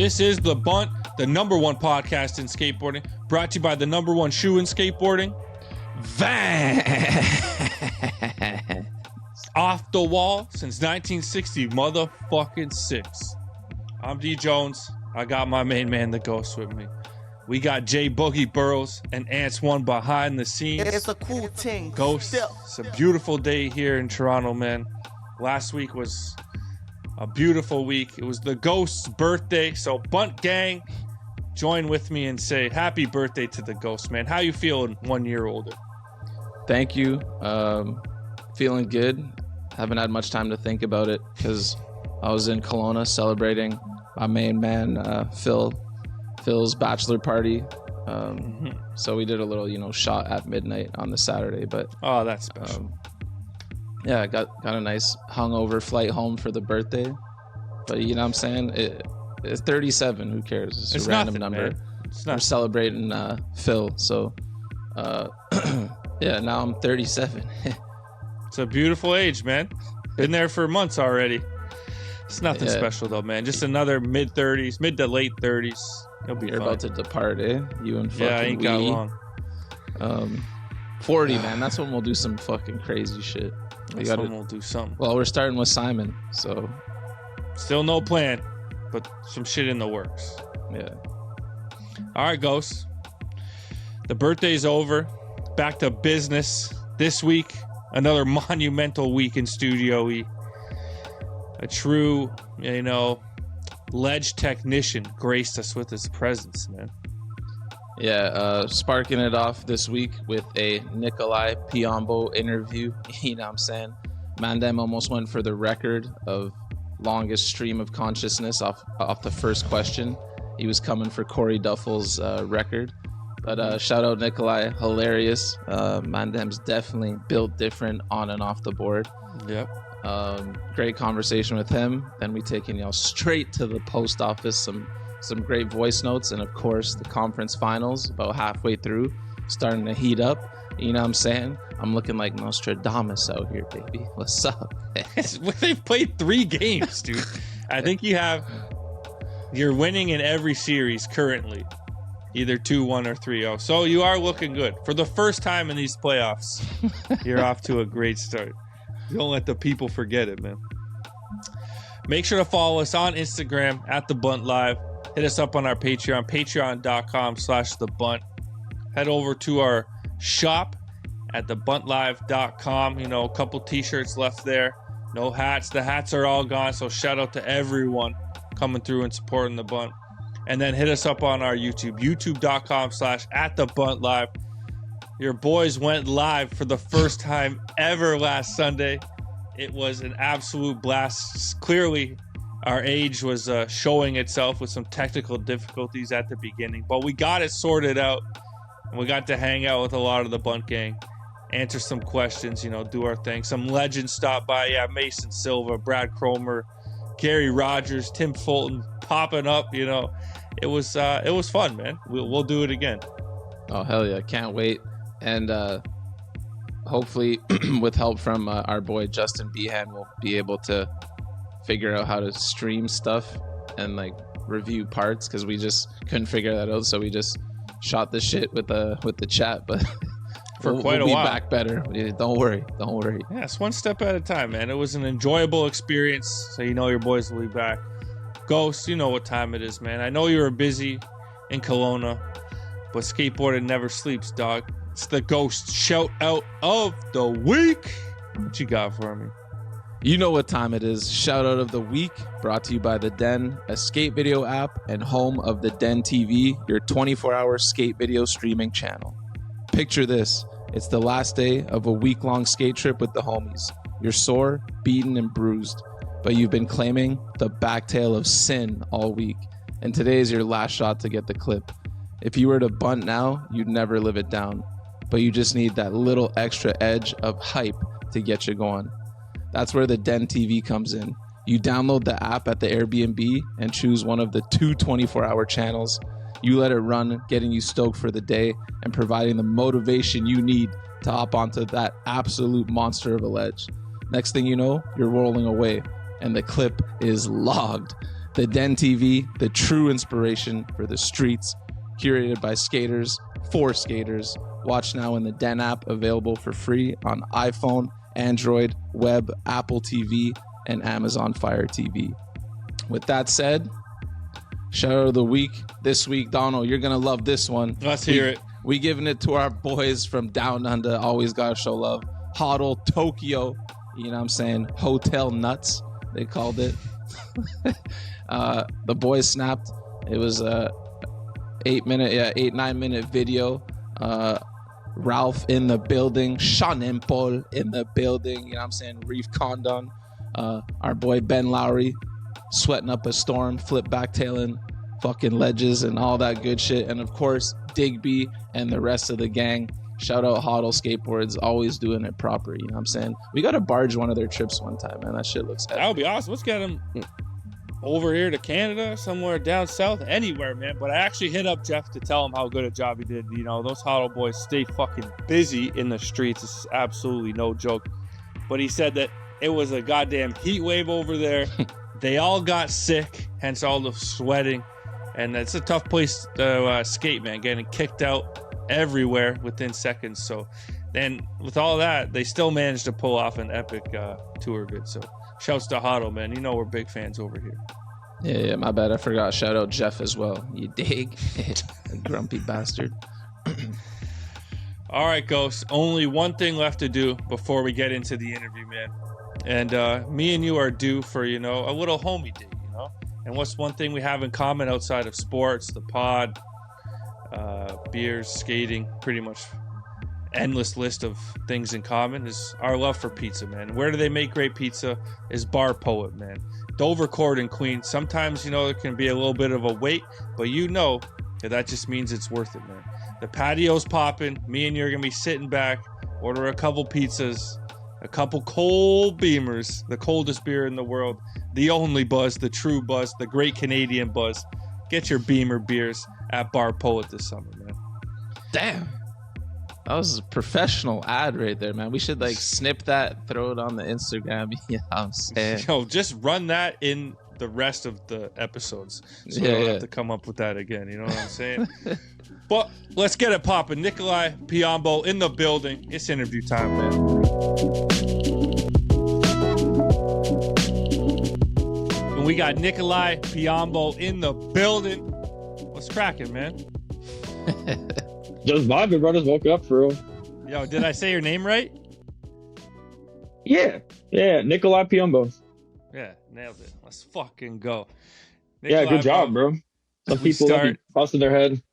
This is The Bunt, the #1 podcast in skateboarding, brought to you by the #1 shoe in skateboarding, Vans. Off the wall since 1960, motherfucking 6. I'm D Jones. I got my main man, the Ghost, with me. We got J Boogie Burrows and Ants One behind the scenes. It's a cool thing. Ghost, it's a beautiful day here in Toronto, man. Last week was a beautiful week. It was the Ghost's birthday, so Bunt Gang, join with me and say happy birthday to the Ghost, man. How you feeling 1 year older? Thank you. Feeling good. Haven't had much time to think about it because I was in Kelowna celebrating my main man, Phil's bachelor party. So we did a little, shot at midnight on the Saturday. But oh, that's special. Yeah, I got a nice hungover flight home for the birthday. But you know what I'm saying? It's 37. Who cares? It's a random number. We're celebrating Phil. So, yeah, now I'm 37. It's a beautiful age, man. Been there for months already. It's nothing special, though, man. Just another mid to late 30s. You'll be You're fine. about to depart, eh? You and fucking I ain't got long. 40, man. That's when we'll do some fucking crazy shit. That's when we'll do something. Well, we're starting with Simon, so. Still no plan, but some shit in the works. Yeah. All right, Ghost. The birthday's over. Back to business. This week, another monumental week in Studio E. A true, ledge technician graced us with his presence, man. Yeah, sparking it off this week with a Nikolai Piombo interview. You know what I'm saying? Mandem almost went for the record of longest stream of consciousness off the first question. He was coming for Corey Duffel's record. But shout out Nikolai, hilarious. Mandem's definitely built different on and off the board. Yep. Great conversation with him. Then we taken y'all straight to the post office. Some great voice notes, and of course the conference finals about halfway through, starting to heat up. You know what I'm saying? I'm looking like Nostradamus out here, baby. What's up? They've played 3 games, dude. I think you're winning in every series currently, either 2-1 or 3-0. So you are looking good for the first time in these playoffs. You're off to a great start. Don't let the people forget it, man. Make sure to follow us on Instagram at The Bunt Live. Hit us up on our Patreon, patreon.com/thebunt. Head over to our shop at thebuntlive.com. A couple t-shirts left there. No hats. The hats are all gone. So shout out to everyone coming through and supporting the Bunt. And then hit us up on our YouTube, youtube.com/@thebuntlive. Your boys went live for the first time ever last Sunday. It was an absolute blast. Clearly, our age was showing itself with some technical difficulties at the beginning, but we got it sorted out, and we got to hang out with a lot of the Bunt Gang, answer some questions, do our thing. Some legends stopped by. Yeah, Mason Silva, Brad Cromer, Gary Rogers, Tim Fulton popping up. It was fun, man. We'll do it again. Oh hell yeah! Can't wait. And hopefully, with help from our boy Justin Behan, we'll be able to figure out how to stream stuff and review parts, because we just couldn't figure that out. So we just shot the shit with the chat, but for quite a while. We'll be back better. Don't worry. Yeah, it's one step at a time, man. It was an enjoyable experience. So your boys will be back. Ghost, you know what time it is, man. I know you were busy in Kelowna, but skateboarding never sleeps, dog. It's the Ghost shout out of the week. What you got for me? You know what time it is. Shout out of the week, brought to you by The Den, a skate video app and home of The Den TV, your 24-hour skate video streaming channel. Picture this. It's the last day of a week-long skate trip with the homies. You're sore, beaten, and bruised, but you've been claiming the backtail of sin all week, and today is your last shot to get the clip. If you were to bunt now, you'd never live it down, but you just need that little extra edge of hype to get you going. That's where the Den TV comes in. You download the app at the Airbnb and choose one of the 2 24-hour channels. You let it run, getting you stoked for the day and providing the motivation you need to hop onto that absolute monster of a ledge. Next thing you know, you're rolling away and the clip is logged. The Den TV, the true inspiration for the streets, curated by skaters for skaters. Watch now in the Den app, available for free on iPhone, Android, web, Apple TV, and Amazon Fire TV. With that said, shout out of the week. This week, Donald, you're going to love this one. Let's hear it. We giving it to our boys from Down Under. Always got to show love. Huddle, Tokyo. You know what I'm saying? Hotel Nuts, they called it. The boys snapped. It was a 9 minute video. Ralph in the building. Sean Paul in the building. You know what I'm saying? Reef Condon. Our boy Ben Lowry sweating up a storm, flip backtailing fucking ledges and all that good shit. And of course, Digby and the rest of the gang. Shout out Huddle Skateboards, always doing it proper. You know what I'm saying? We got to barge one of their trips one time, man. That shit looks epic. That would be awesome. Let's get them over here to Canada, somewhere down south, anywhere, man. But I actually hit up Jeff to tell him how good a job he did. You know, those Huddle boys stay fucking busy in the streets. This is absolutely no joke. But he said that it was a goddamn heat wave over there. They all got sick, hence all the sweating. And it's a tough place to skate, man. Getting kicked out everywhere within seconds. So then with all that, they still managed to pull off an epic tour of it. So shouts to Huddle, man. You know we're big fans over here. Yeah, my bad. I forgot. Shout out Jeff as well. You dig? Grumpy bastard. All right, Ghost. Only one thing left to do before we get into the interview, man. And me and you are due for, a little homie date, And what's one thing we have in common outside of sports, the pod, beers, skating, pretty much endless list of things in common is our love for pizza, man. Where do they make great pizza is Bar Poet, man. Dover Court in Queens. Sometimes, there can be a little bit of a wait, but that just means it's worth it, man. The patio's popping. Me and you are going to be sitting back, order a couple pizzas, a couple cold Beamers, the coldest beer in the world, the only buzz, the true buzz, the great Canadian buzz. Get your Beamer beers at Bar Poet this summer, man. Damn. That was a professional ad right there, man. We should snip that, throw it on the Instagram. Yeah, I'm saying. Just run that in the rest of the episodes. So we don't have to come up with that again. You know what I'm saying? But let's get it popping. Nikolai Piombo in the building. It's interview time, man. And we got Nikolai Piombo in the building. What's cracking, man? Just vibing, bro. Just woke up, for real. Yo, did I say your name right? Yeah, Nikolai Piombo. Yeah, nailed it. Let's fucking go. Nikolai, good job, bro. Some people are busting their head.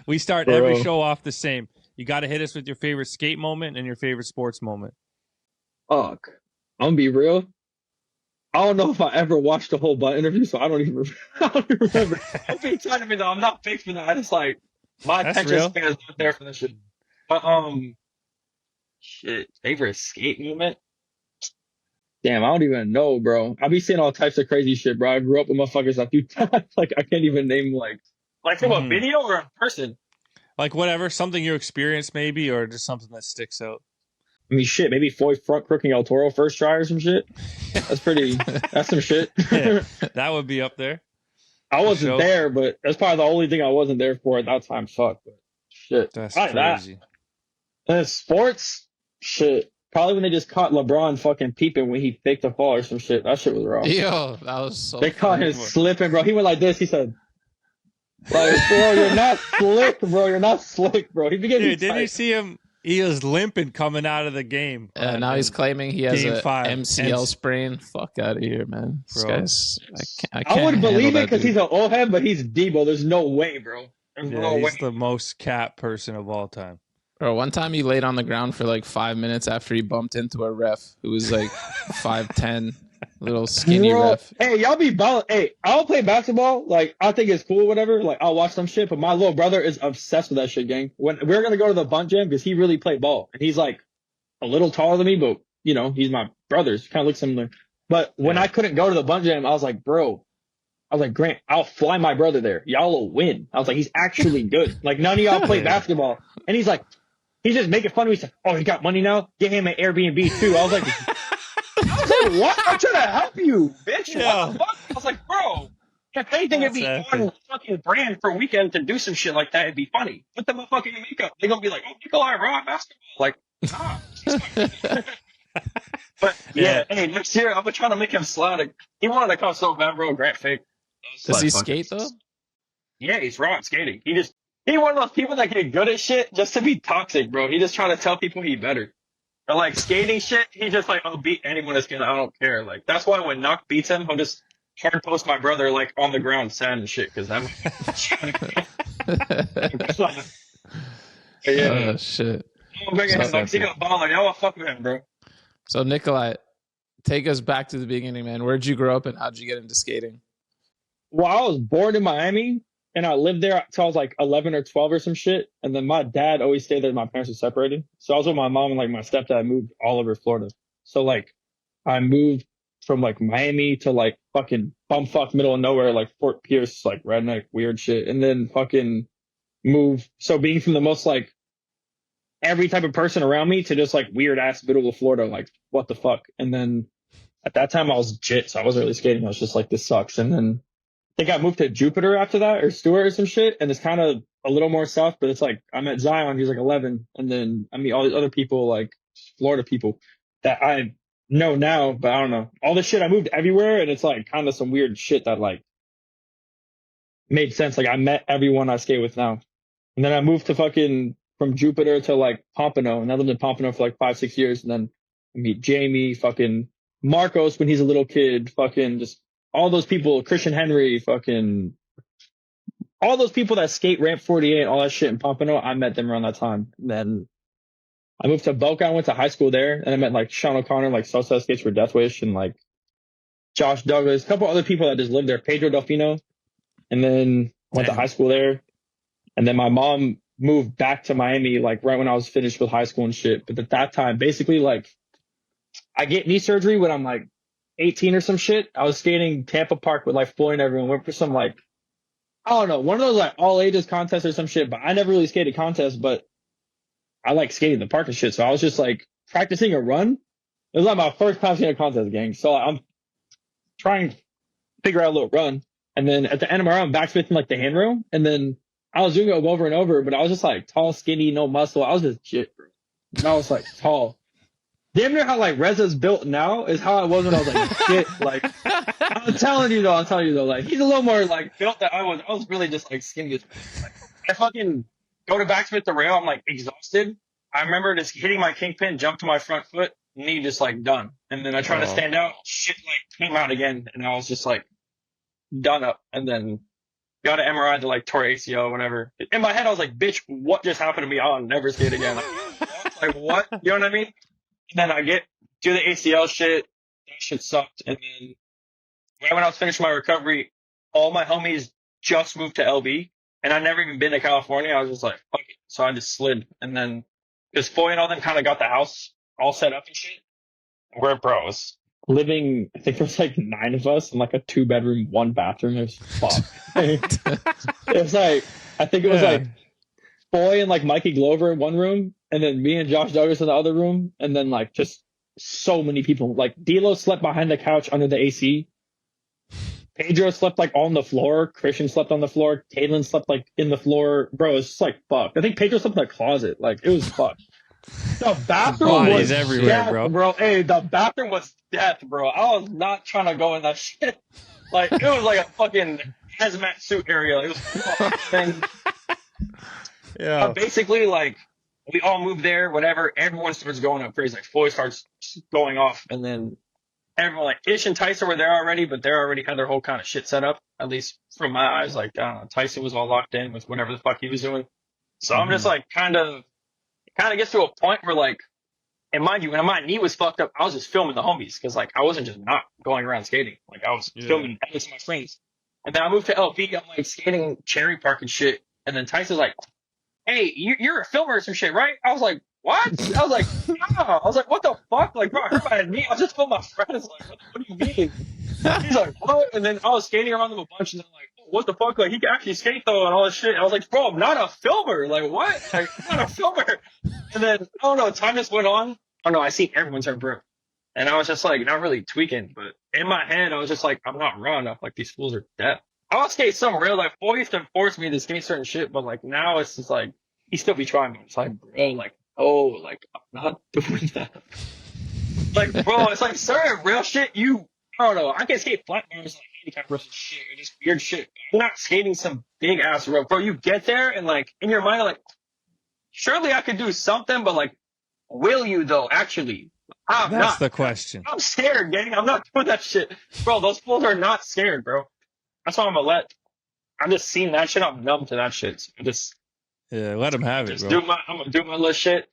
We start every show off the same. You got to hit us with your favorite skate moment and your favorite sports moment. Fuck. I'm gonna be real. I don't know if I ever watched the whole Bunt interview, so I don't even remember. I'm being tired of me though. I'm not big for that. I just my attention span is not there for this shit. But favorite skate moment? Damn, I don't even know, bro. I be seeing all types of crazy shit, bro. I grew up with motherfuckers a few times. I can't even name from a video or a person. Whatever, something you experienced maybe, or just something that sticks out. I mean, shit, maybe Foy front crooking El Toro first try or some shit. That's some shit. Yeah, that would be up there. I wasn't there, but that's probably the only thing I wasn't there for at that time. Fuck, but shit. That's crazy. And sports, shit. Probably when they just caught LeBron fucking peeping when he faked a fall or some shit. That shit was wrong. Yo, that was so They caught him slipping, bro. He went like this. He said, bro, you're not slick, bro. You're not slick, bro. He began Dude, didn't you see him? He was limping coming out of the game. Now he's claiming he has a MCL sprain. Fuck out of here, man. This guy's, I would believe it because he's an old head, but he's Debo. There's no way, bro. There's no way. He's the most cap person of all time. Bro, one time he laid on the ground for 5 minutes after he bumped into a ref who was 5'10", little skinny ref. Hey, y'all be ball. Hey, I'll play basketball. I think it's cool, whatever. I'll watch some shit, but my little brother is obsessed with that shit, gang. When we're gonna go to the Bunt gym because he really played ball, and he's a little taller than me, but he's my brother. Kind of looks similar. But when I couldn't go to the Bunt gym, I was like, bro. I was like, Grant, I'll fly my brother there. Y'all will win. I was like, he's actually good. None of y'all play basketball, and he's like. He's just making fun of me. He's like, oh, he got money now? Get him an Airbnb too. I was like, Bro, what? I'm trying to help you, bitch. Yeah. What the fuck? I was like, bro, if anything, it'd be Exactly. on fucking brand for a weekend to do some shit like that. It'd be funny. Put them in fucking makeup. They're gonna be like, oh, Nikolai Rock basketball. Like, nah. But yeah, hey, next year I'm trying to make him slide. He wanted to come so bad, bro. Grant fake. Does he skate though? Yeah, he's raw at skating. He one of those people that get good at shit just to be toxic, bro. He just trying to tell people he better. Or like skating shit, he just like, I'll beat anyone that's gonna, I don't care. Like that's why when Knock beats him, he'll just hard post my brother like on the ground sad and shit because I'm yeah. Oh shit. I'm bringing him like, he got a baller. Y'all wanna fuck with him, bro. So Nikolai, take us back to the beginning, man. Where'd you grow up and how'd you get into skating? Well, I was born in Miami and I lived there until I was like 11 or 12 or some shit. And then my dad always stayed there. My parents were separated. So I was with my mom and like my stepdad moved all over Florida. So like I moved from like Miami to like fucking bumfuck middle of nowhere, like Fort Pierce, like redneck weird shit. And then fucking moved. So being from the most like every type of person around me to just like weird ass middle of Florida, like what the fuck. And then at that time I was jit. So I wasn't really skating. I was just like, this sucks. And then I think I moved to Jupiter after that or Stewart or some shit. And it's kind of a little more south, but it's like I met Zion, he's like 11. And then I meet all these other people, like Florida people that I know now, but I don't know. All this shit, I moved everywhere. And it's like kind of some weird shit that like made sense. Like I met everyone I skate with now. And then I moved to fucking from Jupiter to like Pompano. And I lived in Pompano for like 5-6 years. And then I meet Jamie, fucking Marcos when he's a little kid, fucking just all those people, Christian Henry, fucking all those people that skate Ramp 48, all that shit in Pompano, I met them around that time. And then I moved to Boca, I went to high school there, and I met like Sean O'Connor, like Southside Skates for Death Wish, and like Josh Douglas, a couple other people that just lived there, Pedro Delfino, and then went to high school there. And then my mom moved back to Miami, like right when I was finished with high school and shit. But at that time, basically like I get knee surgery when I'm like 18 or some shit. I was skating Tampa Park with like Floyd and everyone. Went for some like, I don't know, one of those like all ages contests or some shit, but I never really skated contests, but I like skating the park and shit. So I was just like practicing a run. It was like my first time skating a contest, gang. So I'm trying to figure out a little run. And then at the end of my run, backspinning like the handrail. And then I was doing it over and over, but I was just like tall, skinny, no muscle. I was just shit, bro. And I was like tall. Damn near how like Reza's built now is how I was when I was like shit. Like I'm telling you though, like he's a little more like built than I was. I was really just like skinny as like, I fucking go to backspin the rail, I'm like exhausted. I remember just hitting my kingpin, jump to my front foot, knee just like done. And then I tried to stand out, shit like came out again, and I was just like done up. And then got an MRI to like tore ACL, whatever. In my head I was like, bitch, what just happened to me? I'll never skate again. Like what? You know what I mean? And then I do the ACL shit. That shit sucked. And then right when I was finishing my recovery, all my homies just moved to LB. And I'd never even been to California. I was just like, fuck it. So I just slid. And then because Foy and all them kind of got the house all set up and shit. We're bros. Living, I think there was like 9 of us in like a 2-bedroom, 1 bathroom. It was fuck. It was like, I think it was like Foy and like Mikey Glover in one room. And then me and Josh Douglas in the other room. And then like just so many people. Like D'Lo slept behind the couch under the AC. Pedro slept like on the floor. Christian slept on the floor. Taylin slept like in the floor. Bro, it's just like fuck. I think Pedro slept in the closet. Like it was fuck. The bathroom was everywhere, death, bro. Hey, the bathroom was death, bro. I was not trying to go in that shit. Like it was like a fucking hazmat suit area. It was fucking. Yeah. Basically, like we all moved there. Whatever. Everyone starts going up crazy. Like Floyd starts going off, and then everyone like Ish and Tyson were there already, but they already had their whole kind of shit set up. At least from my eyes, like I don't know, Tyson was all locked in with whatever the fuck he was doing. So I'm just like kind of gets to a point where like, and mind you, when my knee was fucked up, I was just filming the homies because like I wasn't just not going around skating. Like I was filming edits of my friends. And then I moved to LP. I'm like skating Cherry Park and shit. And then Tyson's like, "Hey, you're a filmer or some shit, right?" I was like, "What?" I was like, "No." I was like, "What the fuck?" Like, bro, I hurt my knee. I was just filming my friends. Like, what do you mean? He's like, "What?" And then I was skating around them a bunch, and then like, "What the fuck?" Like, he can actually skate though, and all this shit. I was like, "Bro, I'm not a filmer. Like, what? Like, I'm not a filmer." And then I don't know. Time just went on. Oh no, I see everyone turn pro. And I was just like, not really tweaking, but in my head, I was just like, I'm not raw enough. Like these fools are deaf. I'll skate some real. Like, boy used to force me to skate certain shit, but like now it's just like he still be trying me. It's like, bro, like, oh, like I'm not doing that. Like, bro, it's like certain real shit. I don't know. I can skate flat bars like handicap versus shit or just weird shit. I'm not skating some big ass rope, bro. You get there and like in your mind, like, surely I could do something, but like, will you though? Actually, I'm That's not. the question. I'm scared, gang. I'm not doing that shit, bro. Those fools are not scared, bro. That's why I'm just seeing that shit. I'm numb to that shit. So Yeah, let him have it, just bro. I'm gonna do my little shit,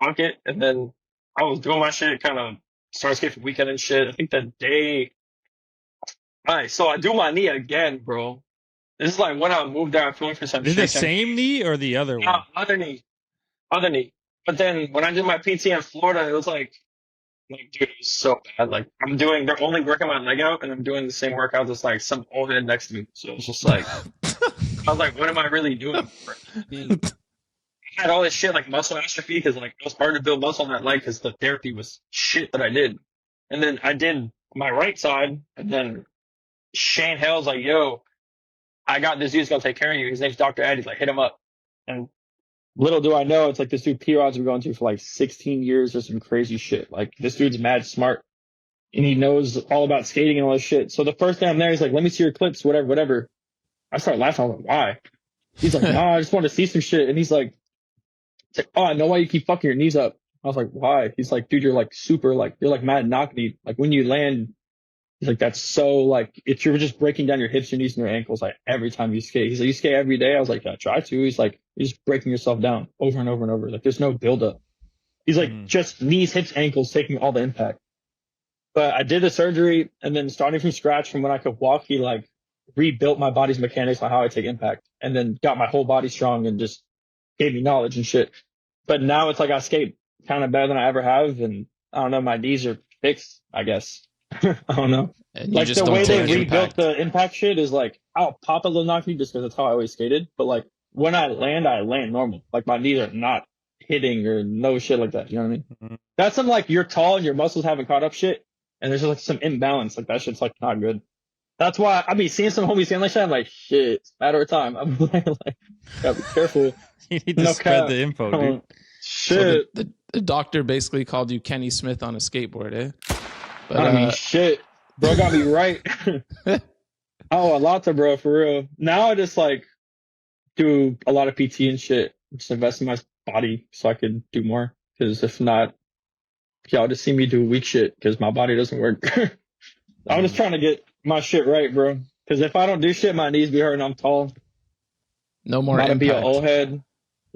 fuck it, and then I was doing my shit, kind of start skating for weekend and shit. I think that day. Alright, so I do my knee again, bro. This is like when I moved there, I'm feeling for some Is it shit. the same knee or the other one? Other knee. But then when I did my PT in Florida, it was like, dude, it was so bad. Like, they're only working my leg out, and I'm doing the same workout as like some old head next to me. So it's just like, I was like, what am I really doing? I had all this shit like muscle atrophy because like it was hard to build muscle on that leg because the therapy was shit that I did. And then I did my right side, and then Shane Hale's like, yo, I got this dude's gonna take care of you. His name's Dr. Ed. He's like, hit him up. And little do I know, it's like this dude P-Rod's been going through for like 16 years or some crazy shit. Like this dude's mad smart and he knows all about skating and all this shit. So the first day I'm there, he's like, let me see your clips, whatever. I start laughing. I'm like, why? He's like, nah, I just want to see some shit. And he's like, oh, I know why you keep fucking your knees up. I was like, why? He's like, dude, you're like super, like, you're like mad knock knee. Like when you land, he's like, that's so like, you're just breaking down your hips, your knees, and your ankles like every time you skate. He's like, you skate every day? I was like, yeah, I try to. He's like, you're just breaking yourself down over and over and over. Like there's no buildup. He's like, just knees, hips, ankles, taking all the impact. But I did the surgery and then starting from scratch from when I could walk, he like rebuilt my body's mechanics on how I take impact and then got my whole body strong and just gave me knowledge and shit. But now it's like I skate kind of better than I ever have. And I don't know, my knees are fixed, I guess. I don't know. And like just the don't way they take rebuilt the impact shit is like, I'll pop a little knock knee just because that's how I always skated. But like when I land normal. Like my knees are not hitting or no shit like that. You know what I mean? Mm-hmm. That's some like you're tall and your muscles haven't caught up shit. And there's just like some imbalance. Like that shit's like not good. That's why I be seeing some homies saying like shit. I'm like, shit, it's a matter of time. I'm like, gotta be careful. You need to spread the info, dude. Shit. So the doctor basically called you Kenny Smith on a skateboard, eh? But, I mean, shit. Bro got me right. Oh, a lot to bro, for real. Now I just like do a lot of PT and shit. Just invest in my body so I could do more. Because if not, y'all just see me do weak shit because my body doesn't work. I'm just trying to get my shit right, bro. Because if I don't do shit, my knees be hurting. I'm tall. no more I'm about to be an impact. old head.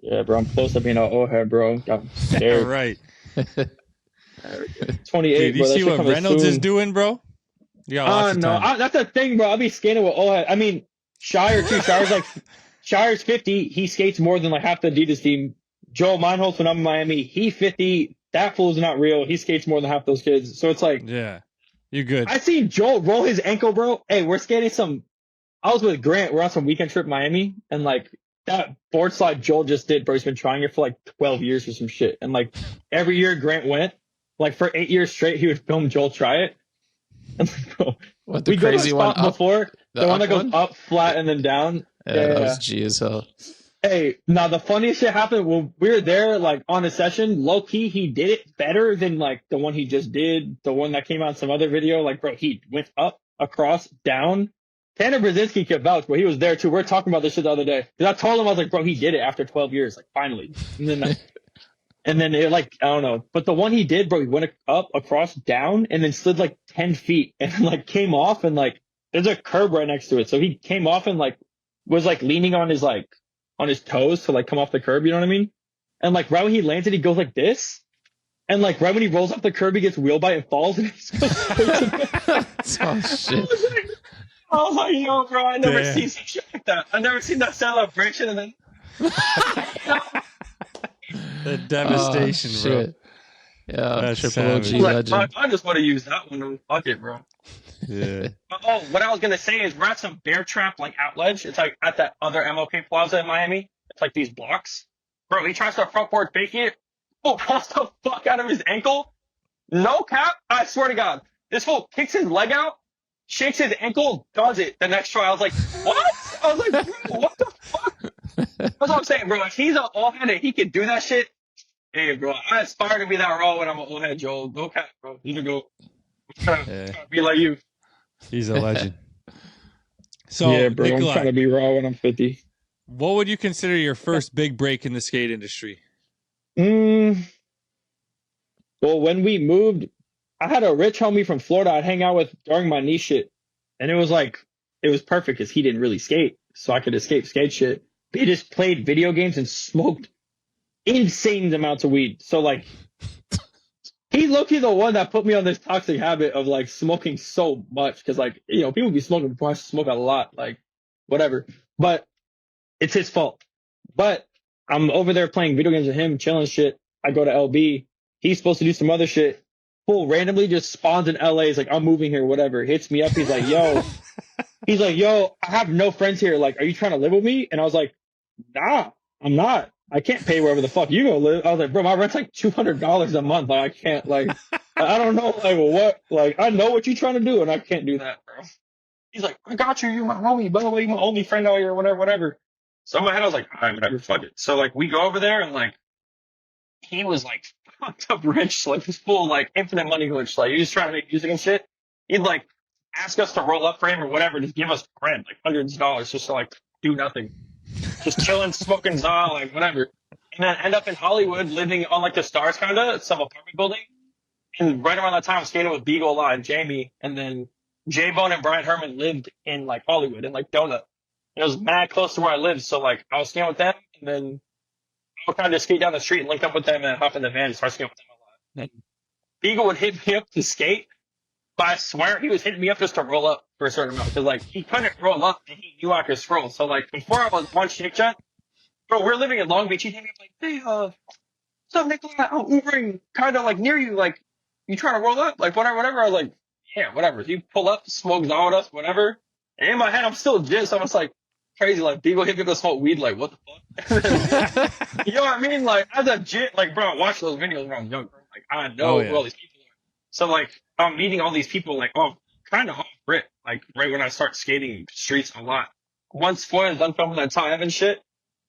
Yeah, bro. I'm close to being an old head, bro. Got scared. Right. 28, Dude, you bro. That see shit what coming Reynolds is soon. doing, bro? You got lots of No, time. that's the thing, bro. I'll be skating with old head. I mean, Shire too. Shire's 50. He skates more than like half the Adidas team. Joel Meinholz, when I'm in Miami, he 50. That fool's not real. He skates more than half those kids. So it's like, Yeah. You're good. I seen Joel roll his ankle, bro. Hey, we're skating I was with Grant. We're on some weekend trip in Miami. And like that board slide Joel just did, bro. He's been trying it for like 12 years or some shit. And like every year Grant went, like for 8 years straight, he would film Joel try it. And like, bro, What, the we go to crazy a one spot up? before. The one that up goes one? up, flat, and then down. Yeah, that was G as hell. Hey, now the funniest shit happened when we were there, like on a session. Low key, he did it better than like the one he just did, the one that came out in some other video. Like, bro, he went up, across, down. Tanner Brzezinski could vouch, bro. He was there too. We were talking about this shit the other day. Cause I told him, I was like, bro, he did it after 12 years, like finally. And then it like, I don't know. But the one he did, bro, he went up, across, down, and then slid like 10 feet and like came off and like, there's a curb right next to it. So he came off and like, was like leaning on his toes to like come off the curb, you know what I mean? And like right when he landed, he goes like this. And like right when he rolls off the curb, he gets wheel bite and falls and he just goes straight to Oh, shit. I was like, yo, bro, I never Damn. seen some shit like that. I never seen that celebration and then The devastation, Oh, bro. shit. Yeah, That's triple OG savage. like, legend. I just want to use that one. Fuck it, bro. Yeah. Oh, what I was gonna say is we're at some bear trap like outledge. It's like at that other MLK Plaza in Miami. It's like these blocks. Bro, he tries to front board fake it. Oh, pulls the fuck out of his ankle. No cap, I swear to God. This fool kicks his leg out, shakes his ankle, does it the next try. I was like, what? I was like, bro, what the fuck? That's what I'm saying, bro. If he's an old head and he can do that shit, hey, bro, I aspire to be that raw when I'm an old head, Joel. No cap, bro. You can go. I'm trying to be like you. He's a legend. So, Yeah, bro, Nikolai, I'm trying to be raw when I'm 50. what would you consider your first big break in the skate industry? Well, when we moved, I had a rich homie from Florida I'd hang out with during my knee shit. And it was perfect because he didn't really skate. So I could escape skate shit. But he just played video games and smoked insane amounts of weed. So, like, he's low-key the one that put me on this toxic habit of, like, smoking so much. Because, like, you know, people be smoking before I smoke a lot. Like, whatever. But it's his fault. But I'm over there playing video games with him, chilling shit. I go to LB. He's supposed to do some other shit. Fool randomly just spawns in LA. He's like, I'm moving here, whatever. Hits me up. He's like, yo, I have no friends here. Like, are you trying to live with me? And I was like, nah, I'm not. I can't pay wherever the fuck you go live. I was like, bro, my rent's like $200 a month. Like, I can't, like, I don't know, like, what, like, I know what you're trying to do, and I can't do that, bro. He's like, I got you. You're my homie, blah, blah, blah. You're my only friend out here, whatever. So in my head, I was like, all right, whatever, fuck it. So, like, we go over there, and, like, he was, like, fucked up rich, like, this full, like, infinite money glitch. Like, he was trying to make music and shit. He'd, like, ask us to roll up for him or whatever, just give us rent, like, hundreds of dollars, just to, like, do nothing. Just chilling, smoking za, like, whatever. And then end up in Hollywood, living on, like, the stars, kind of, some apartment building. And right around that time, I was skating with Beagle a lot and Jamie. And then J-Bone and Brian Herman lived in, like, Hollywood, in, like, Donut. It was mad close to where I lived, so, like, I was skating with them, and then I would kind of just skate down the street and link up with them and hop in the van and start skating with them a lot. And Beagle would hit me up to skate, but I swear he was hitting me up just to roll up for a certain amount, because, like, he couldn't roll up and he knew I could scroll. So, like, before I was one shake shot, bro, we're living in Long Beach. He hit me up like, hey, what's up, Nikolai? I'm Ubering kind of, like, near you. Like, you trying to roll up? Like, whatever. I was like, yeah, whatever. You pull up, smoke za with us, whatever. And in my head, I'm still just, I'm just like, crazy. Like, Beagle hit me up to smoke weed. Like, what the fuck? You know what I mean? Like, as a jit, like, bro, I watched those videos when I was young, bro. Like, I know who all these people are. So, like, I'm meeting all these people, like, oh, kind of off rip. Like, right when I start skating streets a lot. Once Foy is done filming that time and shit,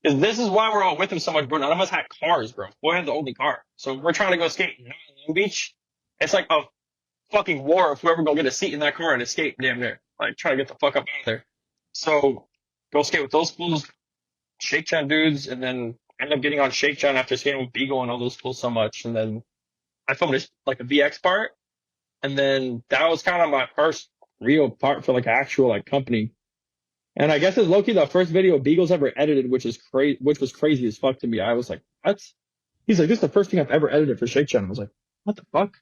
is this is why we're all with him so much, bro. None of us had cars, bro. Foy had the only car. So we're trying to go skate in Long Beach. It's like a fucking war if whoever gonna get a seat in that car and escape damn near. Like, trying to get the fuck up out of there. So, go skate with those fools, Shake Chan dudes, and then end up getting on Shake Chan after skating with Beagle and all those fools so much. And then I filmed this, like, a VX part. And then that was kind of my first real part for, like, actual, like, company. And I guess it's low-key the first video Beagle's ever edited, which was crazy as fuck to me. I was like, what? He's like, this is the first thing I've ever edited for Shake Chan. I was like, what the fuck?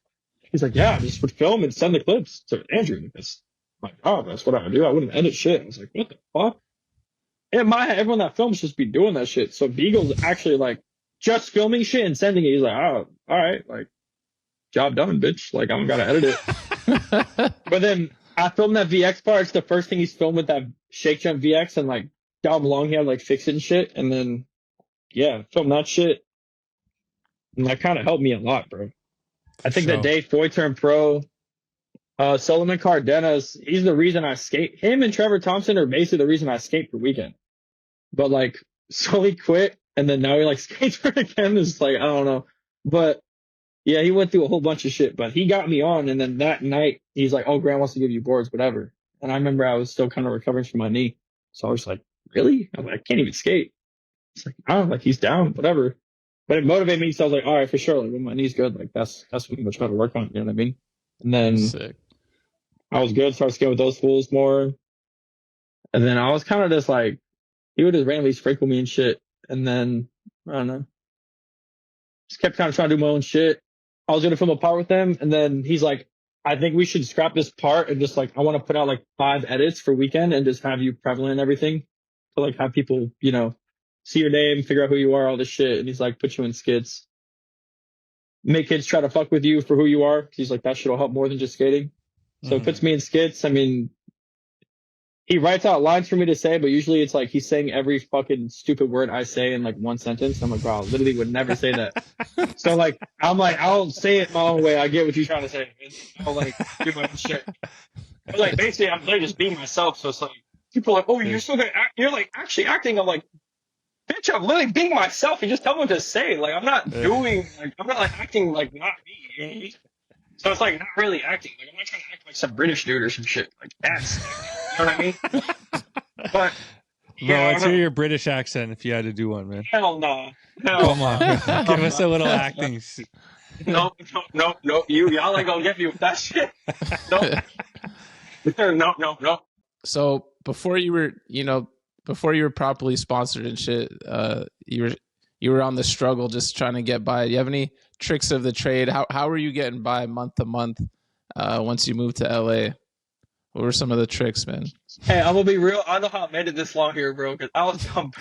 He's like, yeah, I just would film and send the clips to Andrew. Because, like, oh, that's what I would do. I wouldn't edit shit. I was like, what the fuck? In my head, everyone that films just be doing that shit. So Beagle's actually, like, just filming shit and sending it. He's like, oh, all right, like, job done, bitch. Like, I don't gotta edit it. But then I filmed that VX part. It's the first thing he's filmed with that Shake Jump VX, and, like, down below he had, like, fix it and shit. And then, yeah, film that shit. And that kind of helped me a lot, bro. I think the day Foy turned pro, Solomon Cardenas, he's the reason I skate. Him and Trevor Thompson are basically the reason I skate for weekend. But, like, Sully quit, and then now he, like, skates for it again. It's like, I don't know. But, yeah, he went through a whole bunch of shit. But he got me on, and then that night, he's like, oh, Grant wants to give you boards, whatever. And I remember I was still kind of recovering from my knee. So I was like, really? I'm like, I can't even skate. It's like, oh, like, he's down, whatever. But it motivated me, so I was like, all right, for sure. Like, when my knee's good, like, that's what I'm going to try to work on. You know what I mean? And then Sick. I was good, started skating with those fools more. And then I was kind of just like, he would just randomly sprinkle me and shit. And then, I don't know. Just kept kind of trying to do my own shit. I was going to film a part with them. And then he's like, I think we should scrap this part and just, like, I want to put out, like, 5 edits for weekend and just have you prevalent and everything. To, like, have people, you know, see your name, figure out who you are, all this shit. And he's like, put you in skits. Make kids try to fuck with you for who you are. He's like, that shit will help more than just skating. So it puts me in skits. I mean, he writes out lines for me to say, but usually it's like he's saying every fucking stupid word I say in like one sentence. I'm like, bro, I literally would never say that. So like, I'm like, I'll say it my own way. I get what you're trying to say. I'll like do my own shit. But like, basically, I'm literally just being myself. So it's like, people are like, oh, you're so good. You're like actually acting. I'm like, bitch, I'm literally being myself. You just tell me what to say. Like, I'm not doing, like, I'm not like acting like not me. So it's like not really acting. Like, I'm not trying to act like some British dude or some shit. Like, that's acting. You know what I mean? But, Bro, let's hear your British accent if you had to do one, man. hell no. Come on. Give us a little acting. No. Y'all ain't gonna get me with that shit. No. So before you were properly sponsored and shit, you were on the struggle just trying to get by. Do you have any tricks of the trade? How were you getting by month to month once you moved to LA? What were some of the tricks, man? Hey, I'm gonna be real. I know how I made it this long here, bro, because I was dumb.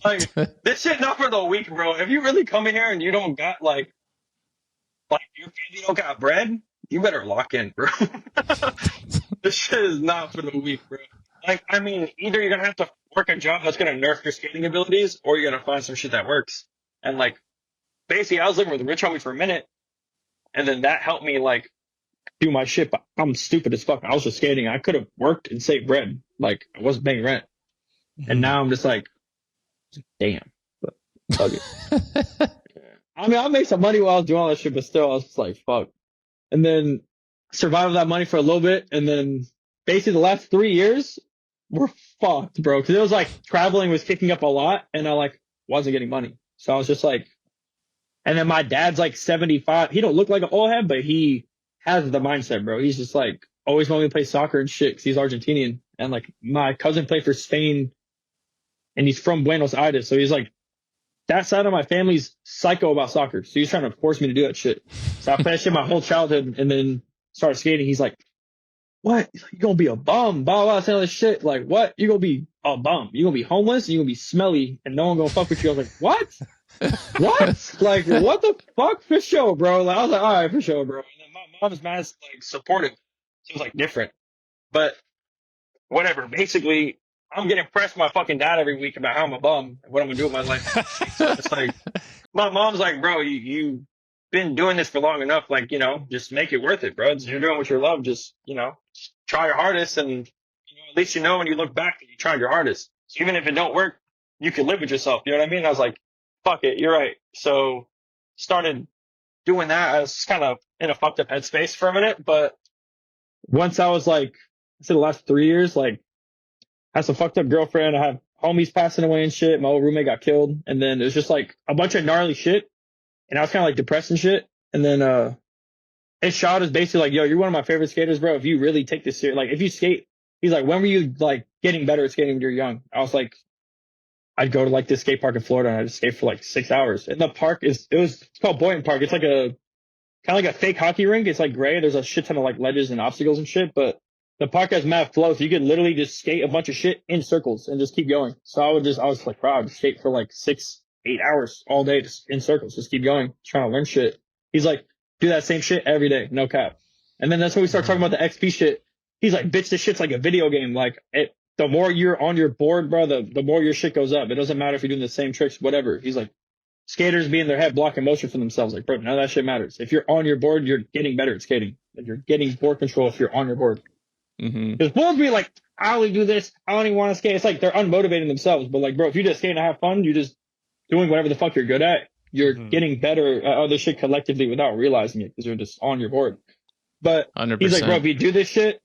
Like, this shit not for the weak, bro. If you really come in here and you don't got like your family don't got bread, you better lock in, bro. This shit is not for the weak, bro. Like, I mean, either you're gonna have to work a job that's gonna nerf your skating abilities, or you're gonna find some shit that works. And like, basically, I was living with a rich homie for a minute, and then that helped me like do my shit. But I'm stupid as fuck. I was just skating. I could have worked and saved bread. Like, I wasn't paying rent, and now I'm just like, damn. But fuck it. I mean, I made some money while I was doing all that shit, but still, I was just like, fuck. And then survived that money for a little bit, and then basically the last 3 years were fucked, bro. Because it was like traveling was kicking up a lot, and I like wasn't getting money. So I was just like, and then my dad's like 75. He don't look like an old head, but he has the mindset, bro. He's just like always wanted to play soccer and shit because he's Argentinian, and like my cousin played for Spain, and he's from Buenos Aires, so he's like, that side of my family's psycho about soccer. So he's trying to force me to do that shit. So I played that shit my whole childhood and then started skating. He's like, what? You're going to be a bum. Blah, blah, saying all this shit. Like, what? You're going to be a bum. You're going to be homeless. You're going to be smelly and no one going to fuck with you. I was like, what? What? Like, what the fuck? For sure, bro. Like, I was like, all right, for sure, bro. And then my mom's mad, like, supportive. So it was like different. But whatever. Basically, I'm getting pressed by my fucking dad every week about how I'm a bum and what I'm gonna do with my life. So it's like, my mom's like, bro, you've been doing this for long enough. Like, just make it worth it, bro. You're doing what you love. Just, try your hardest. And, at least when you look back that you tried your hardest. So even if it don't work, you can live with yourself. You know what I mean? I was like, fuck it. You're right. So started doing that. I was kind of in a fucked up headspace for a minute. But once I was like, I said the last 3 years, like, I had some fucked up girlfriend. I have homies passing away and shit. My old roommate got killed. And then it was just like a bunch of gnarly shit. And I was kind of like depressed and shit. And then, his shot is basically like, yo, you're one of my favorite skaters, bro. If you really take this serious, like if you skate, he's like, when were you like getting better at skating when you're young? I was like, I'd go to like this skate park in Florida and I'd skate for like 6 hours. And the park it's called Bunt Park. It's like kind of like a fake hockey rink. It's like gray. There's a shit ton of like ledges and obstacles and shit, but the park has mad flow, so you could literally just skate a bunch of shit in circles and just keep going. So I was like, bro, I'd skate for like 6-8 hours all day just in circles, just keep going, trying to learn shit. He's like, do that same shit every day, no cap. And then that's when we start talking about the XP shit. He's like, bitch, this shit's like a video game. Like, the more you're on your board, bro, the more your shit goes up. It doesn't matter if you're doing the same tricks, whatever. He's like, skaters be in their head blocking motion for themselves. Like, bro, none of that shit matters. If you're on your board, you're getting better at skating. Like, you're getting board control if you're on your board. Because boards be like, I only do this, I don't even want to skate. It's like they're unmotivating themselves. But like, bro, if you just skate and have fun, you're just doing whatever the fuck you're good at. You're getting better at other shit collectively without realizing it because you're just on your board. But 100%. He's like, bro, if you do this shit,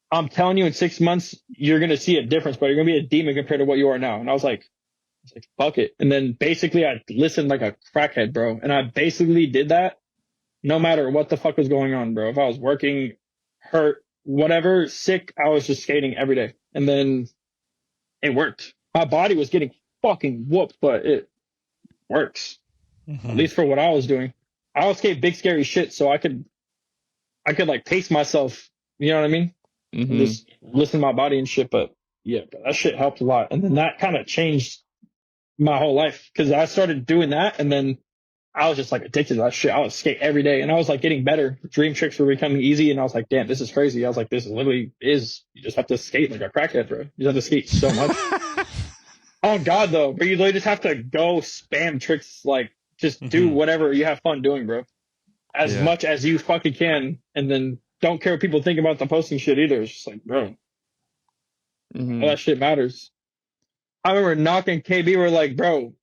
I'm telling you, in 6 months, you're going to see a difference, but you're going to be a demon compared to what you are now. And I was like, fuck it. And then basically I listened like a crackhead, bro. And I basically did that no matter what the fuck was going on, bro. If I was working, hurt, whatever, sick, I was just skating every day. And then it worked. My body was getting fucking whooped, but it works. At least for what I was doing. I would skate big scary shit so I could like pace myself, you know what I mean? Just listen to my body and shit. But yeah, that shit helped a lot. And then that kind of changed my whole life because I started doing that, and then I was just like addicted to that shit. I was skate every day, and I was like getting better. Dream tricks were becoming easy, and I was like, damn, this is crazy. I was like, this is literally is. You just have to skate like a crackhead, bro. You just have to skate so much. Oh God, though, but you literally just have to go spam tricks, like just do whatever you have fun doing, bro. As much as you fucking can, and then don't care what people think about the posting shit either. It's just like, bro, all that shit matters. I remember knocking KB. We're like, bro,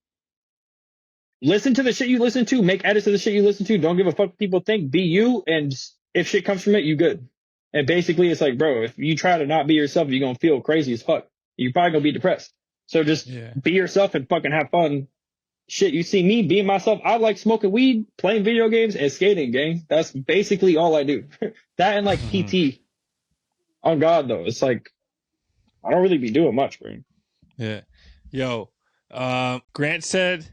listen to the shit you listen to. Make edits to the shit you listen to. Don't give a fuck what people think. Be you, and if shit comes from it, you good. And basically, it's like, bro, if you try to not be yourself, you're gonna feel crazy as fuck. You're probably gonna be depressed. So just be yourself and fucking have fun. Shit, you see me being myself. I like smoking weed, playing video games, and skating, gang. That's basically all I do. That and like PT. Oh God, though, it's like I don't really be doing much, bro. Yeah. Yo, Grant said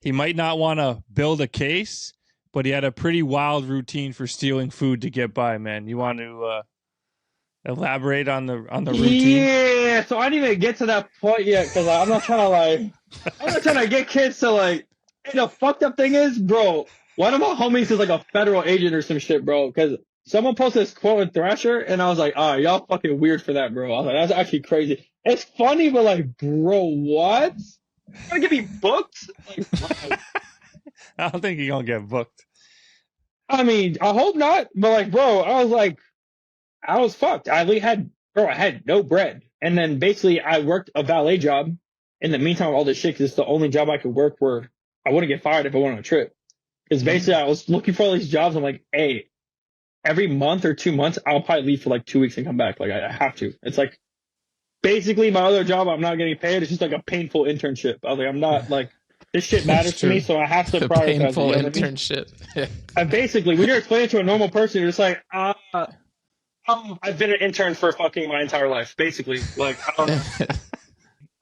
he might not want to build a case, but he had a pretty wild routine for stealing food to get by, man. You want to elaborate on the routine? Yeah, so I didn't even get to that point yet because I'm not trying to get kids to like. And the fucked up thing is, bro, one of my homies is like a federal agent or some shit, bro. Because someone posted this quote in Thrasher, and I was like, ah, y'all fucking weird for that, bro. I was like, that's actually crazy. It's funny, but like, bro, what? You're gonna get me booked? Like, wow. I don't think you're gonna get booked. I mean, I hope not. But like, bro, I was fucked. I had no bread. And then basically I worked a valet job in the meantime of all this shit because it's the only job I could work where I wouldn't get fired if I went on a trip. Because basically I was looking for all these jobs. I'm like, hey, every month or 2 months, I'll probably leave for like 2 weeks and come back. Like I have to. It's like basically my other job, I'm not getting paid. It's just like a painful internship. I was like, I'm not like, this shit matters to me, so I have to prioritize. Painful internship. And basically, when you're explaining to a normal person, you're just like, I've been an intern for fucking my entire life, basically. Like, I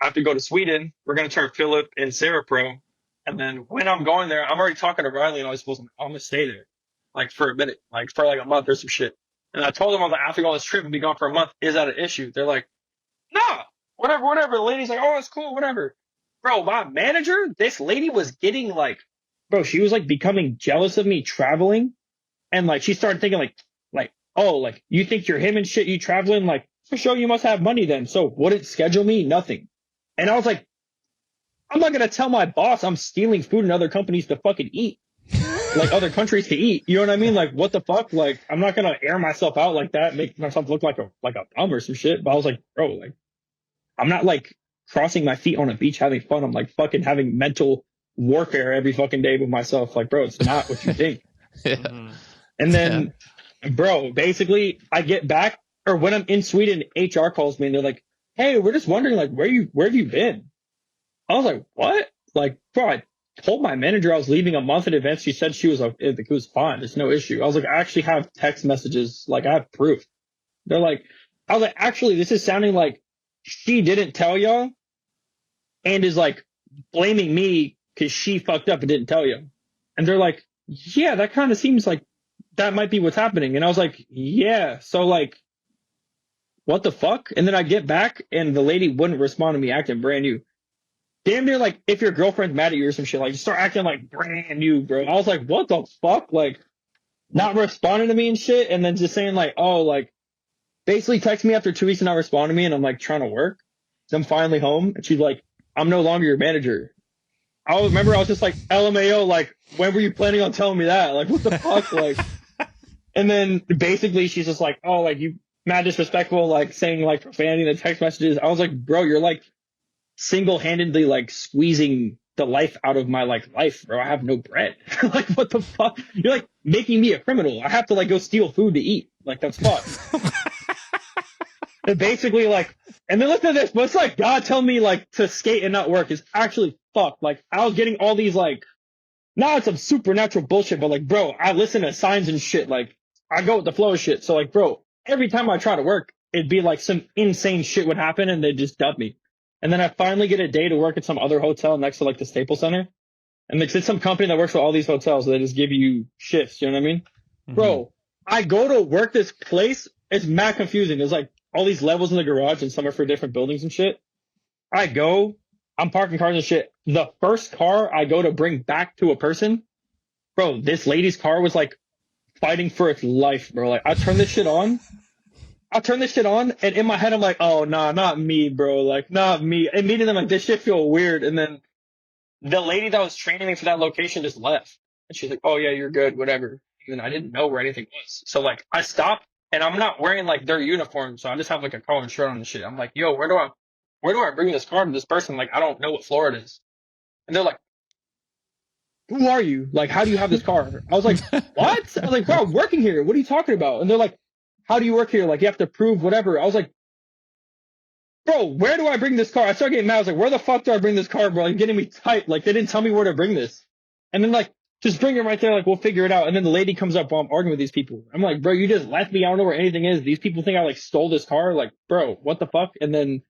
have to go to Sweden. We're going to turn Philip and Sarah pro. And then when I'm going there, I'm already talking to Riley and I was supposed to, I'm going to stay there, like, for a minute, like, for like a month or some shit. And I told them I was like, I have to go on this trip and be gone for a month. Is that an issue? They're like, nah, whatever. The lady's like, oh, it's cool, whatever. Bro, my manager, this lady was getting like, bro, she was like becoming jealous of me traveling. And like, she started thinking like, oh, like, you think you're him and shit, you traveling? Like, for sure, you must have money then. So wouldn't schedule me? Nothing. And I was like, I'm not going to tell my boss I'm stealing food in other companies to fucking eat. Like, other countries to eat. You know what I mean? Like, what the fuck? Like, I'm not going to air myself out like that, make myself look like a bum or some shit. But I was like, bro, like, I'm not like crossing my feet on a beach having fun. I'm like fucking having mental warfare every fucking day with myself. Like, bro, it's not what you think. And then... Bro, basically, I get back, or when I'm in Sweden, HR calls me and they're like, hey, we're just wondering, like, where have you been? I was like, what? Like, bro, I told my manager I was leaving a month in advance. She said she was like, it was fine. There's no issue. I was like, I actually have text messages. Like, I have proof. They're like, I was like, actually, this is sounding like she didn't tell y'all and is like blaming me because she fucked up and didn't tell you. And they're like, yeah, that kind of seems like that might be what's happening. And I was like, yeah. So like, what the fuck? And then I get back and the lady wouldn't respond to me acting brand new. Damn near like if your girlfriend's mad at you or some shit, like just start acting like brand new, bro. I was like, what the fuck? Like not responding to me and shit. And then just saying like, oh, like basically text me after 2 weeks and not respond to me. And I'm like trying to work. So I'm finally home and she's like, I'm no longer your manager. I remember I was just like, LMAO, like, when were you planning on telling me that? Like, what the fuck? Like, and then basically she's just like, oh, like, you mad disrespectful, like, saying, like, profanity in the text messages. I was like, bro, you're, like, single-handedly, like, squeezing the life out of my, like, life, bro. I have no bread. Like, what the fuck? You're, like, making me a criminal. I have to, like, go steal food to eat. Like, that's fucked. And basically, like, and then listen to this, but it's like God telling me, like, to skate and not work is actually fucked. Like, I was getting all these, like, not some supernatural bullshit, but, like, bro, I listen to signs and shit. Like, I go with the flow of shit. So, like, bro, every time I try to work, it'd be like some insane shit would happen and they'd just dub me. And then I finally get a day to work at some other hotel next to, like, the Staples Center. And it's some company that works for all these hotels. So they just give you shifts. You know what I mean? Mm-hmm. Bro, I go to work this place. It's mad confusing. There's, like, all these levels in the garage and some are for different buildings and shit. I'm parking cars and shit. The first car I go to bring back to a person, bro, this lady's car was like fighting for its life, bro. Like I turned this shit on. And in my head, I'm like, oh, nah, not me, bro. Like, not me. Immediately, I'm like, this shit feel weird. And then the lady that was training me for that location just left. And she's like, oh, yeah, you're good, whatever. And I didn't know where anything was. So, like, I stopped, and I'm not wearing, like, their uniform. So I just have, like, a collar shirt on and shit. I'm like, yo, where do I bring this car to this person? Like, I don't know what floor it is. And they're like, who are you? Like, how do you have this car? I was like, what? I was like, bro, I'm working here. What are you talking about? And they're like, how do you work here? Like, you have to prove whatever. I was like, bro, where do I bring this car? I started getting mad. I was like, where the fuck do I bring this car, bro? Like, getting me tight. Like, they didn't tell me where to bring this. And then, like, just bring it right there. Like, we'll figure it out. And then the lady comes up while I'm arguing with these people. I'm like, bro, you just left me. I don't know where anything is. These people think I, like, stole this car. Like, bro, what the fuck? And then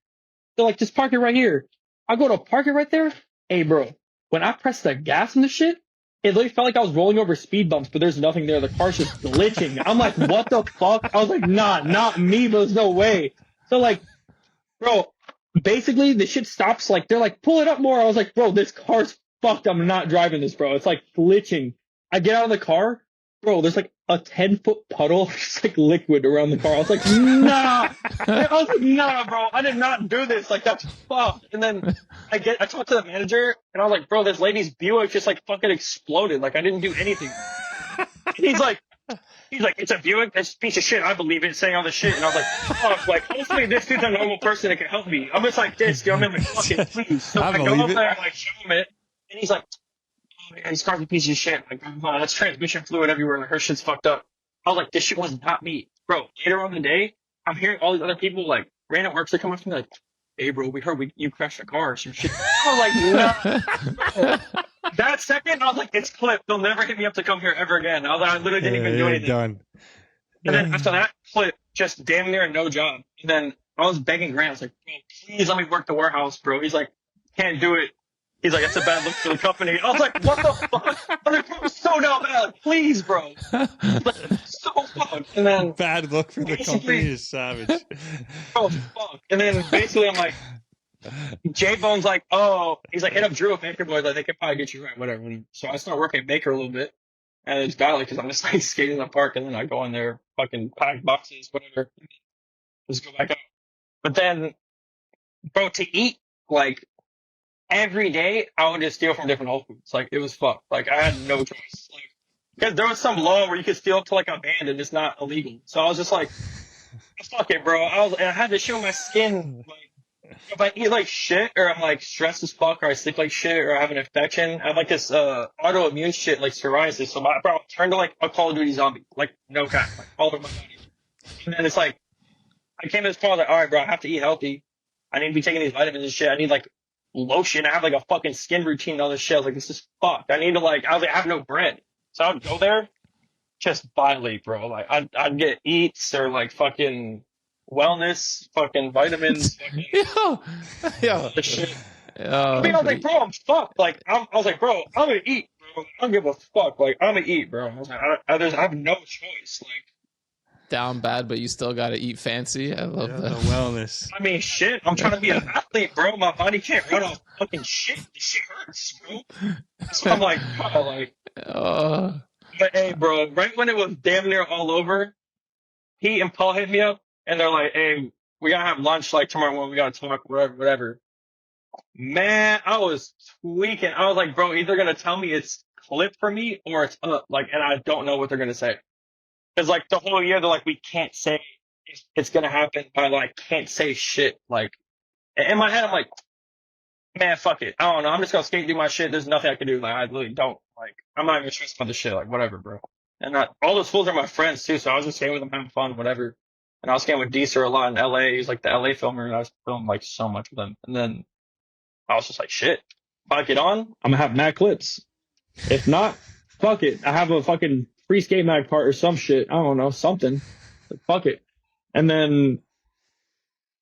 they're like, just park it right here. I go to park it right there. Hey, bro, when I pressed the gas in the shit, it literally felt like I was rolling over speed bumps, but there's nothing there. The car's just glitching. I'm like, what the fuck? I was like, nah, not me, but there's no way. So, like, bro, basically, the shit stops. Like, they're like, pull it up more. I was like, bro, this car's fucked. I'm not driving this, bro. It's like glitching. I get out of the car. Bro, there's like a 10-foot puddle, just like liquid around the car. I was like, nah. I was like, nah, bro. I did not do this. Like, that's fucked. And then I talked to the manager, and I was like, bro, this lady's Buick just like fucking exploded. Like, I didn't do anything. And he's like, it's a Buick. That's a piece of shit. I believe it, saying all this shit. And I was like, fuck. Like, hopefully this dude's a normal person that can help me. I'm just like this, dude. I'm like, fucking please. So I go up there and like show him it, and he's like, oh man, this car's a piece of shit. Like, oh, that's transmission fluid everywhere. Like, her shit's fucked up. I was like, this shit was not me, bro. Later on in the day, I'm hearing all these other people, like random works that come up to me, like, hey, bro, we heard you crashed a car or some shit. I was like, nah. That second, I was like, it's clipped. They'll never hit me up to come here ever again. I was like, I literally didn't even do anything. Done. And then after that clip, just damn near no job. And then I was begging Grant. I was like, please let me work the warehouse, bro. He's like, can't do it. He's like, that's a bad look for the company. I was like, what the fuck? I was like, bro, it's so down bad. Like, please, bro. Like, so fucked. And then Bad look for the company is savage. oh fuck. And then basically I'm like, J-Bone's like, oh, he's like, hit up Drew at Baker Boys. Like, they could probably get you right, whatever. So I start working at Baker a little bit. And it's godly because I'm just like skating in the park, and then I go in there, fucking pack boxes, whatever. Just go back out. But then, bro, to eat, like, every day, I would just steal from different Whole Foods. Like, it was fucked. Like, I had no choice. Like, because there was some law where you could steal up to, like, a band and it's not illegal. So I was just like, fuck it, bro. And I had to show my skin, like, if I eat like shit, or I'm like stressed as fuck, or I sleep like shit, or I have an infection, I have like this autoimmune shit like psoriasis. So my bro turned to like a Call of Duty zombie, like no cap, like all over my body. And then it's like I came to this point, I was like, all right, bro, I have to eat healthy. I need to be taking these vitamins and shit. I need like lotion. I have like a fucking skin routine and all this shit. I was like, this is fucked. I need to like, I was like, I have no bread, so I would go there, just violate, bro. Like I'd get eats or like fucking wellness, fucking vitamins, fucking the shit. I mean, I was like, bro, I'm fucked. Like, I was like, bro, I'm gonna eat, bro. I don't give a fuck. Like, I'm gonna eat, bro. I was like, I have no choice. Like, Down bad, but you still gotta eat fancy. I love that. The wellness. I mean, shit. I'm trying to be an athlete, bro. My body can't run off fucking shit. This shit hurts, bro. So I'm like, oh, like. But hey, bro, right when it was damn near all over, Pete and Paul hit me up. And they're like, hey, we gotta have lunch like tomorrow morning. We gotta talk, whatever. Man, I was tweaking. I was like, bro, either gonna tell me it's clipped for me or it's up. Like, and I don't know what they're gonna say. Cause like the whole year, they're like, we can't say if it's gonna happen. I like can't say shit. Like, in my head, I'm like, man, fuck it. I don't know. I'm just gonna skate and do my shit. There's nothing I can do. Like, I really don't. Like, I'm not even stressed about the shit. Like, whatever, bro. And all those fools are my friends too. So I was just skating with them, having fun, whatever. And I was skating with Deezer a lot in LA. He's like the LA filmer, and I was filming like so much with him. And then I was just like, shit, if I get on, I'm gonna have mad clips. If not, fuck it. I have a fucking free skate mag part or some shit. I don't know, something. Like, fuck it. And then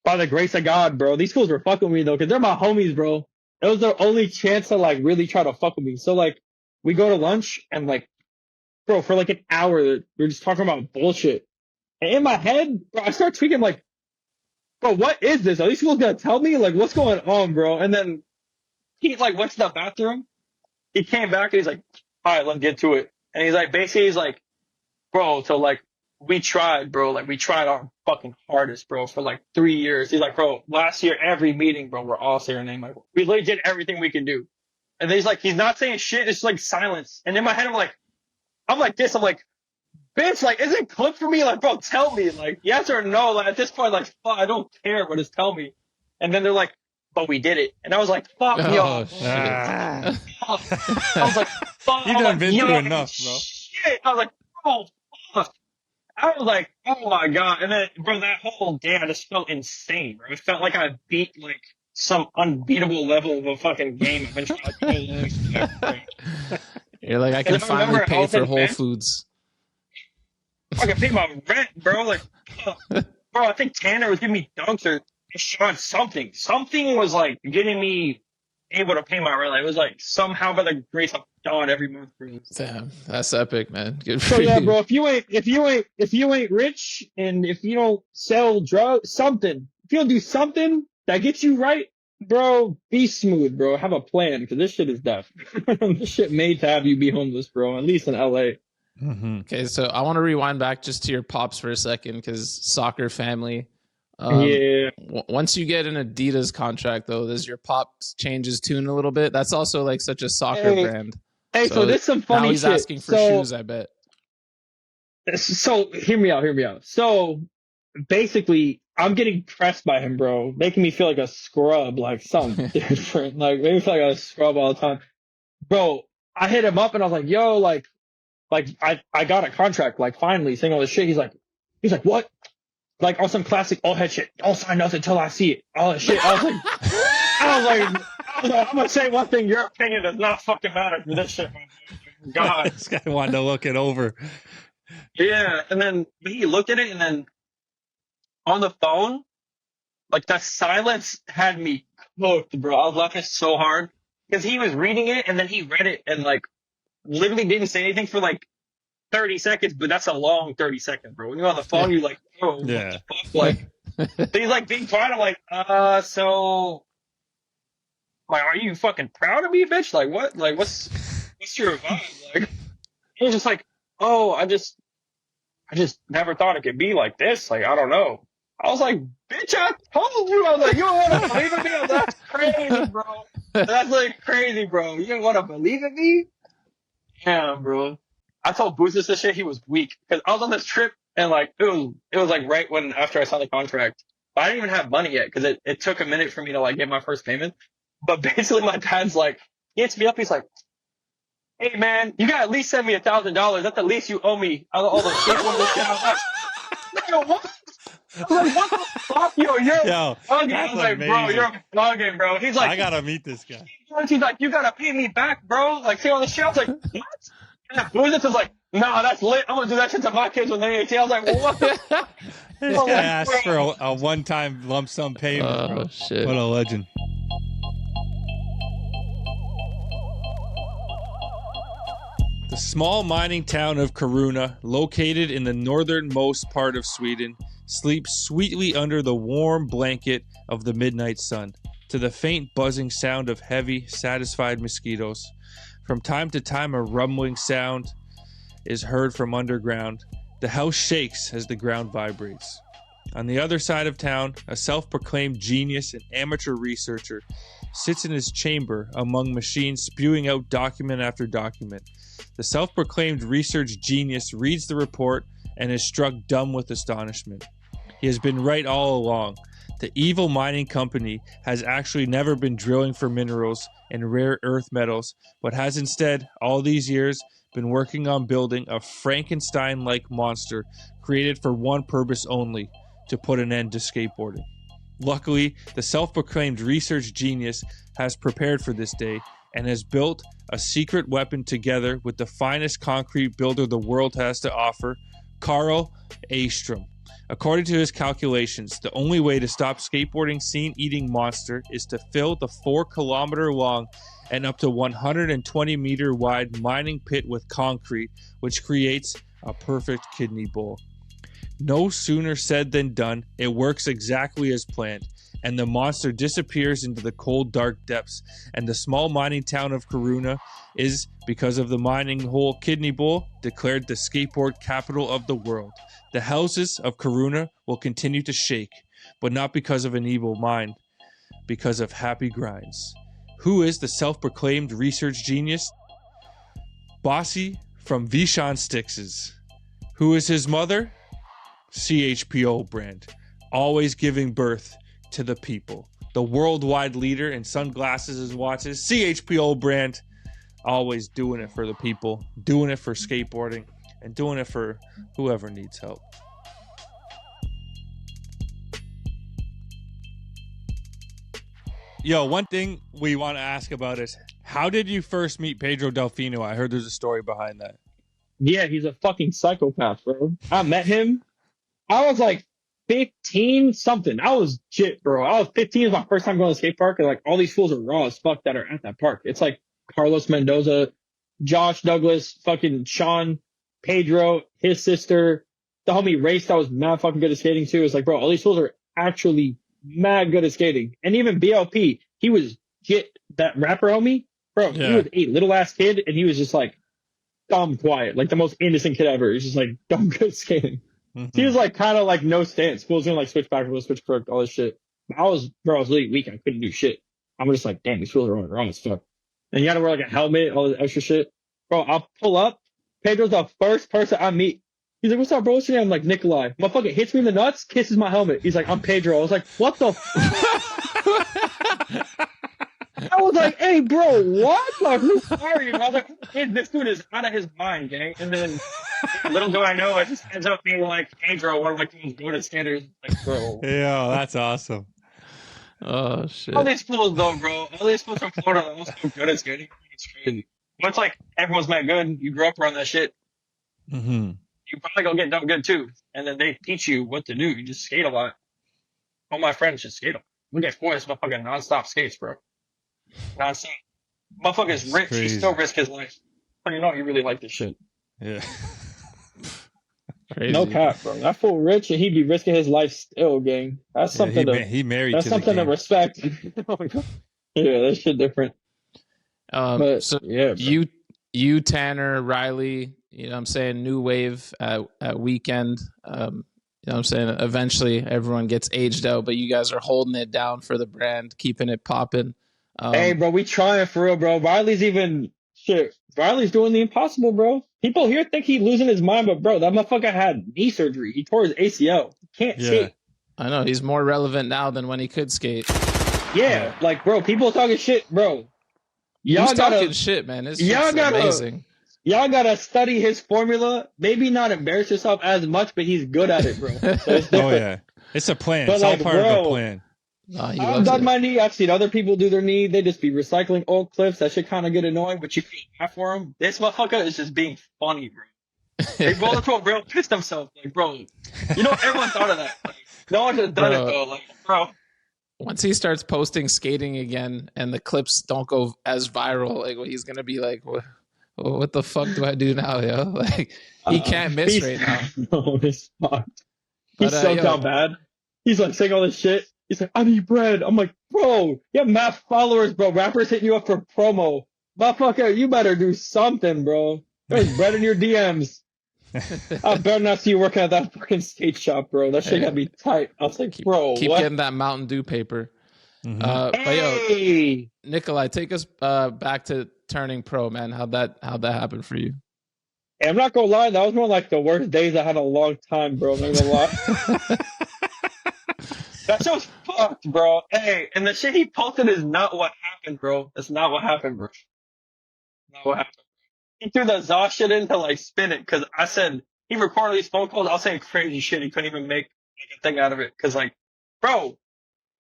by the grace of God, bro, these fools were fucking with me though, because they're my homies, bro. It was their only chance to like really try to fuck with me. So like we go to lunch and like, bro, for like an hour, we're just talking about bullshit. And in my head, bro, I start tweaking like, bro, what is this? Are these people gonna tell me? Like, what's going on, bro? And then he like went to the bathroom. He came back and he's like, all right, let's get to it. And he's like, basically, he's like, bro, so like, we tried, bro. Like, we tried our fucking hardest, bro, for like 3 years. He's like, bro, last year, every meeting, bro, we're all saying our name. Like, we literally did everything we could do. And then he's like, he's not saying shit. It's just like silence. And in my head, I'm like this. I'm like, bitch, like, is it clip for me? Like, bro, tell me, like, yes or no. Like, at this point, like, fuck, I don't care, but just tell me. And then they're like, but we did it. And I was like, fuck, yo. shit. I was like, fuck. You done been through enough, bro. Shit. I was like, bro, fuck. I was like, oh my God. And then, bro, that whole day, I just felt insane, bro. It felt like I beat, like, some unbeatable level of a fucking game. I've been trying to You're like, I can finally pay for Whole Foods. I can pay my rent, bro. Like, bro, I think Tanner was giving me dunks or Sean something. Something was like getting me able to pay my rent. Like, it was like somehow by the grace of God every month, bro. Damn, that's epic, man. Good for So yeah, you. bro. If you ain't rich and if you don't sell drugs, something. If you don't do something that gets you right, bro, be smooth, bro. Have a plan because this shit is death. This shit made to have you be homeless, bro. At least in LA. Mm-hmm. Okay, so I want to rewind back just to your pops for a second because soccer family. Yeah. Once you get an Adidas contract, though, does your pops change his tune a little bit? That's also like such a soccer brand. Hey, so this is some funny now he's shit. asking for shoes, I bet. So hear me out. So basically, I'm getting pressed by him, bro, making me feel like a scrub, like something different. Like maybe feel like a scrub all the time. Bro, I hit him up and I was like, yo, like I got a contract, like finally saying all this shit. He's like, what? Like on some classic all head shit. Don't sign nothing until I see it. All that shit. I was like, I'm gonna say one thing. Your opinion does not fucking matter for this shit, man. God. This guy wanted to look it over. Yeah, and then he looked at it, and then on the phone, like that silence had me cooked, bro. I was laughing so hard because he was reading it, and then he read it, and like literally didn't say anything for like 30 seconds, but that's a long 30 seconds, bro. When you're on the phone, you're like, oh, Yeah. what the fuck? Like, he's like being quiet. I'm like, so, like, are you fucking proud of me, bitch? Like, what? Like, what's your vibe? Like, he's just like, oh, I just never thought it could be like this. Like, I don't know. I was like, bitch, I told you. I was like, you don't want to believe in me? I was like, that's crazy, bro. That's like crazy, bro. You didn't want to believe in me? Damn, bro. I told Boozes this shit, he was weak. Because I was on this trip, and like, it was like right when, after I signed the contract. But I didn't even have money yet, because it took a minute for me to like get my first payment. But basically, my dad's like, he hits me up, he's like, hey man, you gotta at least send me $1,000. That's the least you owe me. All the shit on this shit. I was like, yo, what? I was like, what the fuck? Yo, you're bugging. I was like, bro, you're bugging, bro. He's like, I gotta meet this guy. He's like, you gotta pay me back, bro. Like, see all the shit. I was like, what? And Boozes was like, nah, that's lit. I'm gonna do that shit to my kids when they're 18. I was like, well, what the fuck? This guy asked for a one-time lump sum payment, bro. Oh, shit. What a legend. The small mining town of Kiruna, located in the northernmost part of Sweden, sleeps sweetly under the warm blanket of the midnight sun, to the faint buzzing sound of heavy, satisfied mosquitoes. From time to time, a rumbling sound is heard from underground. The house shakes as the ground vibrates. On the other side of town, a self-proclaimed genius and amateur researcher sits in his chamber among machines spewing out document after document. The self-proclaimed research genius reads the report and is struck dumb with astonishment. He has been right all along. The evil mining company has actually never been drilling for minerals and rare earth metals, but has instead, all these years, been working on building a Frankenstein-like monster created for one purpose only, to put an end to skateboarding. Luckily, the self-proclaimed research genius has prepared for this day and has built a secret weapon together with the finest concrete builder the world has to offer, Carl Astrom. According to his calculations, the only way to stop skateboarding scene-eating monster is to fill the 4-kilometer long and up to 120 meter wide mining pit with concrete, which creates a perfect kidney bowl. No sooner said than done. It works exactly as planned, and the monster disappears into the cold, dark depths. And the small mining town of Karuna is, because of the mining hole Kidney Bowl, declared the skateboard capital of the world. The houses of Karuna will continue to shake, but not because of an evil mind, because of happy grinds. Who is the self-proclaimed research genius? Bossy from Vishan Stixes. Who is his mother? CHPO brand, always giving birth to the people. The worldwide leader in sunglasses and watches. CHPO brand, always doing it for the people, doing it for skateboarding, and doing it for whoever needs help. Yo, one thing we want to ask about is, how did you first meet Pedro Delfino? I heard there's a story behind that. Yeah, he's a fucking psychopath, bro. I met him. I was like 15 something. I was shit, bro. I was 15. It was my first time going to the skate park, and like all these fools are raw as fuck that are at that park. It's like Carlos Mendoza, Josh Douglas, fucking Sean, Pedro, his sister, the homie Race that was mad fucking good at skating too. It's like, bro, all these fools are actually mad good at skating. And even BLP, he was shit. That rapper homie, bro, he was a little ass kid, and he was just like dumb quiet, like the most innocent kid ever. He's just like dumb good at skating. He was like kind of like no stance. Fools doing like switch back, switch crook, all this shit. I was really weak. I couldn't do shit. I'm just like, damn, these fools are wrong as fuck. And you gotta wear like a helmet, all this extra shit. Bro, I'll pull up. Pedro's the first person I meet. He's like, what's up, bro? What's your name? I'm like, Nikolai. Motherfucker hits me in the nuts, kisses my helmet. He's like, I'm Pedro. I was like, what the I was like, hey, bro, what? Like, who are you? I was like, hey, this dude is out of his mind, gang. And then, little do I know, it just ends up being like Pedro, one of like these good skaters. Like, bro. Yeah, that's awesome. Oh, shit. All these fools, though, bro. All these fools from Florida are also good at skating. It's crazy. Once, like, everyone's mad good, you grew up around that shit. Mm-hmm. You probably gonna get dumb good, too. And then they teach you what to do. You just skate a lot. All my friends just skate a lot. We get boys motherfucking nonstop skates, bro. Nonstop. Motherfucker's rich. Crazy. He still risk his life. But you know, you really like this shit. Yeah. Crazy. No cap, bro. That fool rich and he'd be risking his life still, gang. That's something he married that's to something the to game. respect. Yeah, that shit different. But, so yeah, bro. you, Tanner, Riley, you know what I'm saying, new wave at weekend. You know what I'm saying? Eventually everyone gets aged out, but you guys are holding it down for the brand, keeping it popping. Hey, bro, we trying for real, bro. Riley's doing the impossible, bro. People here think he's losing his mind, but bro, that motherfucker had knee surgery. He tore his ACL. He can't skate. I know, he's more relevant now than when he could skate. Yeah, like, bro, people talking shit, bro. Y'all talking shit, man. It's amazing. Y'all gotta study his formula. Maybe not embarrass yourself as much, but he's good at it, bro. So it's Oh yeah, it's a plan. But it's like, all part of a plan. I've done my knee. I've seen other people do their knee. They just be recycling old clips. That shit kind of get annoying, but you feel bad for him. This motherfucker is just being funny, bro. They rolled into a real pissed himself. Like, bro, you know, everyone thought of that. Like, no one has done it, though. Like, bro. Once he starts posting skating again and the clips don't go as viral, like, he's going to be like, what the fuck do I do now, yo? Like, he can't miss right now. No, it's fucked. He's so down bad. He's like saying all this shit. He's like, I need bread. I'm like, bro, you have mass followers, bro. Rappers hitting you up for promo. Motherfucker, you better do something, bro. There's bread in your DMs. I better not see you working at that fucking skate shop, bro. That shit gotta be tight. I was like, bro, keep what? getting that Mountain Dew paper. Hey! But yo, Nikolai, take us back to turning pro, man. How'd that happen for you? Hey, I'm not gonna lie, that was one of like the worst days I had in a long time, bro. I'm not gonna lie. That shit was fucked, bro. Hey, and the shit he posted is not what happened, bro. That's not what happened, bro. Not what happened. He threw the Zaw shit in to like spin it, because I said he recorded these phone calls. I was saying crazy shit. He couldn't even make like a thing out of it, because like, bro,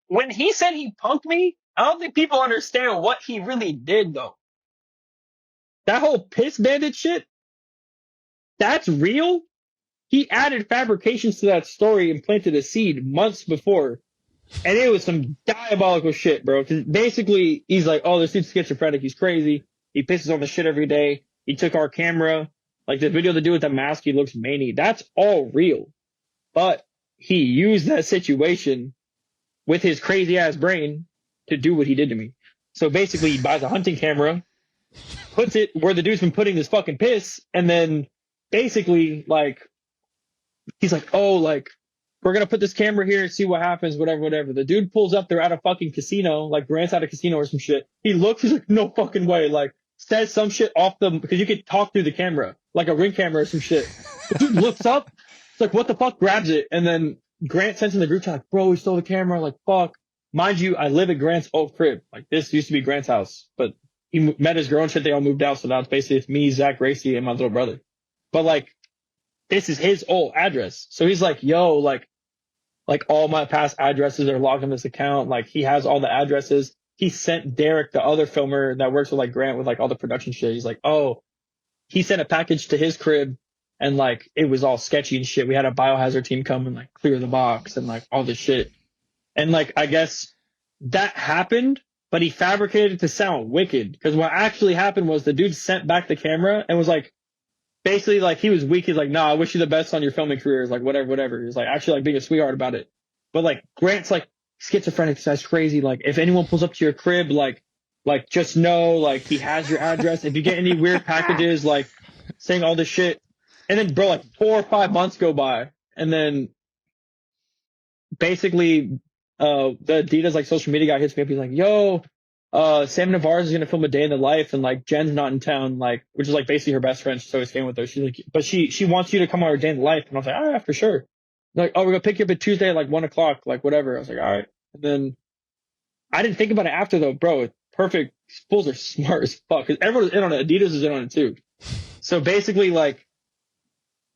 when he said he punked me, I don't think people understand what he really did, though. That whole piss bandit shit, that's real. He added fabrications to that story and planted a seed months before. And it was some diabolical shit, bro. Cause basically, he's like, oh, this dude's schizophrenic. He's crazy. He pisses on the shit every day. He took our camera. Like the video to do with the mask, he looks manny. That's all real. but he used that situation with his crazy ass brain to do what he did to me. So basically, he buys a hunting camera, puts it where the dude's been putting his fucking piss, and then basically, like, he's like, oh, like, we're gonna put this camera here and see what happens, whatever. The dude pulls up, they're at a fucking casino, like Grant's at a casino or some shit. He looks, he's like, no fucking way, like, says some shit off the, because you could talk through the camera, like a Ring camera or some shit. The dude looks up, it's like, what the fuck, grabs it, and then Grant sends in the group chat, like, bro, he stole the camera, like, fuck. Mind you, I live at Grant's old crib. Like, this used to be Grant's house, but he met his girl and shit, they all moved out, so now it's basically it's me, Zach Gracie, and my little brother. But, like, this is his old address. So he's like, yo, like all my past addresses are logged in this account. Like, he has all the addresses. He sent Derek, the other filmer that works with, like, Grant with, like, all the production shit. He's like, oh, he sent a package to his crib, and, like, it was all sketchy and shit. We had a biohazard team come and, like, clear the box and, like, all this shit. And, like, I guess that happened, but he fabricated it to sound wicked. Because what actually happened was the dude sent back the camera and was like, basically, like, he was weak. He's like, nah, I wish you the best on your filming career. He's like, whatever. He's like, actually, like, being a sweetheart about it. But, like, Grant's, like, schizophrenic. That's crazy. Like, if anyone pulls up to your crib, like, just know, like, he has your address. If you get any weird packages, like, saying all this shit. And then, bro, like, 4 or 5 months go by. And then, basically, the Adidas, like, social media guy hits me up. He's like, yo, Sam Navarre is gonna film a day in the life, and, like, Jen's not in town, like, which is, like, basically her best friend. She's always staying with her. She's like, but she wants you to come on her day in the life. And I was like, all right, for sure. Like, oh, we're gonna pick you up at Tuesday at, like, 1 o'clock, like, whatever. I was like, all right. And then I didn't think about it after, though, bro. It's perfect. Fools are smart as fuck. Cause everyone's in on it. Adidas is in on it too. So basically, like,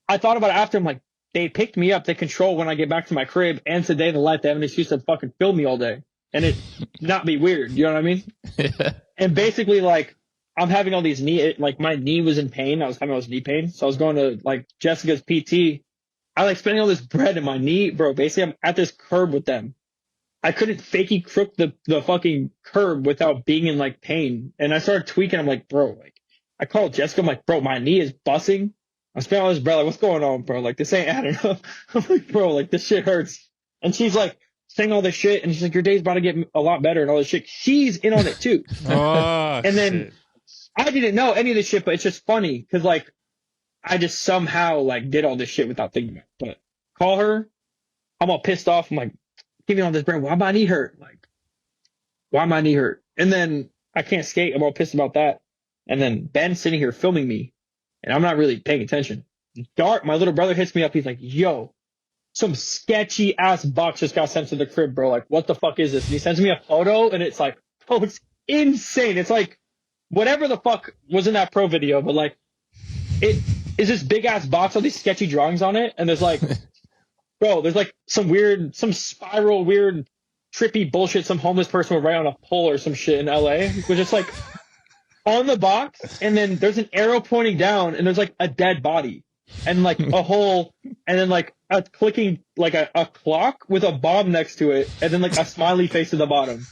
I thought about it after. I'm like, they picked me up. They control when I get back to my crib, and today in the life, they have an excuse to fucking film me all day. And it not be weird, you know what I mean? Yeah. And basically, like, I'm having all these my knee was in pain. I was having all this knee pain. So I was going to, like, Jessica's PT. I, like, spending all this bread in my knee, bro. Basically, I'm at this curb with them. I couldn't fakey crook the fucking curb without being in, like, pain. And I started tweaking. I'm like, bro, like, I called Jessica. I'm like, bro, my knee is busting. I'm spending all this bread. Like, what's going on, bro? Like, this ain't adding up. I'm like, bro, like, this shit hurts. And she's like, saying all this shit, and she's like, your day's about to get a lot better and all this shit. She's in on it too. Oh, and then shit. I didn't know any of this shit, but it's just funny because, like, I just somehow, like, did all this shit without thinking about it. But call her, I'm all pissed off. I'm like, give me all this brain. Why my knee hurt? Like, why my knee hurt? And then I can't skate. I'm all pissed about that. And then Ben's sitting here filming me, and I'm not really paying attention. Dart, my little brother, hits me up. He's like, yo, some sketchy ass box just got sent to the crib, bro. Like, what the fuck is this? And he sends me a photo, and it's like, oh, it's insane. It's like whatever the fuck was in that pro video, but, like, it is this big ass box, all these sketchy drawings on it, and there's, like, bro, there's, like, some spiral weird trippy bullshit some homeless person would write on a pole or some shit in LA, which is, like, on the box, and then there's an arrow pointing down, and there's, like, a dead body. And, like, a hole, and then, like, a clicking, like, a clock with a bomb next to it, and then, like, a smiley face at the bottom.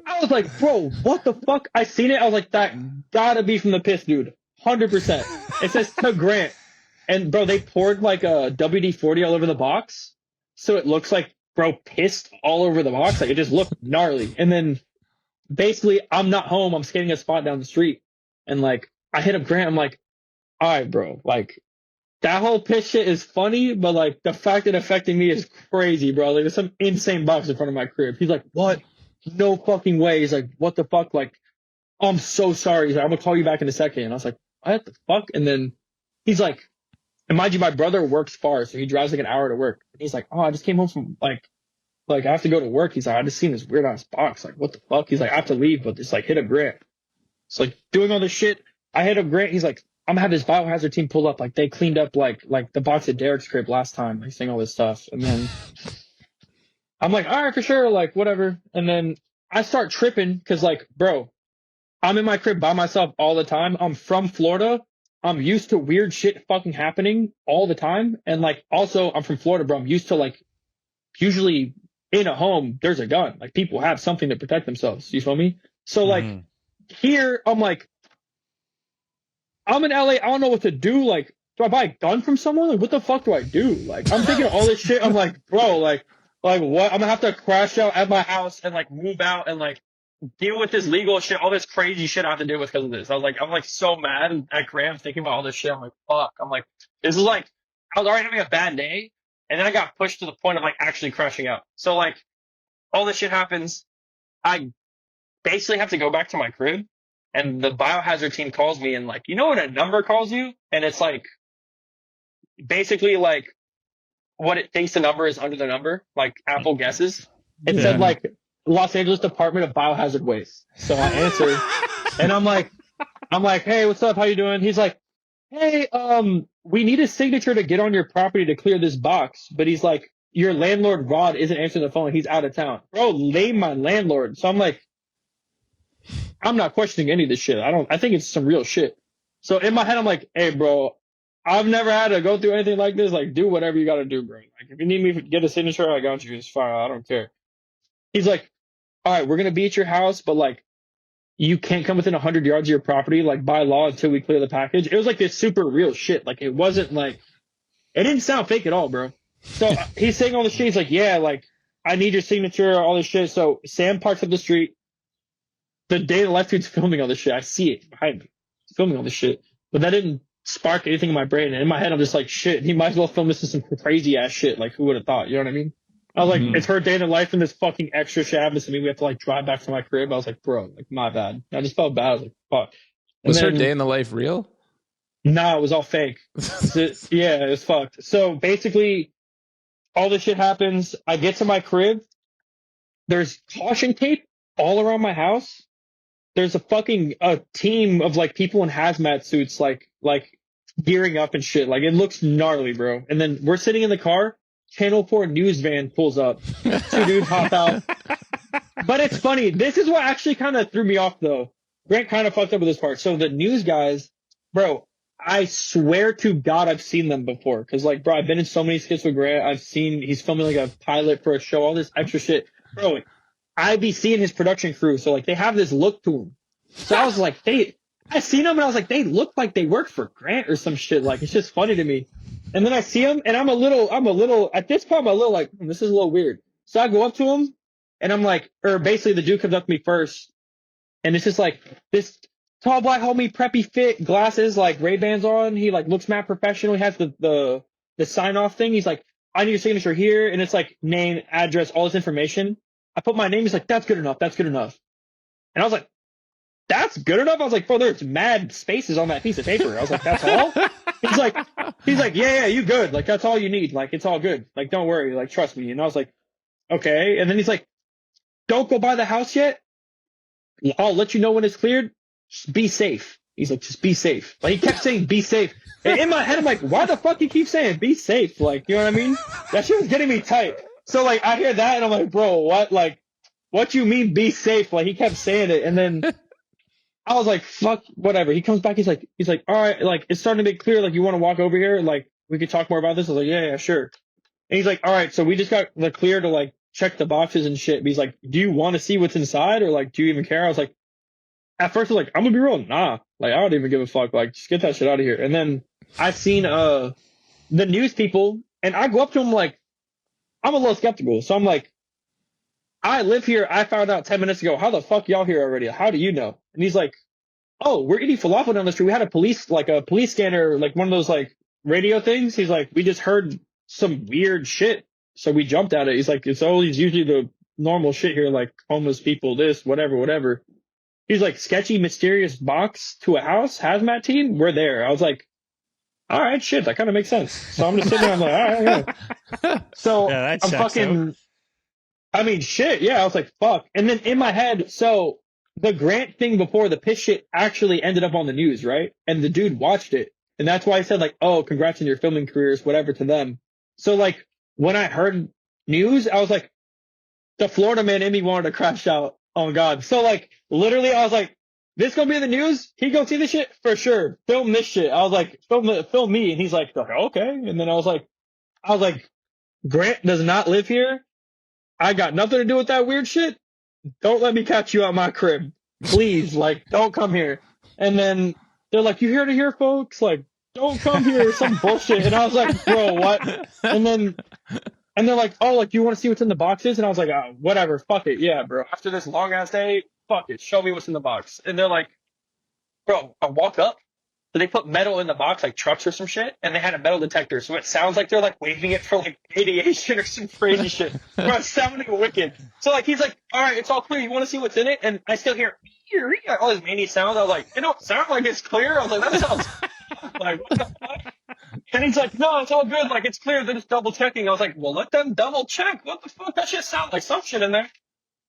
I was like, bro, what the fuck? I seen it, I was like, that gotta be from the piss, dude. 100%. It says to Grant. And, bro, they poured, like, a WD-40 all over the box, so it looks like, bro, pissed all over the box. Like, it just looked gnarly. And then, basically, I'm not home, I'm skating a spot down the street, and, like, I hit up Grant, I'm like, alright, bro, like, that whole piss shit is funny, but, like, the fact it affected me is crazy, bro. Like, there's some insane box in front of my crib. He's like, what? No fucking way. He's like, what the fuck? Like, oh, I'm so sorry. He's like, I'm gonna call you back in a second. And I was like, what the fuck? And then he's like, and mind you, my brother works far, so he drives like an hour to work. And he's like, oh, I just came home from, like, I have to go to work. He's like, I just seen this weird ass box. Like, what the fuck? He's like, I have to leave, but just, like, hit up Grant. It's like, doing all this shit. I hit up Grant. He's like, I'm gonna have this biohazard team pull up. Like, they cleaned up like the box at Derek's crib last time, like, saying all this stuff. And then I'm like, all right, for sure, like, whatever. And then I start tripping because, like, bro, I'm in my crib by myself all the time. I'm from Florida. I'm used to weird shit fucking happening all the time. And, like, also I'm from Florida, bro. I'm used to, like, usually in a home, there's a gun. Like, people have something to protect themselves. You feel me? So, like, here, I'm like, I'm in LA. I don't know what to do. Like, do I buy a gun from someone? Like, what the fuck do I do? Like, I'm thinking all this shit. I'm like, bro, like what? I'm gonna have to crash out at my house and like move out and like deal with this legal shit, all this crazy shit I have to deal with because of this. I'm like so mad at Graham thinking about all this shit. I'm like, fuck. I'm like, this is like, I was already having a bad day, and then I got pushed to the point of like actually crashing out. So like, all this shit happens. I basically have to go back to my crib, and the biohazard team calls me, and like, you know when a number calls you, and it's like, basically like, what it thinks the number is under the number, like Apple guesses. It said like Los Angeles Department of Biohazard Waste. So I answered, and I'm like, hey, what's up? How you doing? He's like, hey, we need a signature to get on your property to clear this box. But he's like, your landlord Rod isn't answering the phone. He's out of town. Bro, name my landlord. So I'm like, I'm not questioning any of this shit. I think it's some real shit. So in my head, I'm like, hey, bro, I've never had to go through anything like this. Like, do whatever you got to do, bro. Like, if you need me to get a signature, I got you. It's fine. I don't care. He's like, all right, we're going to be at your house, but like, you can't come within 100 yards of your property, like by law, until we clear the package. It was like this super real shit. Like, it wasn't like, it didn't sound fake at all, bro. So he's saying all this shit. He's like, yeah, like, I need your signature, all this shit. So Sam parks up the street. The day the left dude's filming all this shit. I see it behind me. He's filming all this shit. But that didn't spark anything in my brain. And in my head, I'm just like, shit, he might as well film this in some crazy ass shit. Like, who would have thought? You know what I mean? I was like, it's her day in the life, and this fucking extra shit happens to me. We have to like drive back to my crib. I was like, bro, like, my bad. I just felt bad. I was like, fuck. Was her day in the life real? Nah, it was all fake. Yeah, it was fucked. So basically, all this shit happens. I get to my crib. There's caution tape all around my house. There's a team of like people in hazmat suits, like gearing up and shit. Like, it looks gnarly, bro. And then we're sitting in the car. Channel 4 news van pulls up. 2 dudes hop out. But it's funny. This is what actually kind of threw me off, though. Grant kind of fucked up with this part. So the news guys, bro, I swear to God I've seen them before. Because, like, bro, I've been in so many skits with Grant. He's filming, like, a pilot for a show, all this extra shit. Bro, I be seeing his production crew. So, like, they have this look to them. So I was like, I seen them, and I was like, they look like they work for Grant or some shit. Like, it's just funny to me. And then I see him, and I'm a little, at this point, I'm a little like, this is a little weird. So I go up to him, and I'm like, or basically the dude comes up to me first, and it's just like, this tall black homie, preppy fit, glasses, like Ray-Bans on. He like looks mad professional. He has the sign-off thing. He's like, I need your signature here, and it's like name, address, all this information. I put my name. He's like, that's good enough. That's good enough. And I was like, that's good enough? I was like, bro, there's mad spaces on that piece of paper. I was like, that's all? He's like, yeah, you good. Like, that's all you need. Like, it's all good. Like, don't worry. Like, trust me. And I was like, okay. And then he's like, don't go buy the house yet. I'll let you know when it's cleared. Just be safe. He's like, just be safe. Like, he kept saying, be safe. And in my head, I'm like, why the fuck you keep saying be safe? Like, you know what I mean? That shit was getting me tight. So, like, I hear that, and I'm like, bro, what? Like, what you mean be safe? Like, he kept saying it. And then I was like, fuck, whatever. He comes back. He's like, all right, like, it's starting to make clear. Like, you want to walk over here? Like, we could talk more about this. I was like, yeah, sure. And he's like, all right, so we just got the clear to like check the boxes and shit. But he's like, do you want to see what's inside, or like, do you even care? I was like, at first I was like, I'm gonna be real, nah. Like, I don't even give a fuck. Like, just get that shit out of here. And then I seen the news people, and I go up to him like, I'm a little skeptical. So I'm like, I live here. I found out 10 minutes ago. How the fuck y'all here already? How do you know? And he's like, oh, we're eating falafel down the street. We had a police scanner, like one of those like radio things. He's like, we just heard some weird shit, so we jumped at it. He's like, it's always usually the normal shit here, like homeless people, this, whatever. He's like, sketchy, mysterious box to a house, hazmat team. We're there. I was like, all right, shit, that kind of makes sense. So I'm just sitting there. I'm like, all right, yeah. So yeah, I'm fucking. Out. I mean, shit. Yeah, I was like, fuck. And then in my head, so the Grant thing before the piss shit actually ended up on the news, right? And the dude watched it. And that's why I said, like, oh, congrats on your filming careers, whatever to them. So, like, when I heard news, I was like, the Florida man in me wanted to crash out. Oh, God. So, like, literally, I was like, this gonna be in the news? He go see this shit? For sure. Film this shit. I was like, film me. And he's like, okay. And then I was like, Grant does not live here. I got nothing to do with that weird shit. Don't let me catch you at my crib. Please, like, don't come here. And then they're like, you here to hear, folks? Like, don't come here or some bullshit. And I was like, bro, what? And they're like, oh, like, do you want to see what's in the boxes? And I was like, oh, whatever, fuck it, yeah, bro. After this long ass day, fuck it, show me what's in the box. And they're like, bro, I walk up. So they put metal in the box, like trucks or some shit, and they had a metal detector. So it sounds like they're like waving it for like radiation or some crazy shit. Bro, it's sounding wicked. So like he's like, all right, it's all clear. You want to see what's in it? And I still hear all these many sounds. I was like, it don't sound like it's clear. I was like, that sounds like what the fuck? And he's like, no, it's all good. Like it's clear. They're just double checking. I was like, well, let them double check. What the fuck? That shit sounds like some shit in there.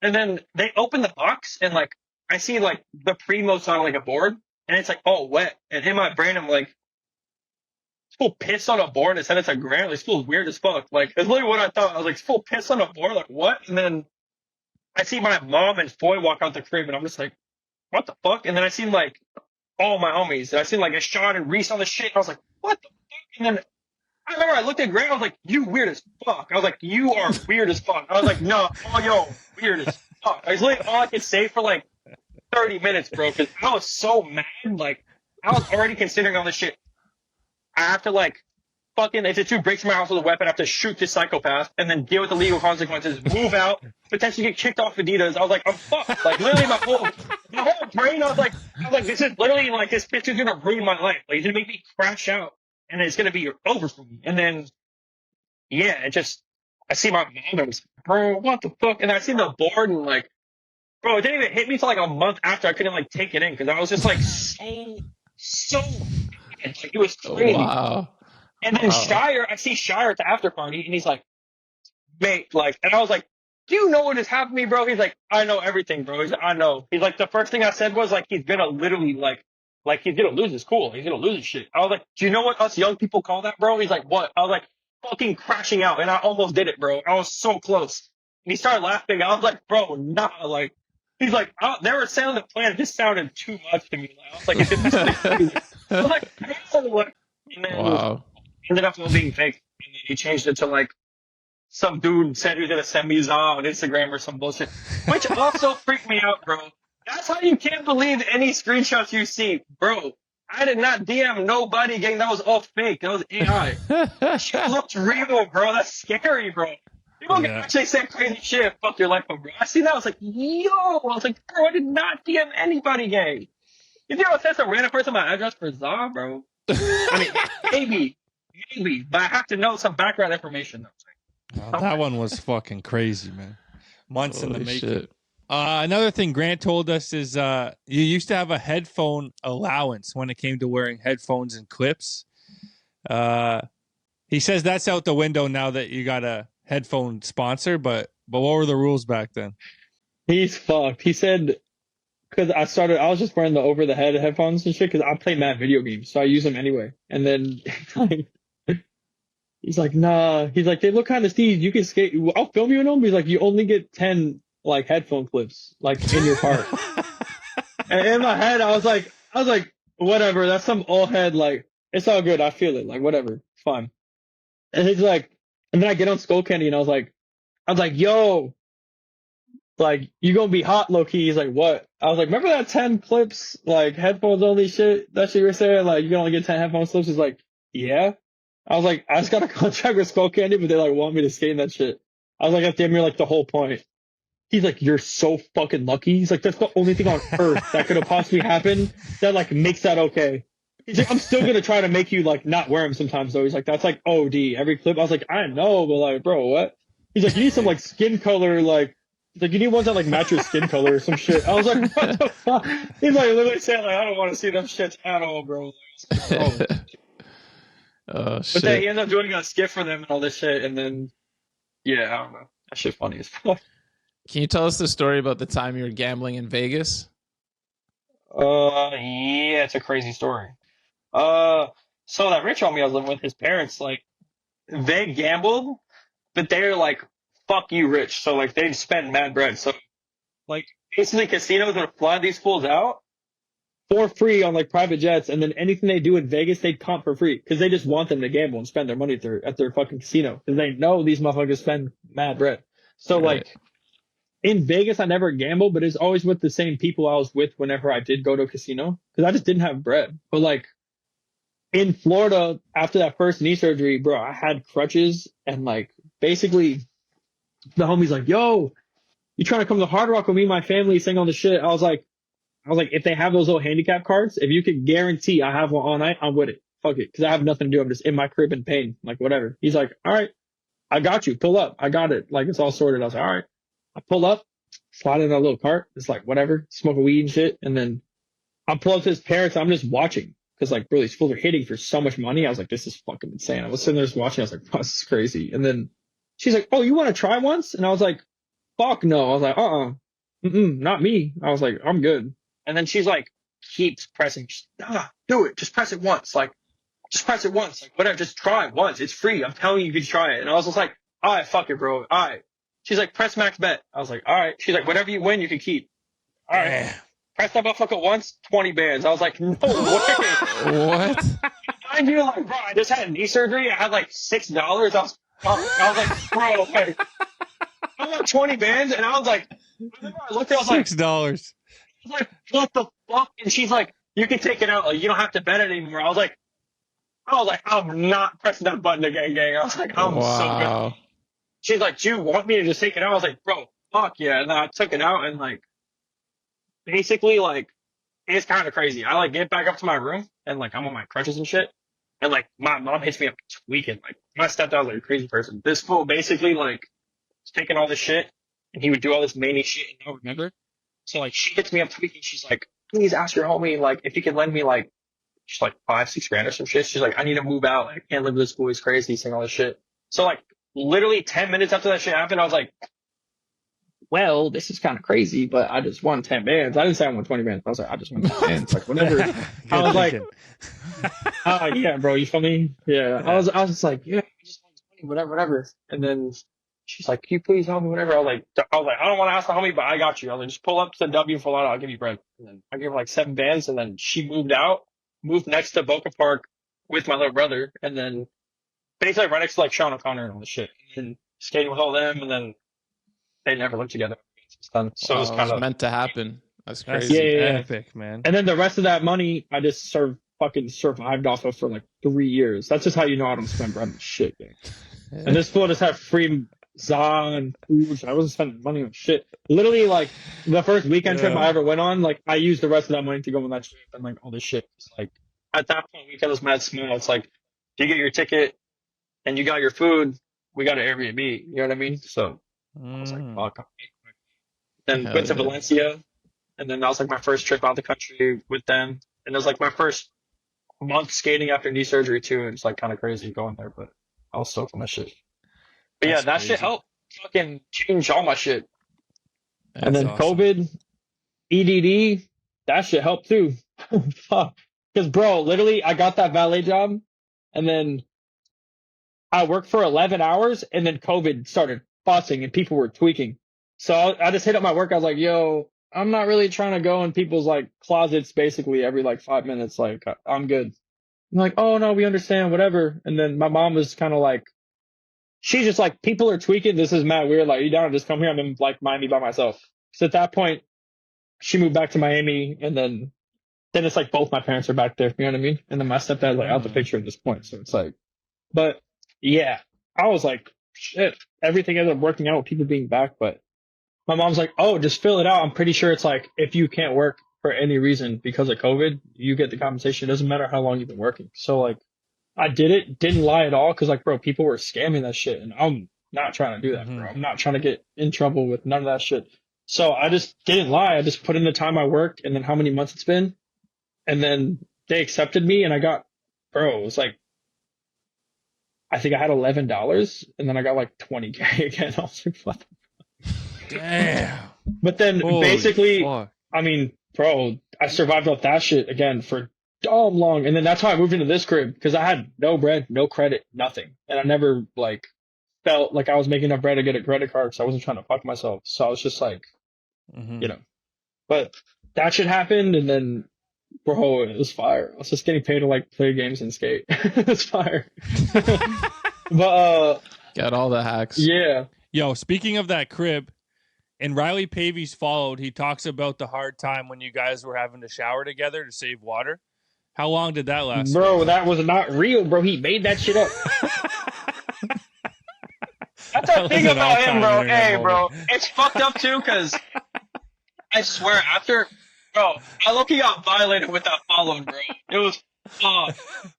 And then they open the box and like I see like the Primos on like a board. And it's like all wet. And in my brain, I'm like, this fool pissed on a board and said it's a grand. This fool's weird as fuck. Like, it's literally what I thought. I was like, this fool pissed on a board? Like, what? And then I see my mom and Foy walk out the crib, and I'm just like, what the fuck? And then I seen like all my homies. And I seen like a shot and Reese on the shit. And I was like, what the fuck? And then I remember I looked at Grant. I was like, you weird as fuck. I was like, you are weird as fuck. I was like, no, oh, yo, weird as fuck. I was literally all I could say for like 30 minutes, bro, because I was so mad. Like, I was already considering all this shit. I have to, like, fucking, if the dude breaks my house with a weapon, I have to shoot this psychopath and then deal with the legal consequences, move out, potentially get kicked off Adidas. I was like, I'm fucked. Like, literally, my whole brain, I was like, this is literally, like, this bitch is gonna ruin my life. Like, he's gonna make me crash out, and it's gonna be over for me. And then, yeah, I see my mom, and I was like, bro, what the fuck? And I see the board, and, like, bro, it didn't even hit me till like a month after. I couldn't like take it in because I was just like so mad. Like it was crazy. Wow. And then Shire, I see Shire at the after party, and he's like, mate, like, and I was like, do you know what has happened to me, bro? He's like, I know everything, bro. He's like, I know. He's like, the first thing I said was like, he's gonna literally like he's gonna lose his cool. He's gonna lose his shit. I was like, do you know what us young people call that, bro? He's like, what? I was like, fucking crashing out, and I almost did it, bro. I was so close. And he started laughing. I was like, bro, nah, like. He's like, oh, they were saying the plan. It just sounded too much to me. I was like, I was like, oh. And then Wow. ended up being fake. And then he changed it to like some dude said he was gonna send me Za on Instagram or some bullshit, which also freaked me out, bro. That's how you can't believe any screenshots you see, bro. I did not DM nobody, gang. That was all fake. That was AI. That shit looked real, bro. That's scary, bro. People can actually say crazy shit, fuck your life up, bro. I see that, I was like, yo! I was like, bro, I did not DM anybody, gang. You think I would send some random person my address for Za, bro? I mean, maybe, but I have to know some background information, though. Oh, that one was fucking crazy, man. Months in the making. Shit. Another thing Grant told us is you used to have a headphone allowance when it came to wearing headphones and clips. He says that's out the window now that you got a headphone sponsor, but what were the rules back then? He's fucked. He said, because I was just wearing the over the head headphones and shit because I play mad video games, so I use them anyway. And then he's like, nah. He's like, they look kind of steep. You can skate. I'll film you in them. He's like, you only get 10 like headphone clips like in your cart. And in my head, I was like, whatever. That's some old head. Like, it's all good. I feel it. Like, whatever. It's fine. And he's like, and then I get on Skull Candy and I was like, yo, like, you gonna be hot, low key. He's like, what? I was like, remember that 10 clips, like, headphones only shit? That shit you were saying? Like, you can only get 10 headphone clips? He's like, yeah. I was like, I just got a contract with Skull Candy, but they, like, want me to skate in that shit. I was like, that's damn near, like, the whole point. He's like, you're so fucking lucky. He's like, that's the only thing on earth that could have possibly happened that, like, makes that okay. He's like, I'm still gonna try to make you, like, not wear them sometimes, though. He's like, that's, like, OD. Every clip. I was like, I know, but, like, bro, what? He's like, you need some, like, skin color, like, he's like, you need ones that, like, match your skin color or some shit. I was like, what the fuck? He's like, literally saying, like, I don't want to see them shits at all, bro. Like, Oh, shit. but then he ends up doing a skit for them and all this shit, and then, yeah, I don't know. That shit funny as fuck. Can you tell us the story about the time you were gambling in Vegas? Yeah, it's a crazy story. So that rich homie I was living with, his parents, like, they gambled, but they're like, fuck you, rich. So, like, they'd spend mad bread. So, like, basically casinos would fly these fools out for free on, like, private jets, and then anything they do in Vegas, they'd comp for free, because they just want them to gamble and spend their money at their fucking casino, because they know these motherfuckers spend mad bread. So, Right. like, in Vegas, I never gambled, but it's always with the same people I was with whenever I did go to a casino, because I just didn't have bread. But, like, in Florida, after that first knee surgery, bro, I had crutches and like basically the homie's like, yo, you trying to come to Hard Rock with me and my family, sing all the shit? I was like, if they have those little handicap cards, if you could guarantee I have one all night, I'm with it. Fuck it. Cause I have nothing to do. I'm just in my crib in pain. Like, whatever. He's like, all right, I got you. Pull up. I got it. Like, it's all sorted. I was like, all right. I pull up, slide in that little cart. It's like, whatever, smoking weed and shit. And then I pull up to his parents. I'm just watching. Cause like, bro, these fools are hitting for so much money. I was like, this is fucking insane. I was sitting there just watching. I was like, oh, this is crazy. And then she's like, oh, you want to try once? And I was like, fuck no. I was like, not me. I was like, I'm good. And then she's like, keeps pressing. She's, do it. Just press it once. Like, just press it once. Like, whatever. Just try it once. It's free. I'm telling you, you can try it. And I was just like, all right, fuck it, bro. All right. She's like, press max bet. I was like, all right. She's like, whatever you win, you can keep. All right. Press that motherfucker once, 20 bands. I was like, no way. What? I knew, like, bro, I just had knee surgery. I had like $6. I was like, bro, like, I want 20 bands. And I was like, I looked at it, I was like, $6. I was like, what the fuck? And she's like, you can take it out. Like, you don't have to bet it anymore. I was like, I'm not pressing that button again, gang. I was like, I'm so good. She's like, do you want me to just take it out? I was like, bro, fuck yeah. And then I took it out and like, basically like, it's kind of crazy. I like get back up to my room and like, I'm on my crutches and shit. And like, my mom hits me up tweaking. Like, my stepdad's like a crazy person. This fool basically like, was taking all this shit and he would do all this mania shit and I don't remember. So like she hits me up tweaking. She's like, please ask your homie like if you could lend me like she's like $5-6 grand or some shit. She's like, I need to move out. Like, I can't live with this boy. He's crazy. He's saying all this shit. So like literally 10 minutes after that shit happened, I was like, well, this is kind of crazy, but I just won 10 bands. I didn't say I won 20 bands. I was like, I just won 10 bands. Like whatever. I was like, yeah, bro, you feel me? Yeah. I was just like, yeah, I just won 20, whatever. And then she's like, can you please help me? Whatever. I was like, I don't want to ask the homie, but I got you. I was like, just pull up to the W for a lot. I'll give you bread. And then I gave her like 7 bands. And then she moved next to Boca Park with my little brother. And then basically right next to like Sean O'Connor and all this shit. And skating with all them. And then they never lived together. So it was kind of meant to happen. That's crazy. Yeah. Epic, man. And then the rest of that money, I just fucking survived off of for like 3 years. That's just how you know I don't spend bread on shit, gang. And this fool just had free Zon, food. I wasn't spending money on shit. Literally, like the first weekend trip I ever went on, like I used the rest of that money to go on that trip and like all this shit. It's like at that point, weekend was mad small. It's like you get your ticket and you got your food, we got an Airbnb. You know what I mean? So I was like, fuck. Then went to Valencia, and then that was like my first trip out the country with them, and it was like my first month skating after knee surgery too. And it's like kind of crazy going there, but I was stoked on that shit. But yeah, that shit helped fucking change all my shit. And then awesome. COVID, EDD, that shit helped too. Fuck. Because, bro, literally, I got that valet job, and then I worked for 11 hours, and then COVID started fussing, and people were tweaking. So I just hit up my work. I was like, yo, I'm not really trying to go in people's, like, closets basically every, like, 5 minutes. Like, I'm good. I'm like, oh, no, we understand, whatever. And then my mom was kind of like, she's just like, people are tweaking. This is mad weird. Like, you down to just come here? I'm in like Miami by myself. So at that point, she moved back to Miami, and then it's like both my parents are back there. You know what I mean? And then my stepdad's like out the picture at this point. So it's like, but yeah, I was like, shit. Everything ended up working out with people being back. But my mom's like, oh, just fill it out. I'm pretty sure it's like if you can't work for any reason because of COVID, you get the compensation. It doesn't matter how long you've been working. So like, I did it, didn't lie at all, because like, bro, people were scamming that shit, and I'm not trying to do that, bro. I'm not trying to get in trouble with none of that shit. So I just didn't lie. I just put in the time I worked, and then how many months it's been, and then they accepted me, and I got, bro, it was like, I think I had $11, and then I got like 20K again. I was like, what the fuck? Damn. But then Holy basically, fuck. I mean, bro, I survived off that shit again for dumb long, and then that's why I moved into this crib, because I had no bread, no credit, nothing, and I never like felt like I was making enough bread to get a credit card, so I wasn't trying to fuck myself. So I was just like, you know, but that shit happened, and then bro, it was fire. I was just getting paid to like play games and skate. It's fire. But got all the hacks. Yeah. Yo, speaking of that crib, in Riley Pavy's Followed, he talks about the hard time when you guys were having to shower together to save water. How long did that last? Bro, that was not real, bro. He made that shit up. That's the thing about him, bro. Hey, bro. It's fucked up, too, because I swear, bro, I low-key got violated with that followed, bro. It was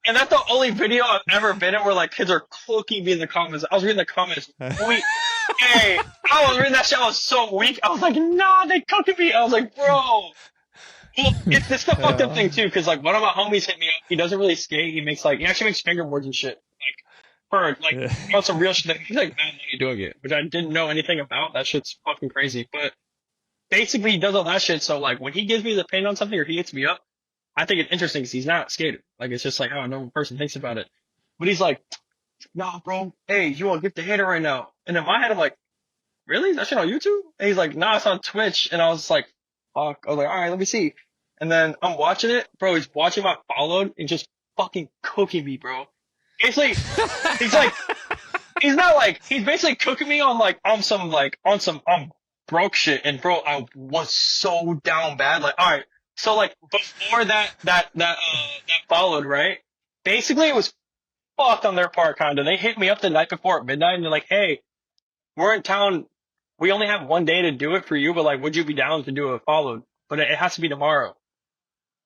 and that's the only video I've ever been in where, like, kids are cooking me in the comments. I was reading the comments. Hey, I was reading that shit. I was so weak. I was like, nah, they cooking me. I was like, bro. Well, it's the fucked up thing, too, because, like, one of my homies hit me up. He doesn't really skate. He actually makes fingerboards and shit. On some real shit. He's like mad money doing it, which I didn't know anything about. That shit's fucking crazy. But basically, he does all that shit. So, like, when he gives me the opinion on something or he hits me up, I think it's interesting because he's not skated. Like, it's just like how a normal person thinks about it. But he's like, nah, bro, hey, you want to get the hater right now? And in my head, I'm like, really? Is that shit on YouTube? And he's like, nah, it's on Twitch. And I was like, fuck. I was like, all right, let me see. And then I'm watching it. Bro, he's watching my followed and just fucking cooking me, bro. Basically, he's basically cooking me on some broke shit. And bro, I was so down bad. Like, all right. So like before that followed, right? Basically it was fucked on their part kinda. They hit me up the night before at midnight and they're like, hey, we're in town. We only have one day to do it for you, but like, would you be down to do a followed? But it has to be tomorrow.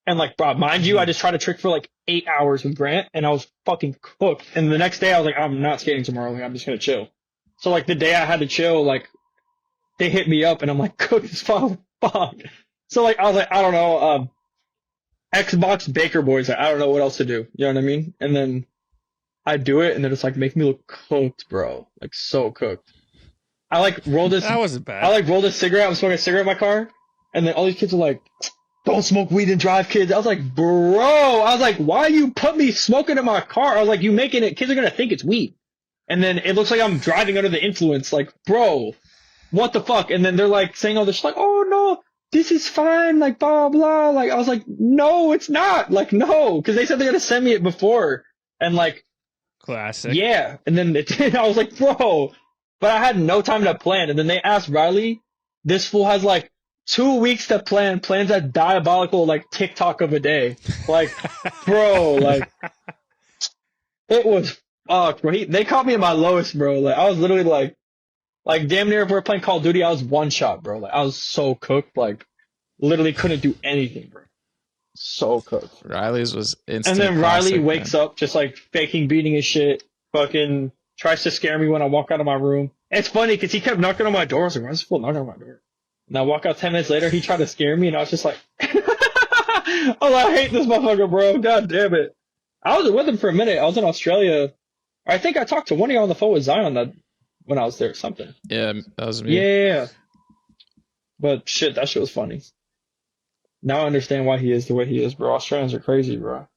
And like, bro, mind you, I just tried to trick for like 8 hours with Grant and I was fucking cooked. And the next day I was like, I'm not skating tomorrow. Like, I'm just gonna chill. So like the day I had to chill, like they hit me up and I'm like, cooked as fuck. So like, I was like, I don't know, Xbox Baker Boys. Like, I don't know what else to do. You know what I mean? And then I do it and then it's like making me look cooked, bro. Like so cooked. I like rolled this. That wasn't bad. I like rolled a cigarette. I was smoking a cigarette in my car. And then all these kids are like, don't smoke weed and drive, kids. I was like, bro. I was like, why you put me smoking in my car? I was like, you making it. Kids are going to think it's weed. And then it looks like I'm driving under the influence. Like, bro, what the fuck? And then they're like saying all this, like, oh no, this is fine. Like, blah, blah. Like, I was like, no, it's not. Like, no. Cause they said they're going to send me it before. And like, classic. Yeah. And then I was like, bro, but I had no time to plan. And then they asked Riley, this fool has like 2 weeks to plans that diabolical like TikTok of a day. Like, bro, like it was fucked, bro. They caught me at my lowest, bro. Like I was literally like damn near if we were playing Call of Duty, I was one shot, bro. Like I was so cooked, like literally couldn't do anything, bro. So cooked. Riley's was instant. And then Riley classic, wakes man. up just like faking beating his shit, fucking tries to scare me when I walk out of my room. It's funny because he kept knocking on my door. I was like, why is this fool knocking on my door? And I walk out 10 minutes later, he tried to scare me, and I was just like, I was like, I hate this motherfucker, bro. God damn it. I was with him for a minute. I was in Australia. I think I talked to one of y'all on the phone with Zion when I was there or something. Yeah, that was me. Yeah. But shit, that shit was funny. Now I understand why he is the way he is, bro. Australians are crazy, bro.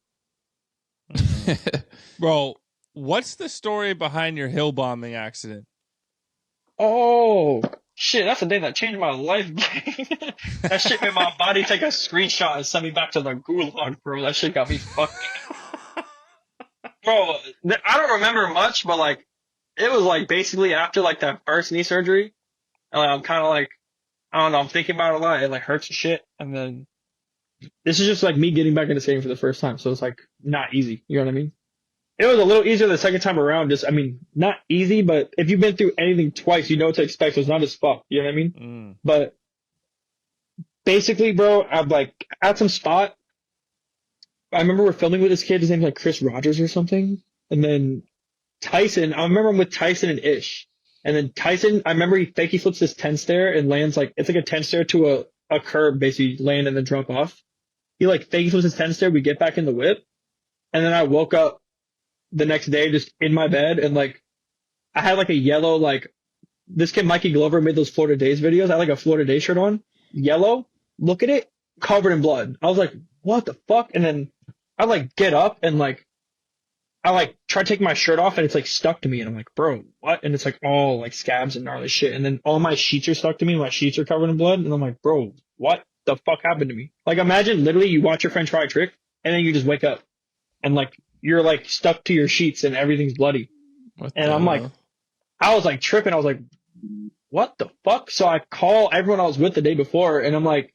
Bro, what's the story behind your hill bombing accident? Oh, shit, that's the day that changed my life, gang. That shit made my body take a screenshot and send me back to the gulag, bro. That shit got me fucked. Bro, I don't remember much, but like, it was like basically after like that first knee surgery, and I'm kind of like, I don't know, I'm thinking about it a lot. It like hurts and shit, and then this is just like me getting back into skating for the first time, so it's like not easy. You know what I mean? It was a little easier the second time around. Just, I mean, not easy, but if you've been through anything twice, you know what to expect. So it's not as fuck. You know what I mean? But basically, bro, I'm like at some spot. I remember we're filming with this kid. His name's like Chris Rogers or something. And then Tyson, I remember I'm with Tyson and Ish. And then Tyson, I remember he flips this 10 stair and lands like, it's like a 10 stair to a curb, basically land and then drop off. He like fakey flips his 10 stair. We get back in the whip. And then I woke up the next day just in my bed and like I had like a yellow, like this kid Mikey Glover made those Florida Days videos. I had like a Florida Day shirt on, yellow, look at it, covered in blood. I was like, what the fuck? And then I like get up and like I like try to take my shirt off and it's like stuck to me and I'm like, bro, what? And it's like all like scabs and gnarly shit. And then all my sheets are stuck to me, my sheets are covered in blood, and I'm like, bro, what the fuck happened to me? Like imagine literally you watch your friend try a trick and then you just wake up and like you're like stuck to your sheets and everything's bloody. And I'm like, I was like tripping. I was like, what the fuck? So I call everyone I was with the day before and I'm like,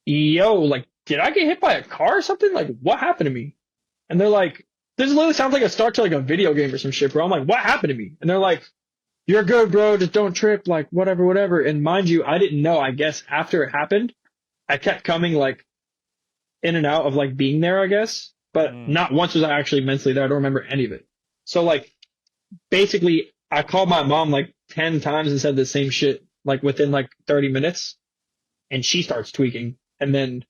yo, like did I get hit by a car or something? Like, what happened to me? And they're like, this literally sounds like a start to like a video game or some shit, bro. I'm like, what happened to me? And they're like, you're good, bro. Just don't trip. Like, whatever. And mind you, I didn't know. I guess after it happened, I kept coming like in and out of like being there, I guess. But not once was I actually mentally there. I don't remember any of it. So like, basically, I called my mom like 10 times and said the same shit like within like 30 minutes. And she starts tweaking. And then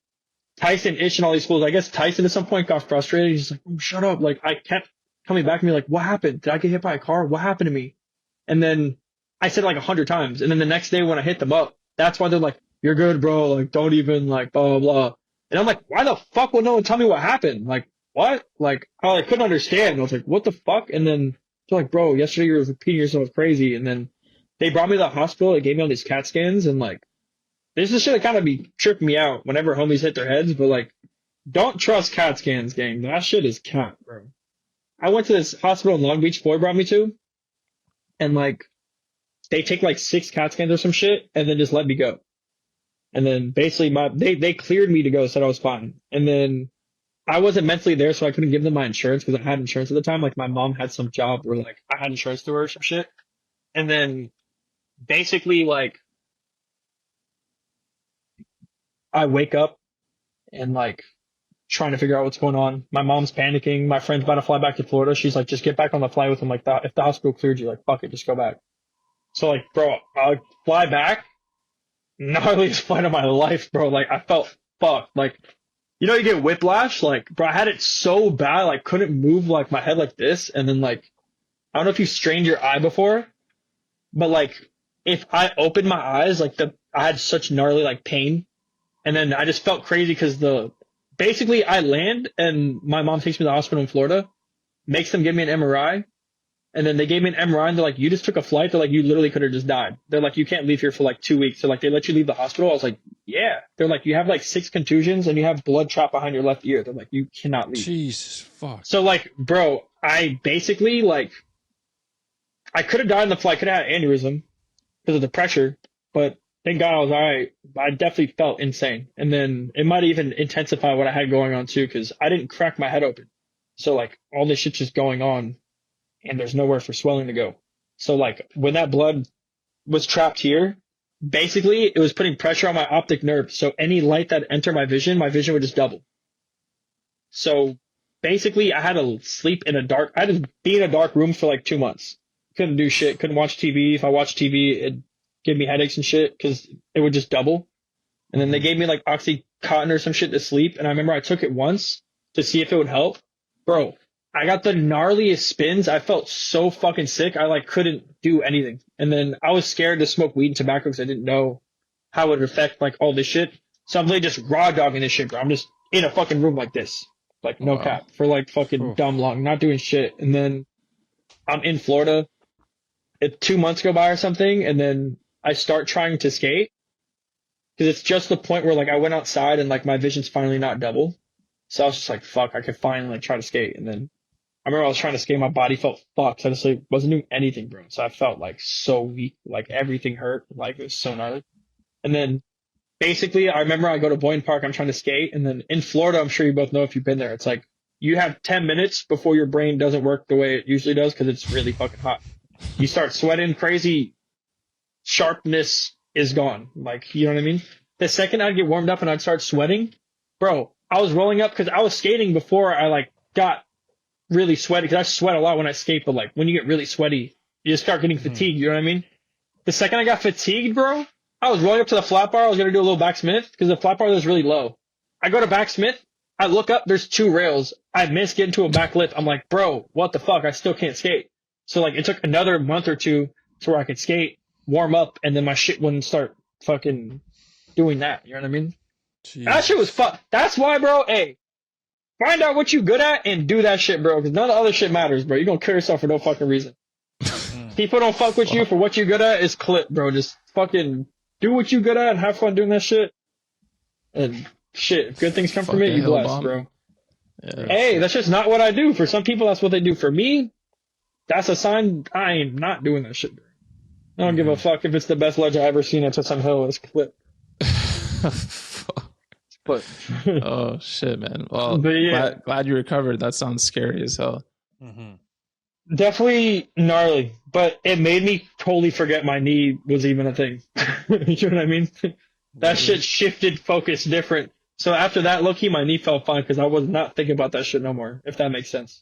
Tyson, Ish, and all these schools, I guess Tyson at some point got frustrated. He's like, oh, shut up. Like, I kept coming back to me like, what happened? Did I get hit by a car? What happened to me? And then I said like 100 times. And then the next day when I hit them up, that's why they're like, you're good, bro. Like, don't even like blah, blah, blah. And I'm like, why the fuck would no one tell me what happened? Like, what? Like, I couldn't understand. I was like, what the fuck? And then they're like, bro, yesterday you were repeating yourself crazy. And then they brought me to the hospital. They gave me all these CAT scans. And like, this is shit that kind of be tripping me out whenever homies hit their heads. But like, don't trust CAT scans, gang. That shit is cat, bro. I went to this hospital in Long Beach Floyd brought me to. And like, they take like 6 CAT scans or some shit and then just let me go. And then basically they cleared me to go, said I was fine. And then I wasn't mentally there, so I couldn't give them my insurance because I had insurance at the time. Like my mom had some job where like I had insurance through her or some shit. And then basically like I wake up and like trying to figure out what's going on. My mom's panicking. My friend's about to fly back to Florida. She's like, just get back on the flight with him. Like if the hospital cleared you, like fuck it, just go back. So like, bro, I fly back. Gnarliest flight of my life, bro. Like I felt fucked. Like, you know, you get whiplash. Like, bro, I had it so bad. Like couldn't move like my head like this. And then like, I don't know if you strained your eye before, but like if I opened my eyes, like I had such gnarly like pain. And then I just felt crazy because basically I land and my mom takes me to the hospital in Florida, makes them give me an MRI. And then they gave me an MRI and they're like, you just took a flight. They're like, you literally could have just died. They're like, you can't leave here for like 2 weeks. So like, they let you leave the hospital. I was like, yeah. They're like, you have like 6 contusions and you have blood trapped behind your left ear. They're like, you cannot leave. Jesus fuck. So like, bro, I basically like, I could have died in the flight. Could have had an aneurysm because of the pressure, but thank God I was all right. I definitely felt insane. And then it might even intensify what I had going on too, because I didn't crack my head open. So like all this shit's just going on and there's nowhere for swelling to go. So like when that blood was trapped here, basically it was putting pressure on my optic nerve. So any light that entered my vision would just double. So basically I had to sleep in I had to be in a dark room for like 2 months. Couldn't do shit. Couldn't watch TV. If I watched TV, it'd give me headaches and shit because it would just double. And then they gave me like Oxycontin or some shit to sleep. And I remember I took it once to see if it would help. Bro, I got the gnarliest spins. I felt so fucking sick. I like couldn't do anything. And then I was scared to smoke weed and tobacco because I didn't know how it would affect like all this shit. So I'm really just raw dogging this shit, bro. I'm just in a fucking room like this. Like no cap for like fucking dumb long, not doing shit. And then I'm in Florida. 2 months go by or something. And then I start trying to skate because it's just the point where like I went outside and like my vision's finally not double. So I was just like, fuck, I could finally like try to skate. And then I remember I was trying to skate. My body felt fucked. So I just like wasn't doing anything, bro. So I felt like so weak, like everything hurt. Like it was so gnarly. And then basically I remember I go to Boynton Park. I'm trying to skate. And then in Florida, I'm sure you both know if you've been there. It's like you have 10 minutes before your brain doesn't work the way it usually does because it's really fucking hot. You start sweating crazy. Sharpness is gone. Like, you know what I mean? The second I'd get warmed up and I'd start sweating, bro, I was rolling up because I was skating before I like got really sweaty because I sweat a lot when I skate. But like when you get really sweaty, you just start getting fatigued. You know what I mean? The second I got fatigued, bro, I was rolling up to the flat bar. I was going to do a little backsmith because the flat bar was really low. I go to backsmith. I look up. There's 2 rails. I miss getting to a back lip. I'm like, bro, what the fuck? I still can't skate. So like it took another month or 2 to where I could skate, warm up, and then my shit wouldn't start fucking doing that. You know what I mean? Jeez. That shit was fun. That's why, bro, hey, find out what you good at and do that shit, bro, because none of the other shit matters, bro. You're going to kill yourself for no fucking reason. People don't fuck with you for what you good at is clip, bro. Just fucking do what you good at and have fun doing that shit. And shit, if good things come from it, you blessed, bro. Yeah, hey, that's just not what I do. For some people, that's what they do. For me, that's a sign I ain't not doing that shit, bro. I don't give a fuck if it's the best ledge I ever seen at Sun Hill. It's clip. But Oh shit, man. Well, But yeah. glad you recovered. That sounds scary as hell. definitely gnarly. But it made me totally forget my knee was even a thing. You know what I mean? That shit shifted focus different. So after that, low-key, my knee felt fine because I was not thinking about that shit no more, if that makes sense.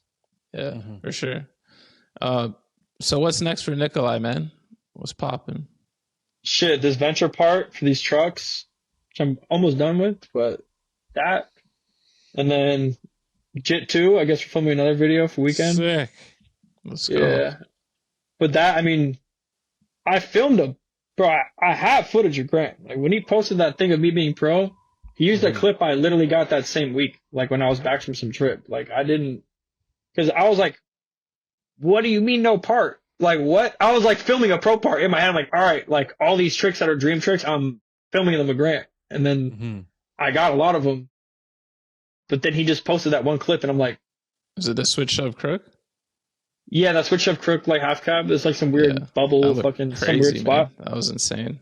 Yeah, for sure. So what's next for Nikolai, man? What's popping? Shit, this venture part for these trucks, which I'm almost done with, but that. And then JIT 2, I guess we're filming another video for weekend. Sick. Let's go. Yeah. But that, I mean, I filmed him. Bro, I have footage of Grant. Like, when he posted that thing of me being pro, he used a clip I literally got that same week, like when I was back from some trip. Like, I didn't, because I was like, what do you mean no part? Like, what? I was like filming a pro part in my head. I'm like, all right, like all these tricks that are dream tricks, I'm filming them with Grant. And then I got a lot of them. But then he just posted that one clip and I'm like, Is it the switch shove crook? yeah, that switch up crook, like half cab. There's like some weird bubble, fucking some weird spot. Man. That was insane.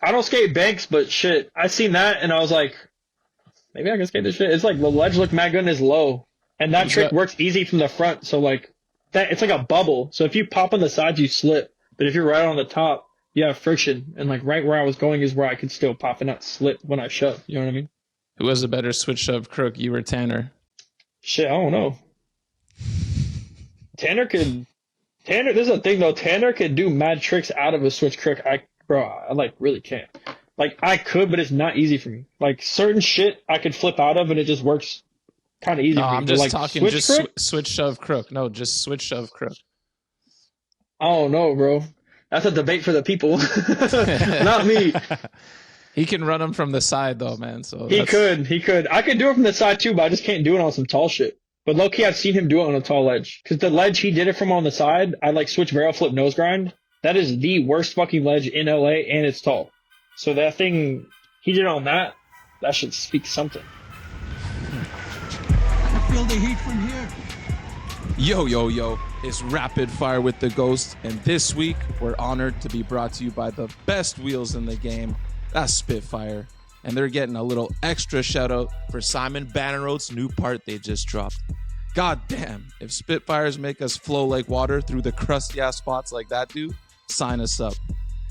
I don't skate banks, but shit, I seen that and I was like, maybe I can skate this shit. It's like the ledge look mad good and is low, and that trick works easy from the front. So like that, it's like a bubble. So if you pop on the sides, you slip, but if you're right on the top, you have friction. And like right where I was going is where I could still pop and not slip when I shove. You know what I mean? Who was a better switch shove crook, you or Tanner? Shit, I don't know. Tanner, this is the thing though, Tanner could do mad tricks out of a switch crook. I like really can't. Like I could, but it's not easy for me. Like certain shit I could flip out of and it just works kind of easy for me. I'm just like, talking switch shove crook. No, just switch shove crook. I don't know, bro. That's a debate for the people. Not me. He can run them from the side though, man. So He could. I could do it from the side too, but I just can't do it on some tall shit. But low-key, I've seen him do it on a tall ledge. Because the ledge he did it from on the side, I like switch barrel flip nose grind. That is the worst fucking ledge in LA, and it's tall. So that thing, he did it on that, that should speak something. I feel the heat from here. Yo, it's Rapid Fire with the Ghost, and this week we're honored to be brought to you by the best wheels in the game. That's Spitfire. And they're getting a little extra shout out for Simon Bannerote's new part they just dropped. God damn, if Spitfires make us flow like water through the crusty ass spots like that do, sign us up.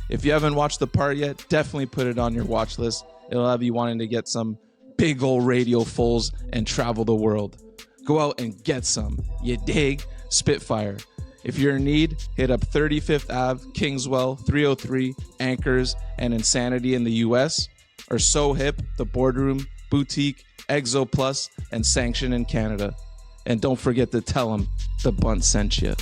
If you haven't watched the part yet, definitely put it on your watch list. It'll have you wanting to get some big old radio fulls and travel the world. Go out and get some. You dig? Spitfire. If you're in need, hit up 35th Ave, Kingswell, 303, Anchors, and Insanity in the US, or So Hip, The Boardroom, Boutique, Exo Plus, and Sanction in Canada. And don't forget to tell them the Bunt sent you.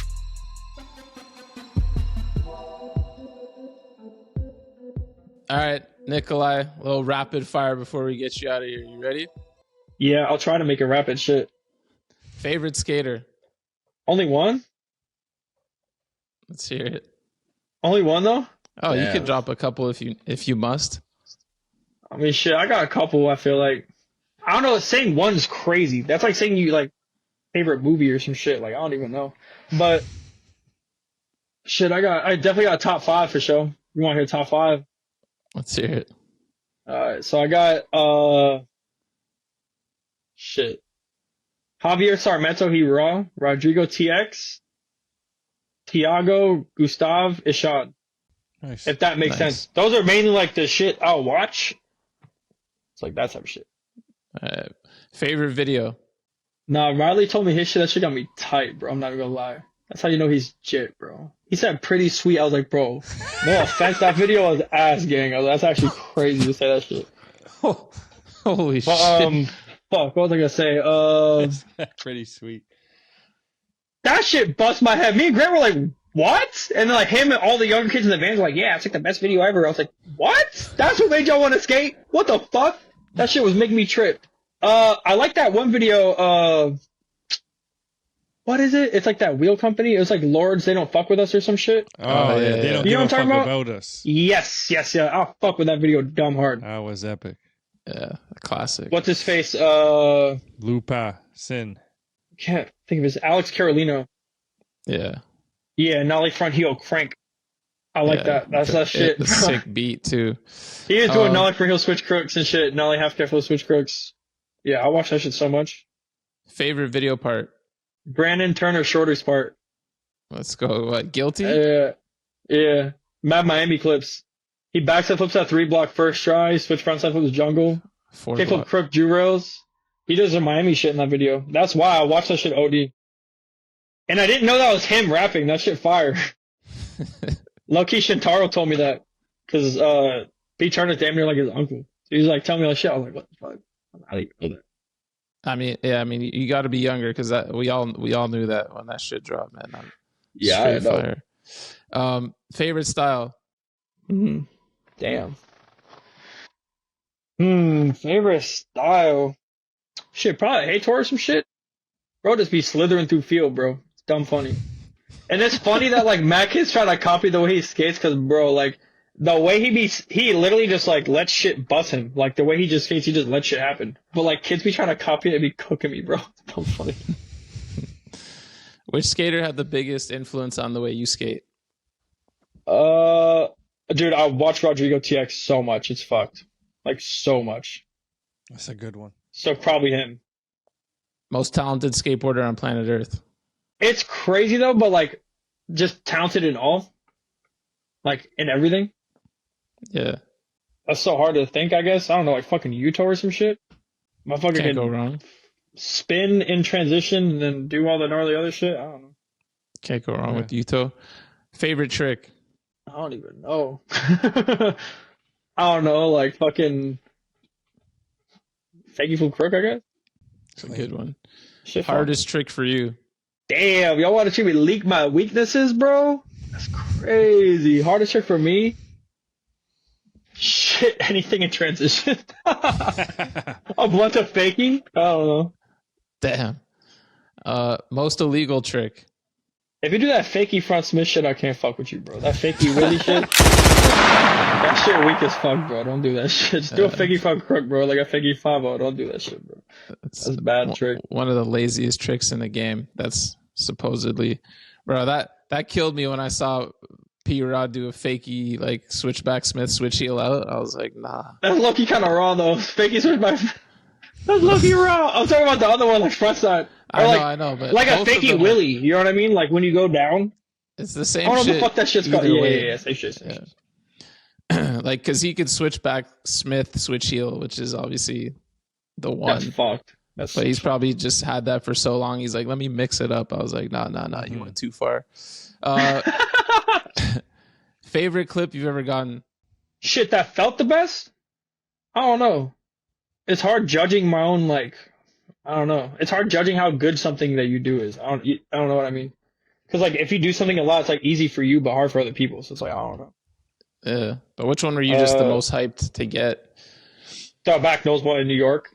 All right, Nikolai, a little rapid fire before we get you out of here. You ready? Yeah, I'll try to make it rapid shit. Favorite skater? Only one? Let's hear it. Only one though? Oh, Yeah. you can drop a couple if you must. I mean, shit, I got a couple. I feel like I don't know. Saying one's crazy. That's like saying you like favorite movie or some shit. Like I don't even know. But shit, I definitely got a top 5 for sure. You want to hear top 5? Let's hear it. Alright, so I got shit. Javier Sarmiento Hira, Rodrigo TX, Tiago Gustav Ishad. Nice. If that makes sense. Those are mainly like the shit I'll watch. It's like that type of shit. Favorite video? Nah, Riley told me his shit. That shit got me tight, bro. I'm not gonna lie. That's how you know he's jit, bro. He said pretty sweet. I was like, bro, no offense. That video was ass, gang. I was like, that's actually crazy to say that shit. Holy But, shit. fuck, what was I gonna say? Pretty sweet. That shit bust my head. Me and Grant were like, what? And then like him and all the younger kids in the band were like, yeah, it's like the best video ever. I was like, what? That's what made y'all want to skate? What the fuck? That shit was making me trip. I like that one video, what is it? It's like that wheel company. It was like Lords, they don't fuck with us or some shit. Oh, yeah. They don't You know give what a I'm fuck talking about? us. Yes, yeah. I'll fuck with that video dumb hard. That was epic. Yeah, a classic. What's his face? Lupa Sin. Can't think of his Alex Carolino. Yeah. Yeah, Nolly front heel crank. I like that. That's that shit. The sick beat too. He is doing nollie for heel switch crooks and shit. Nollie half careful switch crooks. Yeah, I watch that shit so much. Favorite video part? Brandon Turner Shorter's part. Let's go. What? Guilty? Yeah. Mad Miami clips. He backside flips that 3-block first try. Switch frontside flips jungle. Kickflip crook Drew rails. He does some Miami shit in that video. That's why I watched that shit OD. And I didn't know that was him rapping. That shit fire. Low-key Shintaro told me that. Because B. Turner's damn near like his uncle. He was like, telling me like shit. I was like, what the fuck? How do you know that? I mean, you got to be younger because we all knew that when that shit dropped, man. Yeah, I know. Fire. Favorite style? Mm-hmm. Damn. Favorite style? Shit, probably Hator or some shit. Bro, just be slithering through field, bro. It's dumb funny. And it's funny that like Mac is trying to copy the way he skates, because bro, like the way he literally just like lets shit bust him. Like the way he just skates, he just lets shit happen. But like kids be trying to copy it and be cooking me, bro. It's dumb funny. Which skater had the biggest influence on the way you skate? Dude, I watch Rodrigo TX so much. It's fucked. Like so much. That's a good one. So probably him. Most talented skateboarder on planet Earth. It's crazy though, but like just talented in all. Like in everything. Yeah. That's so hard to think, I guess. I don't know, like fucking Yuto or some shit. Motherfucker Can't go wrong. Spin in transition and then do all the gnarly other shit. I don't know. Can't go wrong with Yuto. Favorite trick? I don't even know. I don't know, like fucking Fakey Fool Crook, I guess. It's a good one. Shit, hardest trick for you? Damn, y'all want to see me leak my weaknesses, bro? That's crazy. Hardest trick for me? Shit, anything in transition. A blunt of faking? I don't know. Damn. Most illegal trick? If you do that fakey front Smith shit, I can't fuck with you, bro. That fakey Willie shit. That shit weak as fuck, bro. Don't do that shit. Just do a fakey front crook, bro. Like a fakey 5-0. Don't do that shit, bro. That's a bad trick. One of the laziest tricks in the game. That's supposedly... Bro, that killed me when I saw P-Rod do a fakey, like, switchback Smith, switch heel out. I was like, nah. That's low-key kind of raw, though. Fakey switchback... That's low-key raw. I'm talking about the other one, like front side. I know, but like a fakey Willie, you know what I mean? Like when you go down. It's the same shit. I don't know what the fuck that shit's called. Yeah, same shit. Like, because he could switch back Smith, switch heel, which is obviously the one. That's fucked. But he's probably just had that for so long. He's like, let me mix it up. I was like, nah, you went too far. Favorite clip you've ever gotten? Shit, that felt the best? I don't know. It's hard judging my own, like, I don't know. It's hard judging how good something that you do is. I don't know what I mean. Because, like, if you do something a lot, it's, like, easy for you, but hard for other people. So it's like, I don't know. Yeah. But which one were you just the most hyped to get? The back nose blunt in New York.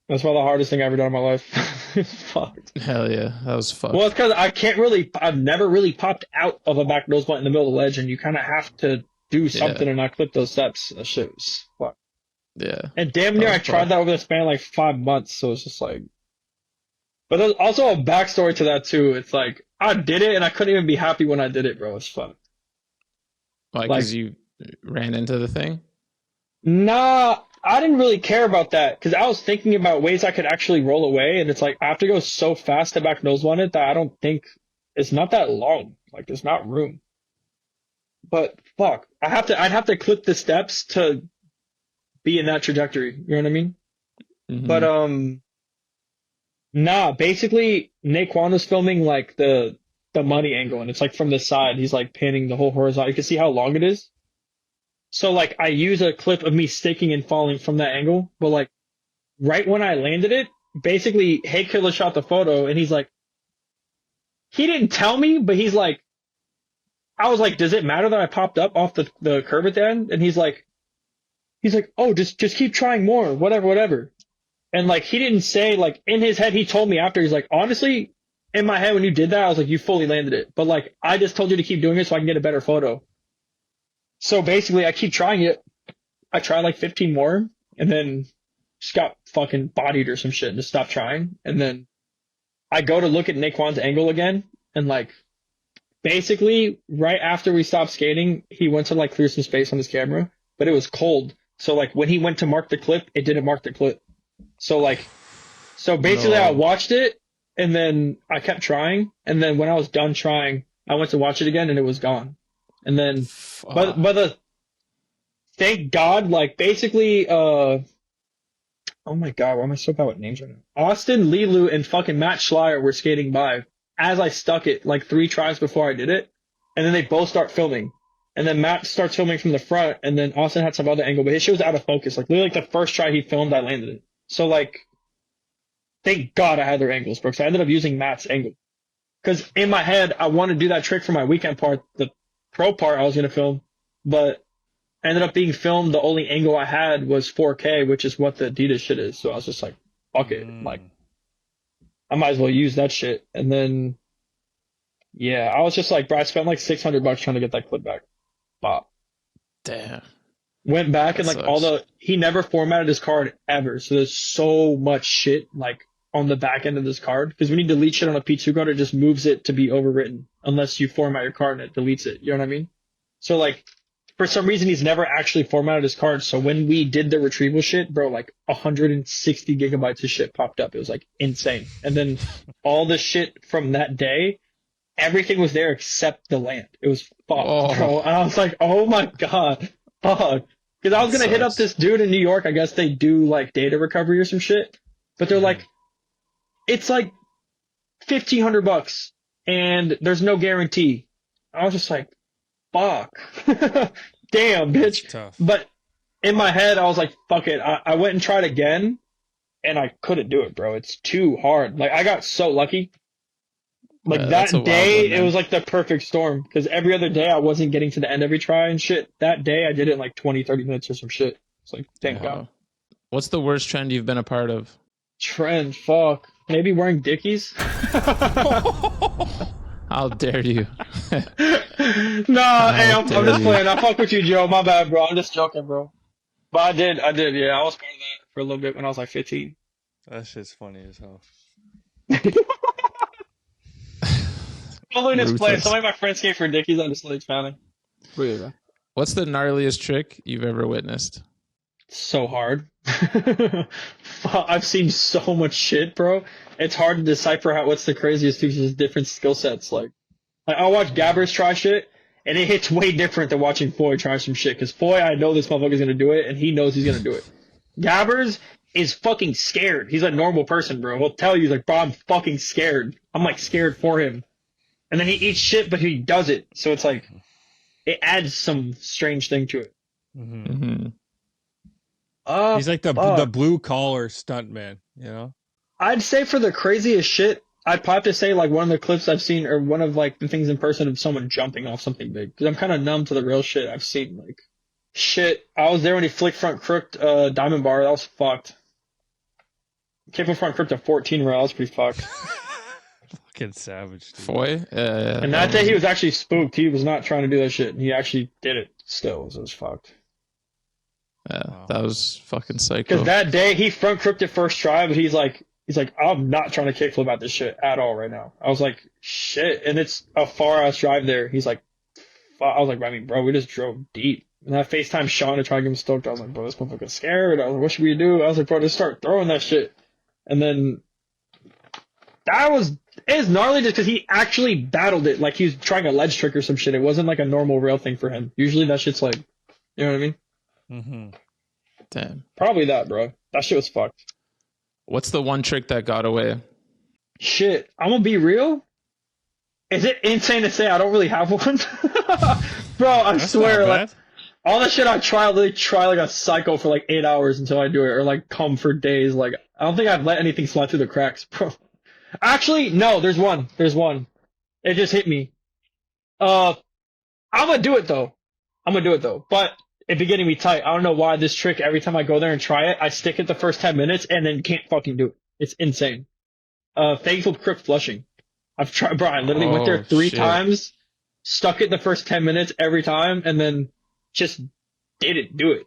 That's probably the hardest thing I've ever done in my life. It's fucked. Hell yeah. That was fucked. Well, it's because I've never really popped out of a back nose blunt in the middle of the ledge, and you kind of have to do something and not clip those steps. That shit was fucked. Yeah. And damn near I tried that over the span of like 5 months, so it's just like... But there's also a backstory to that too. It's like, I did it and I couldn't even be happy when I did it, bro. It's fun. Like, because you ran into the thing? Nah, I didn't really care about that, because I was thinking about ways I could actually roll away, and it's like, I have to go so fast to back nose blunt it that I don't think... It's not that long. Like, there's not room. But, fuck. I'd have to clip the steps to... be in that trajectory, you know what I mean? Mm-hmm. But nah, basically Naquan was filming like the money angle, and it's like from the side, he's like panning the whole horizontal. You can see how long it is. So like I use a clip of me sticking and falling from that angle, but like right when I landed it, basically Hey Killer shot the photo, and he's like, he didn't tell me, but he's like, I was like, does it matter that I popped up off the curb at the end? And he's like, oh, just keep trying more, whatever. And like, he didn't say, like, in his head, he told me after, he's like, honestly, in my head, when you did that, I was like, you fully landed it. But like, I just told you to keep doing it so I can get a better photo. So basically, I keep trying it. I try like 15 more, and then just got fucking bodied or some shit and just stopped trying. And then I go to look at Naquan's angle again, and like, basically right after we stopped skating, he went to like clear some space on his camera, but it was cold. So like when he went to mark the clip, it didn't mark the clip. So basically No. I watched it and then I kept trying. And then when I was done trying, I went to watch it again and it was gone. And then, thank God, like basically, oh my God, why am I so bad with names right now? Austin, Lilu, and fucking Matt Schleier were skating by as I stuck it like 3 tries before I did it. And then they both start filming. And then Matt starts filming from the front, and then Austin had some other angle, but his shit was out of focus. Like literally, like the first try he filmed, I landed it. So like, thank God I had their angles, bro. So I ended up using Matt's angle, because in my head I wanted to do that trick for my weekend part, the pro part I was gonna film, but ended up being filmed. The only angle I had was 4K, which is what the Adidas shit is. So I was just like, fuck it, like I might as well use that shit. And then, yeah, I was just like, bro, I spent like $600 trying to get that clip back. Bop. Damn. Went back and That like he never formatted his card ever. So there's so much shit like on the back end of this card. Because when you delete shit on a P2 card, it just moves it to be overwritten unless you format your card and it deletes it. You know what I mean? So like, for some reason, he's never actually formatted his card. So when we did the retrieval shit, bro, like 160 gigabytes of shit popped up. It was like insane. And then all the shit from that day, everything was there except the land. It was fucked, bro. And I was like, oh my God, fuck. Because I was going to hit up this dude in New York. I guess they do like data recovery or some shit. But they're like, it's like $1,500 and there's no guarantee. I was just like, fuck. Damn, bitch. Tough. But in my head, I was like, fuck it. I went and tried again and I couldn't do it, bro. It's too hard. Like, I got so lucky. Like that day, it was like the perfect storm, because every other day I wasn't getting to the end every try and shit. That day I did it in like 20, 30 minutes or some shit. It's like, thank God. What's the worst trend you've been a part of? Trend, fuck. Maybe wearing Dickies? How dare you? Nah, hey, I'm just playing. I fuck with you, Joe. My bad, bro. I'm just joking, bro. But I did, yeah. I was part of that for a little bit when I was like 15. That shit's funny as hell. I'm just playing. Some of my friends came for Dickies. I'm just like expanding. What's the gnarliest trick you've ever witnessed? So hard. I've seen so much shit, bro. It's hard to decipher what's the craziest thing. There's different skill sets. Like I'll watch Gabbers try shit, and it hits way different than watching Foy try some shit. Because Foy, I know this motherfucker's gonna do it, and he knows he's gonna do it. Gabbers is fucking scared. He's a normal person, bro. He'll tell you, like, bro, I'm fucking scared. I'm like scared for him. And then he eats shit, but he does it. So it's like, it adds some strange thing to it. Mm-hmm. He's like the blue collar stunt man, you know? I'd say for the craziest shit, I'd probably have to say like one of the clips I've seen, or one of like the things in person of someone jumping off something big. Because I'm kind of numb to the real shit I've seen. Like, shit, I was there when he flicked front crooked diamond bar. That was fucked. Came from front crooked to 14 rail. That was pretty fucked. Fucking savage, dude. Foy? Yeah. And that day he was actually spooked. He was not trying to do that shit. He actually did it still. So it was fucked. Yeah, that was fucking psycho. Because that day he front crooked it first try, but he's like, I'm not trying to kickflip out this shit at all right now. I was like, shit. And it's a far ass drive there. He's like, I was like, I mean, bro, we just drove deep. And I FaceTime Sean to try to get him stoked. I was like, bro, this motherfucker's scared. I was like, what should we do? I was like, bro, just start throwing that shit. And then it's gnarly just because he actually battled it. Like he was trying a ledge trick or some shit. It wasn't like a normal rail thing for him. Usually that shit's like, you know what I mean? Mm-hmm. Damn. Probably that, bro. That shit was fucked. What's the one trick that got away? Shit, I'm gonna be real. Is it insane to say I don't really have one? Bro, I swear, like, all the shit I try, I literally try like a psycho for like 8 hours until I do it, or like come for days. Like, I don't think I've let anything slide through the cracks, bro. Actually, no, there's one. It just hit me. I'm gonna do it though. But it'd be getting me tight. I don't know why this trick, every time I go there and try it, I stick it the first 10 minutes and then can't fucking do it. It's insane. Thankful Crook flushing. I've tried, bro, I literally went there 3 times, stuck it the first 10 minutes every time, and then just didn't do it.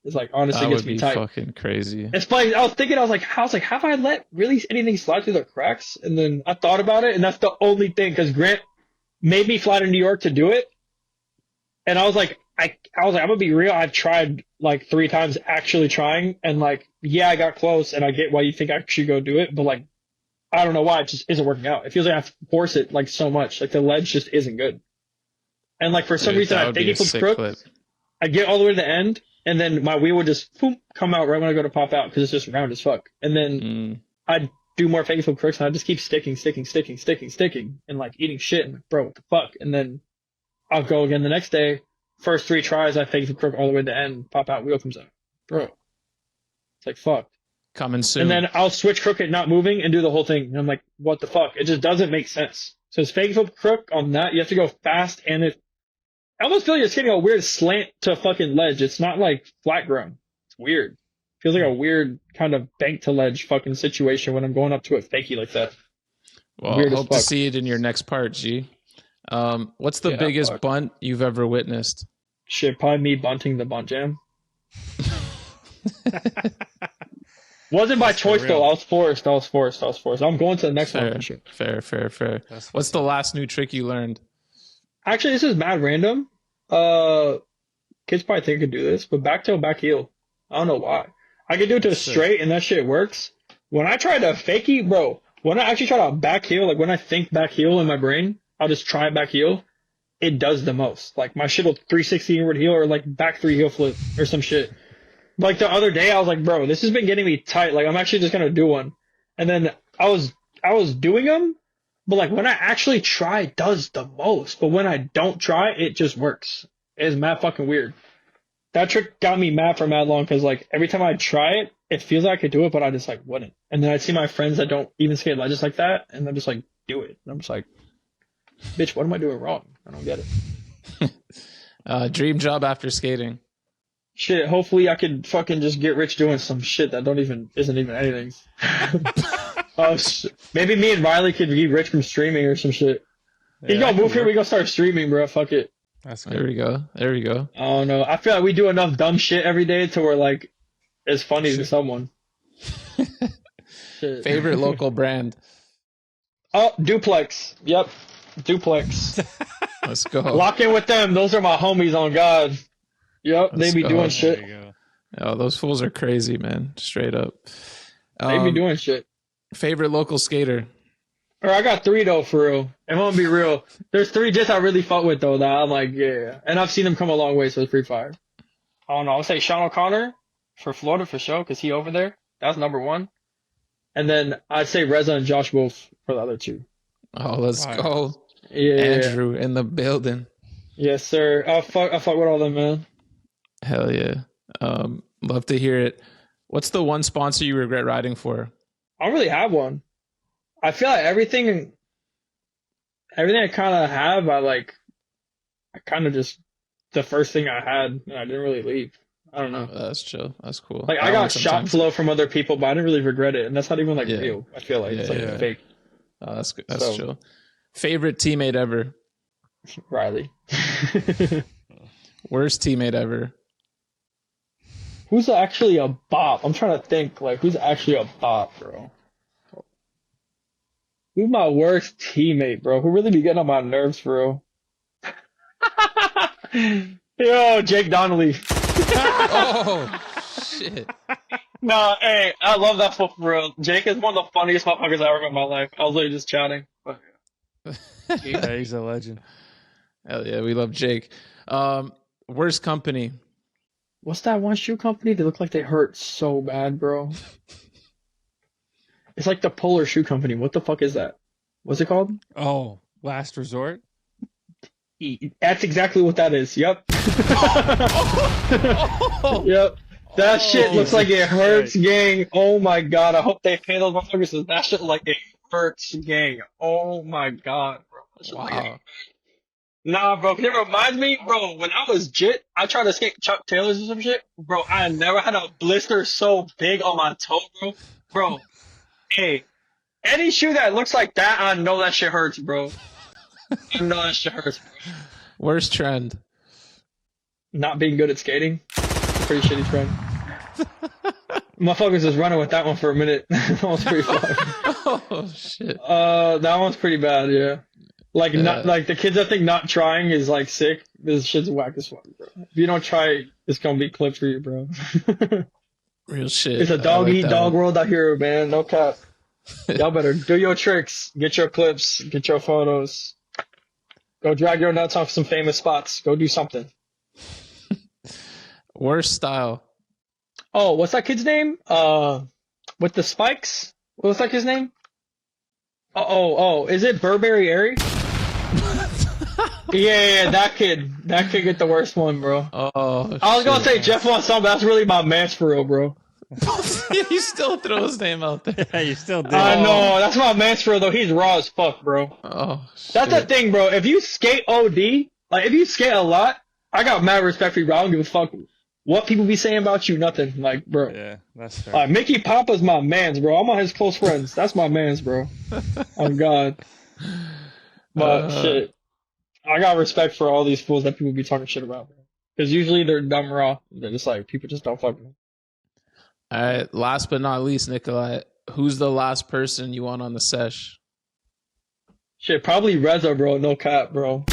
It's like, honestly, that gets would me be tight. Fucking crazy. It's funny. I was like, have I let really anything slide through the cracks? And then I thought about it, and that's the only thing, because Grant made me fly to New York to do it. And I was like, I'm gonna be real. I've tried like 3 times actually trying, and like, yeah, I got close, and I get why you think I should go do it, but like, I don't know why it just isn't working out. It feels like I have to force it like so much. Like the ledge just isn't good. And like for some reason, I think it flip crook. I get all the way to the end, and then my wheel would just boom, come out right when I go to pop out because it's just round as fuck. And then I'd do more fake flip crooks, and I just keep sticking, and like eating shit. And like, bro, what the fuck? And then I'll go again the next day. First 3 tries, I fake flip crook all the way to the end, pop out, wheel comes out. Bro, it's like fuck. Coming soon. And then I'll switch crook it not moving and do the whole thing. And I'm like, what the fuck? It just doesn't make sense. So it's fake flip crook on that. You have to go fast, and I almost feel like you're getting a weird slant to a fucking ledge. It's not like flat ground. It's weird. Feels like a weird kind of bank to ledge fucking situation when I'm going up to it fakey like that. Well, I hope to see it in your next part, G. What's the biggest bunt you've ever witnessed? Shit, probably me bunting the bunt jam. Wasn't by choice though. I was forced. I'm going to the next one. Fair. What's the last new trick you learned? Actually, this is mad random. Kids probably think I could do this, but back toe, back heel. I don't know why. I could do it to a straight, and that shit works. When I try to fakie, bro, when I actually try to back heel, like when I think back heel in my brain, I'll just try back heel. It does the most. Like my shit will 360 inward heel or like back 3 heel flip or some shit. Like the other day, I was like, bro, this has been getting me tight. Like I'm actually just gonna do one. And then I was doing them, but like when I actually try, it does the most. But when I don't try, it just works. It's mad fucking weird. That trick got me mad for mad long because like every time I try it, it feels like I could do it, but I just like wouldn't. And then I'd see my friends that don't even skate ledges like that, and they're just like, do it. And I'm just like, bitch, what am I doing wrong? I don't get it. Dream job after skating. Shit, hopefully I could fucking just get rich doing some shit that isn't even anything. Maybe me and Riley could be rich from streaming or some shit. Yeah, you go move here, we go start streaming, bro. Fuck it. That's good. There we go. I don't know. I feel like we do enough dumb shit every day to where like it's funny to someone. Shit. Favorite local brand? Oh, Duplex. Yep. Duplex. Let's go. Lock in with them. Those are my homies on God. Yep. They be doing shit. Oh, those fools are crazy, man. Straight up. They be doing shit. Favorite local skater? Or I got 3 though, for real. I'm gonna be real. There's 3 just I really fuck with though that I'm like, yeah. And I've seen them come a long way, so it's pretty fire. I don't know. I'll say Sean O'Connor for Florida for sure, because he over there. That's number 1. And then I'd say Reza and Josh Wolf for the other 2. Oh, let's go. Yeah. Andrew in the building. Yes, sir. I fuck with all them, man. Hell yeah. Love to hear it. What's the one sponsor you regret riding for? I don't really have one. I feel like everything I kind of have, I kind of just, the first thing I had, and I didn't really leave. I don't know. That's chill. That's cool. Like I got shop flow from other people, but I didn't really regret it. And that's not even like real. I feel like it's like fake. Oh, that's good. That's chill. Favorite teammate ever? Riley. Worst teammate ever? Who's actually a bop? I'm trying to think, like, who's actually a bop, bro? Who's my worst teammate, bro? Who really be getting on my nerves, bro? Yo, Jake Donnelly. Oh, shit. No, hey, I love that foot, bro. Jake is one of the funniest motherfuckers I ever met in my life. I was literally just chatting. Yeah, he's a legend. Hell yeah, we love Jake. Worst company? What's that one shoe company? They look like they hurt so bad, bro. It's like the Polar Shoe Company. What the fuck is that? What's it called? Oh, Last Resort? That's exactly what that is. Yep. Yep. That shit looks like it hurts, gang. Oh my god. I hope they pay those motherfuckers. That shit like it hurts, gang. Oh my god, bro. Wow. Nah, bro. It reminds me, bro, when I was jit, I tried to skate Chuck Taylor's or some shit. Bro, I never had a blister so big on my toe, bro. Bro, hey, any shoe that looks like that, I know that shit hurts, bro. I know that shit hurts, bro. Worst trend? Not being good at skating. Pretty shitty trend. Motherfuckers was running with that one for a minute. That one's pretty fun. Oh, shit. That one's pretty bad, yeah. Like not like the kids that think not trying is like sick. This shit's whack as fuck, bro. If you don't try, it's gonna be clipped for you, bro. Real shit. It's a dog like eat that dog one. world out here, man. No cap. Y'all better do your tricks, get your clips, get your photos. Go drag your nuts off some famous spots. Go do something. Worst style. Oh, what's that kid's name? With the spikes? What's that kid's name? Oh, is it Burberry Airy? Yeah, that kid. That kid get the worst one, bro. Oh, I was gonna say Jeff wants something, but that's really my man's for real, bro. You still throw his name out there. Yeah, you still do. I know, that's my man's for real, though. He's raw as fuck, bro. Oh, shit. That's the thing, bro. If you skate OD, like if you skate a lot, I got mad respect for you, bro. I don't give a fuck what people be saying about you, nothing. Like, bro. Yeah, that's fair. Mickey Papa's my man's, bro. I'm on his close friends. That's my man's, bro. Oh God. But shit, I got respect for all these fools that people be talking shit about, bro. Because usually they're dumb raw. They're just like people just don't fuck with them. All right. Last but not least, Nikolai, who's the last person you want on the sesh? Shit, probably Reza, bro. No cap, bro.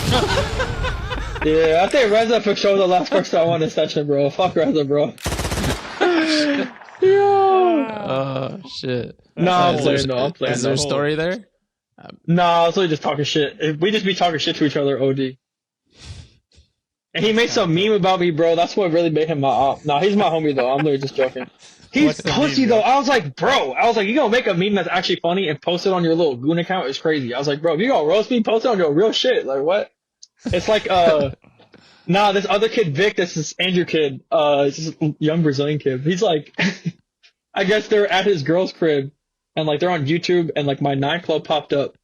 Yeah, I think Reza for sure the last person I want in session, bro. Fuck Reza, bro. Oh shit. No, I'm playing. No, I'm playing. Is there a No. story there? No, I was really just talking shit. We just be talking shit to each other, OD. And he made some meme about me, bro. That's what really made him my op. No, he's my homie, though. I'm literally just joking. He's What's the pussy, meme, though. bro? I was like, bro. You gonna make a meme that's actually funny and post it on your little goon account? It's crazy. I was like, bro, if you gonna roast me, post it on your real shit. Like, what? It's like, nah, this other kid, Vic, this Andrew kid, it's this young Brazilian kid. He's like, I guess they're at his girl's crib, and like they're on YouTube, and like my 9 Club popped up,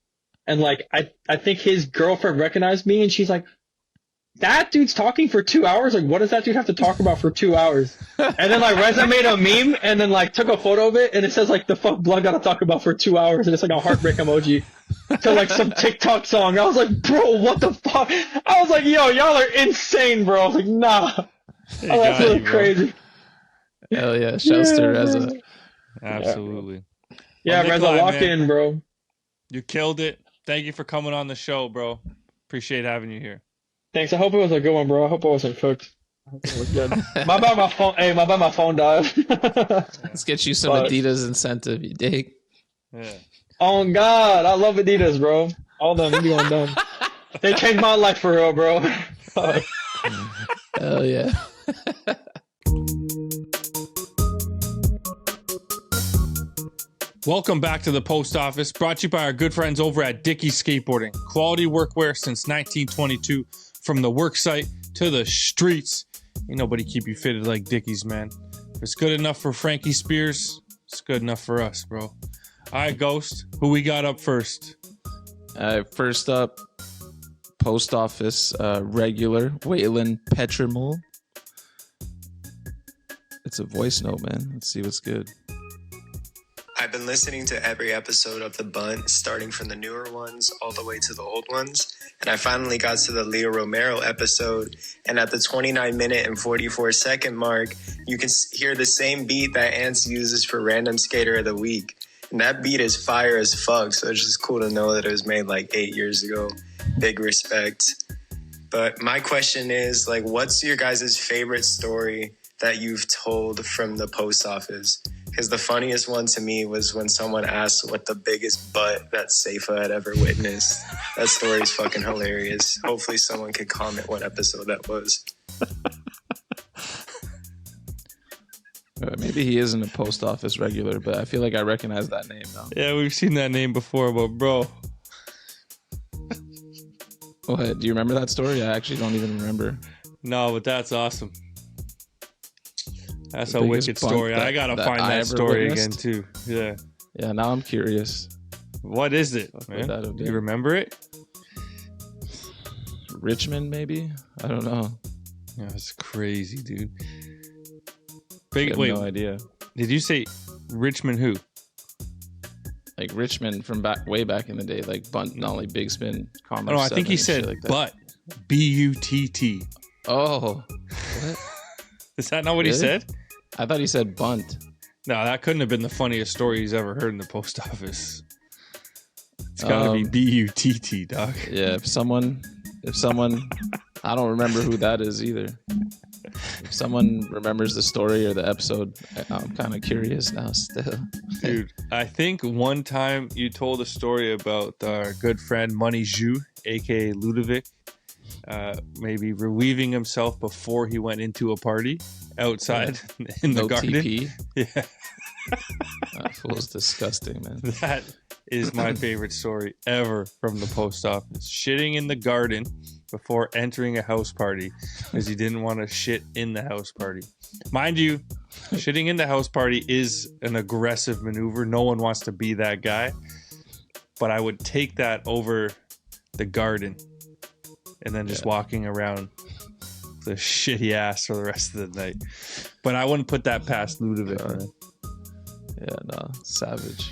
and like I think his girlfriend recognized me, and she's like, that dude's talking for 2 hours. Like, what does that dude have to talk about for 2 hours? And then like Reza made a meme, and then like took a photo of it, and it says like the fuck blood gotta talk about for 2 hours, and it's like a heartbreak emoji to like some TikTok song. I was like, bro, what the fuck? I was like, yo, y'all are insane, bro. I was like, nah. Oh, that's really crazy. Hell yeah. Shouts to Reza. Absolutely. Yeah, Well, Reza, Nikolai, lock man, in, bro. You killed it. Thank you for coming on the show, bro. Appreciate having you here. Thanks. I hope it was a good one, bro. I hope I wasn't cooked. I hope it was good. My bad, my phone. Hey, my bad, my phone died. Let's get you some But- Adidas incentive, you dig? Yeah. Oh God, I love Adidas, bro. All them, we going dumb. They changed my life for real, bro. Fuck. Hell yeah. Welcome back to the post office, brought to you by our good friends over at Dickey's Skateboarding. Quality workwear since 1922, from the work site to the streets. Ain't nobody keep you fitted like Dickey's, man. If it's good enough for Frankie Spears, it's good enough for us, bro. All right, Ghost, who we got up first? First up, post office regular Waylon Petrimul. It's a voice note, man. Let's see what's good. I've been listening to every episode of The Bunt, starting from the newer ones all the way to the old ones. And I finally got to the Leo Romero episode. And at the 29-minute and 44-second mark, you can hear the same beat that Ants uses for Random Skater of the Week. And that beat is fire as fuck. So it's just cool to know that it was made like 8 years ago. Big respect. But my question is, like, what's your guys' favorite story that you've told from the post office? Because the funniest one to me was when someone asked what the biggest butt that Seifa had ever witnessed. That story is fucking hilarious. Hopefully someone could comment what episode that was. Maybe he isn't a post office regular, but I feel like I recognize that name now. Yeah, we've seen that name before, but bro. What? Do you remember that story? I actually don't even remember. No, but that's awesome. That's The a biggest wicked bunt story. that- I gotta that find I that ever story witnessed? again, too. Yeah. Yeah, now I'm curious. What is it, What man? that would Do be. you remember it? Richmond, maybe? I don't know. Yeah, it's crazy, dude. I Big have wait, no idea. did you say Richmond who? Like Richmond from way back in the day, like Bunt, not only Big Spin, Commerce. Oh, no, I think 7 he and shit said like that. butt. B-U-T-T. Oh, what? Is that not what he Really? said? I thought he said Bunt. No, that couldn't have been the funniest story he's ever heard in the post office. It's gotta be B-U-T-T, dog. Yeah, if someone, I don't remember who that is either. If someone remembers the story or the episode, I'm kind of curious now still. Dude, I think one time you told a story about our good friend Money Zhu, aka Ludovic, maybe relieving himself before he went into a party outside in the garden. TP. Yeah. That fool's disgusting, man. That is my favorite story ever from the post office. Shitting in the garden before entering a house party because he didn't want to shit in the house party. Mind you, shitting in the house party is an aggressive maneuver. No one wants to be that guy. But I would take that over the garden and then just walking around the shitty ass for the rest of the night. But I wouldn't put that past Ludovic, man. Yeah, no, savage.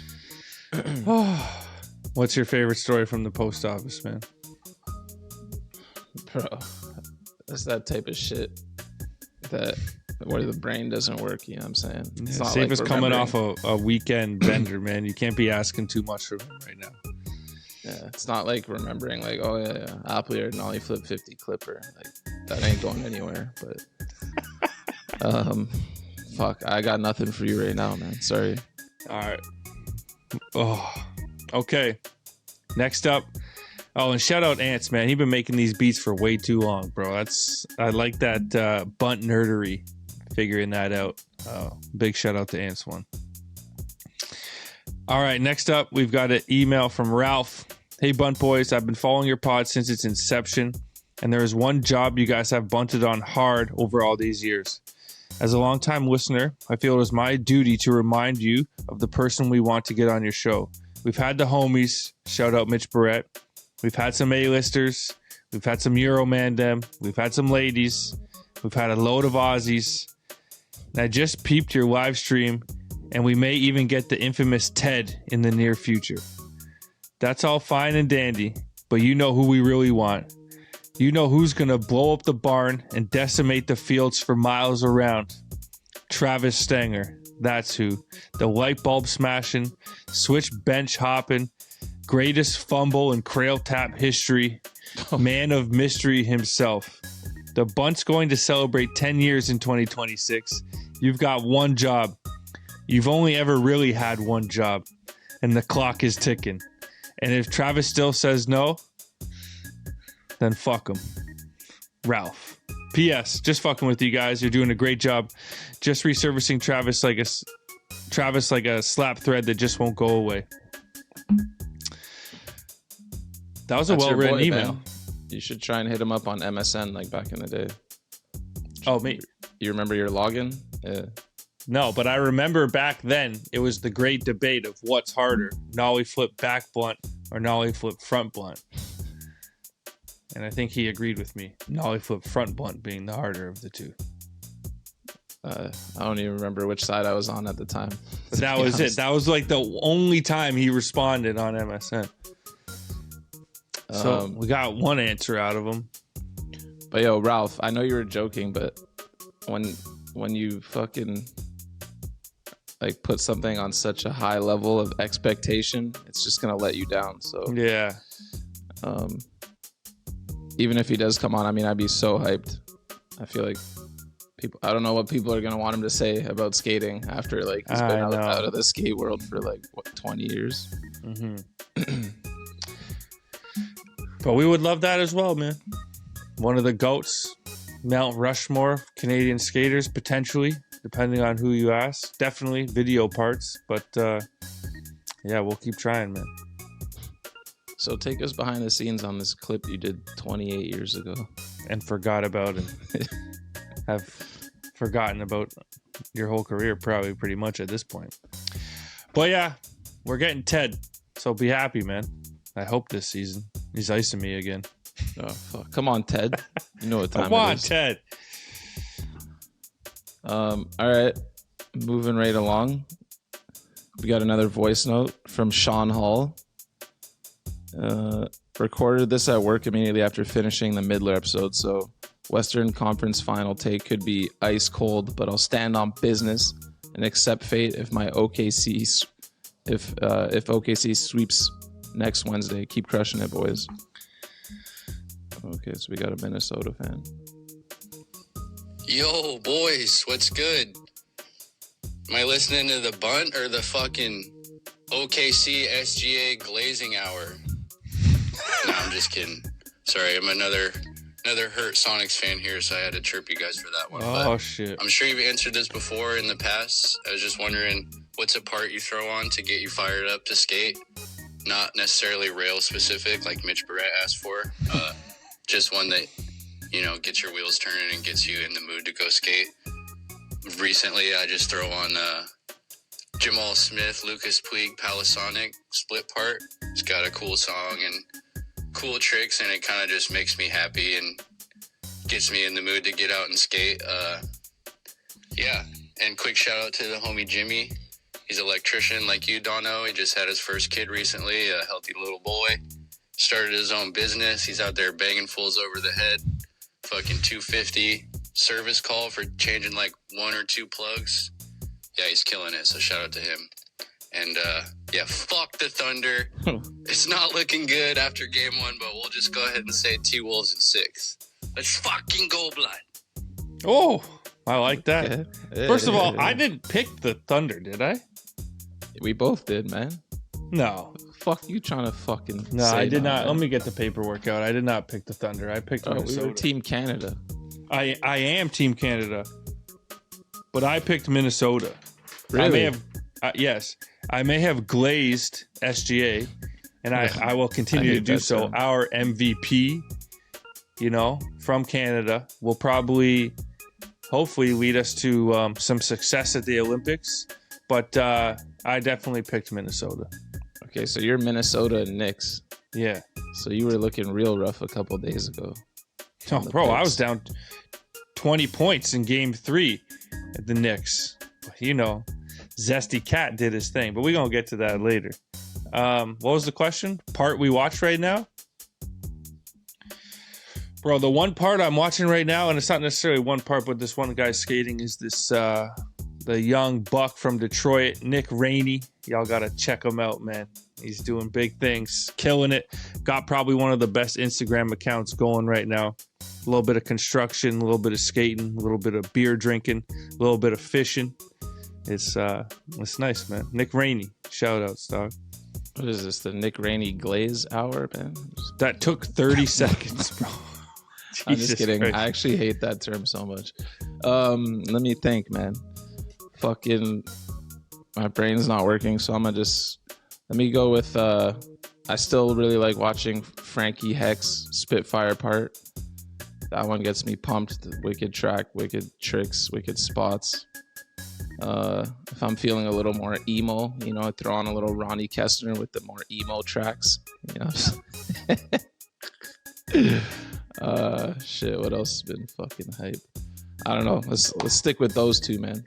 What's your favorite story from the post office, man? Bro, that's that type of shit that where the brain doesn't work, you know what I'm saying? It's not Save like is coming off a weekend bender, man. You can't be asking too much from him right now. Yeah, it's not like remembering like, oh yeah, Apple or Nollie Flip 50 clipper. Like that ain't going anywhere. But fuck, I got nothing for you right now, man. Sorry. All right. Oh, okay. Next up. Oh, and shout out Ants, man. He's been making these beats for way too long, bro. I like that Bunt nerdery, figuring that out. Big shout out to Ants one. All right, next up, we've got an email from Ralph. Hey, Bunt boys, I've been following your pod since its inception, and there is one job you guys have bunted on hard over all these years. As a longtime listener, I feel it is my duty to remind you of the person we want to get on your show. We've had the homies, shout out Mitch Barrett. We've had some A-listers. We've had some Euromandem. We've had some ladies. We've had a load of Aussies. And I just peeped your live stream, and we may even get the infamous Ted in the near future. That's all fine and dandy, but you know who we really want. You know who's going to blow up the barn and decimate the fields for miles around. Travis Stenger. That's who. The light bulb smashing, switch bench hopping, greatest fumble in Crail Tap history, man of mystery himself. The Bunt's going to celebrate 10 years in 2026. You've got one job. You've only ever really had one job, and the clock is ticking. And if Travis still says no, then fuck him. Ralph. P.S. Just fucking with you guys. You're doing a great job. Just resurfacing Travis like a slap thread that just won't go away. That was a well-written email. Man. You should try and hit him up on MSN like back in the day. Oh, me. You remember your login? Yeah. No, but I remember back then it was the great debate of what's harder, nollie flip back blunt or nollie flip front blunt. And I think he agreed with me. Nollie flip front blunt being the harder of the two. I don't even remember which side I was on at the time. But that was it. That was like the only time he responded on MSN. So we got one answer out of him. But yo, Ralph, I know you were joking, but when you fucking like put something on such a high level of expectation, it's just gonna let you down. So yeah. Even if he does come on, I mean, I'd be so hyped. I feel like I don't know what people are gonna want him to say about skating after like he's been out of the skate world for like what 20 years. Mm-hmm. But we would love that as well, man. One of the GOATs, Mount Rushmore, Canadian skaters, potentially, depending on who you ask. Definitely video parts, but yeah, we'll keep trying, man. So take us behind the scenes on this clip you did 28 years ago. And forgot about it. Have forgotten about your whole career, probably pretty much at this point. But yeah, we're getting Ted, so be happy, man. I hope this season. He's icing me again. Oh, fuck. Come on, Ted. You know what time Come on, it is. Ted. All right. Moving right along. We got another voice note from Sean Hall. Recorded this at work immediately after finishing the Midler episode, so Western Conference final take could be ice cold, but I'll stand on business and accept fate if OKC sweeps next Wednesday. Keep crushing it, boys. Okay, so we got a Minnesota fan. Yo, boys, what's good? Am I listening to the Bunt or the fucking OKC SGA glazing hour? No, I'm just kidding. Sorry, I'm another hurt Sonics fan here, so I had to chirp you guys for that one. Oh, shit. I'm sure you've answered this before in the past. I was just wondering, what's a part you throw on to get you fired up to skate? Not necessarily rail specific, like Mitch Barrett asked for. Just one that, you know, gets your wheels turning and gets you in the mood to go skate. Recently, I just throw on Jamal Smith, Lucas Puig, Palisonic split part. It's got a cool song and cool tricks, and it kind of just makes me happy and gets me in the mood to get out and skate. Yeah, and quick shout out to the homie Jimmy. He's an electrician like you, Dono. He just had his first kid recently, a healthy little boy. Started his own business. He's out there banging fools over the head. Fucking $250 service call for changing like 1 or 2 plugs. Yeah, he's killing it, so shout out to him. And yeah, fuck the Thunder. It's not looking good after game 1, but we'll just go ahead and say T-Wolves in 6. Let's fucking go, blood. Oh, I like that. Yeah. First of all, I didn't pick the Thunder, did I? We both did, man. No. Fuck you trying to fucking No, say I did that, not. man. Let me get the paperwork out. I did not pick the Thunder. I picked Oh, we Minnesota. were Team Canada. I am Team Canada, but I picked Minnesota. Really? I may have, yes, I may have glazed SGA, and I will continue I to hate do that so. term. Our MVP, you know, from Canada, will probably, hopefully, lead us to some success at the Olympics. But I definitely picked Minnesota. Okay, so you're Minnesota Knicks. Yeah. So you were looking real rough a couple days ago. Oh, the bro, I picks. was down 20 points in game 3 at the Knicks. You know, Zesty Cat did his thing, but we're going to get to that later. What was the question? Part we watch right now? Bro, the one part I'm watching right now, and it's not necessarily one part, but this one guy skating is this, the young buck from Detroit, Nick Rainey. Y'all got to check him out, man. He's doing big things, killing it. Got probably one of the best Instagram accounts going right now. A little bit of construction, a little bit of skating, a little bit of beer drinking, a little bit of fishing. It's nice, man. Nick Rainey, shout out, dog. What is this? The Nick Rainey Glaze Hour, man? That took 30 seconds, bro. I'm just Jesus kidding. Christ. I actually hate that term so much. Let me think, man. Fucking, my brain's not working, so I'm gonna just let me go with. I still really like watching Frankie Heck's Spitfire part. That one gets me pumped. Wicked track, wicked tricks, wicked spots. If I'm feeling a little more emo, you know, I throw on a little Ronnie Kestner with the more emo tracks. You know. Shit. What else has been fucking hype? I don't know. Let's stick with those two, man.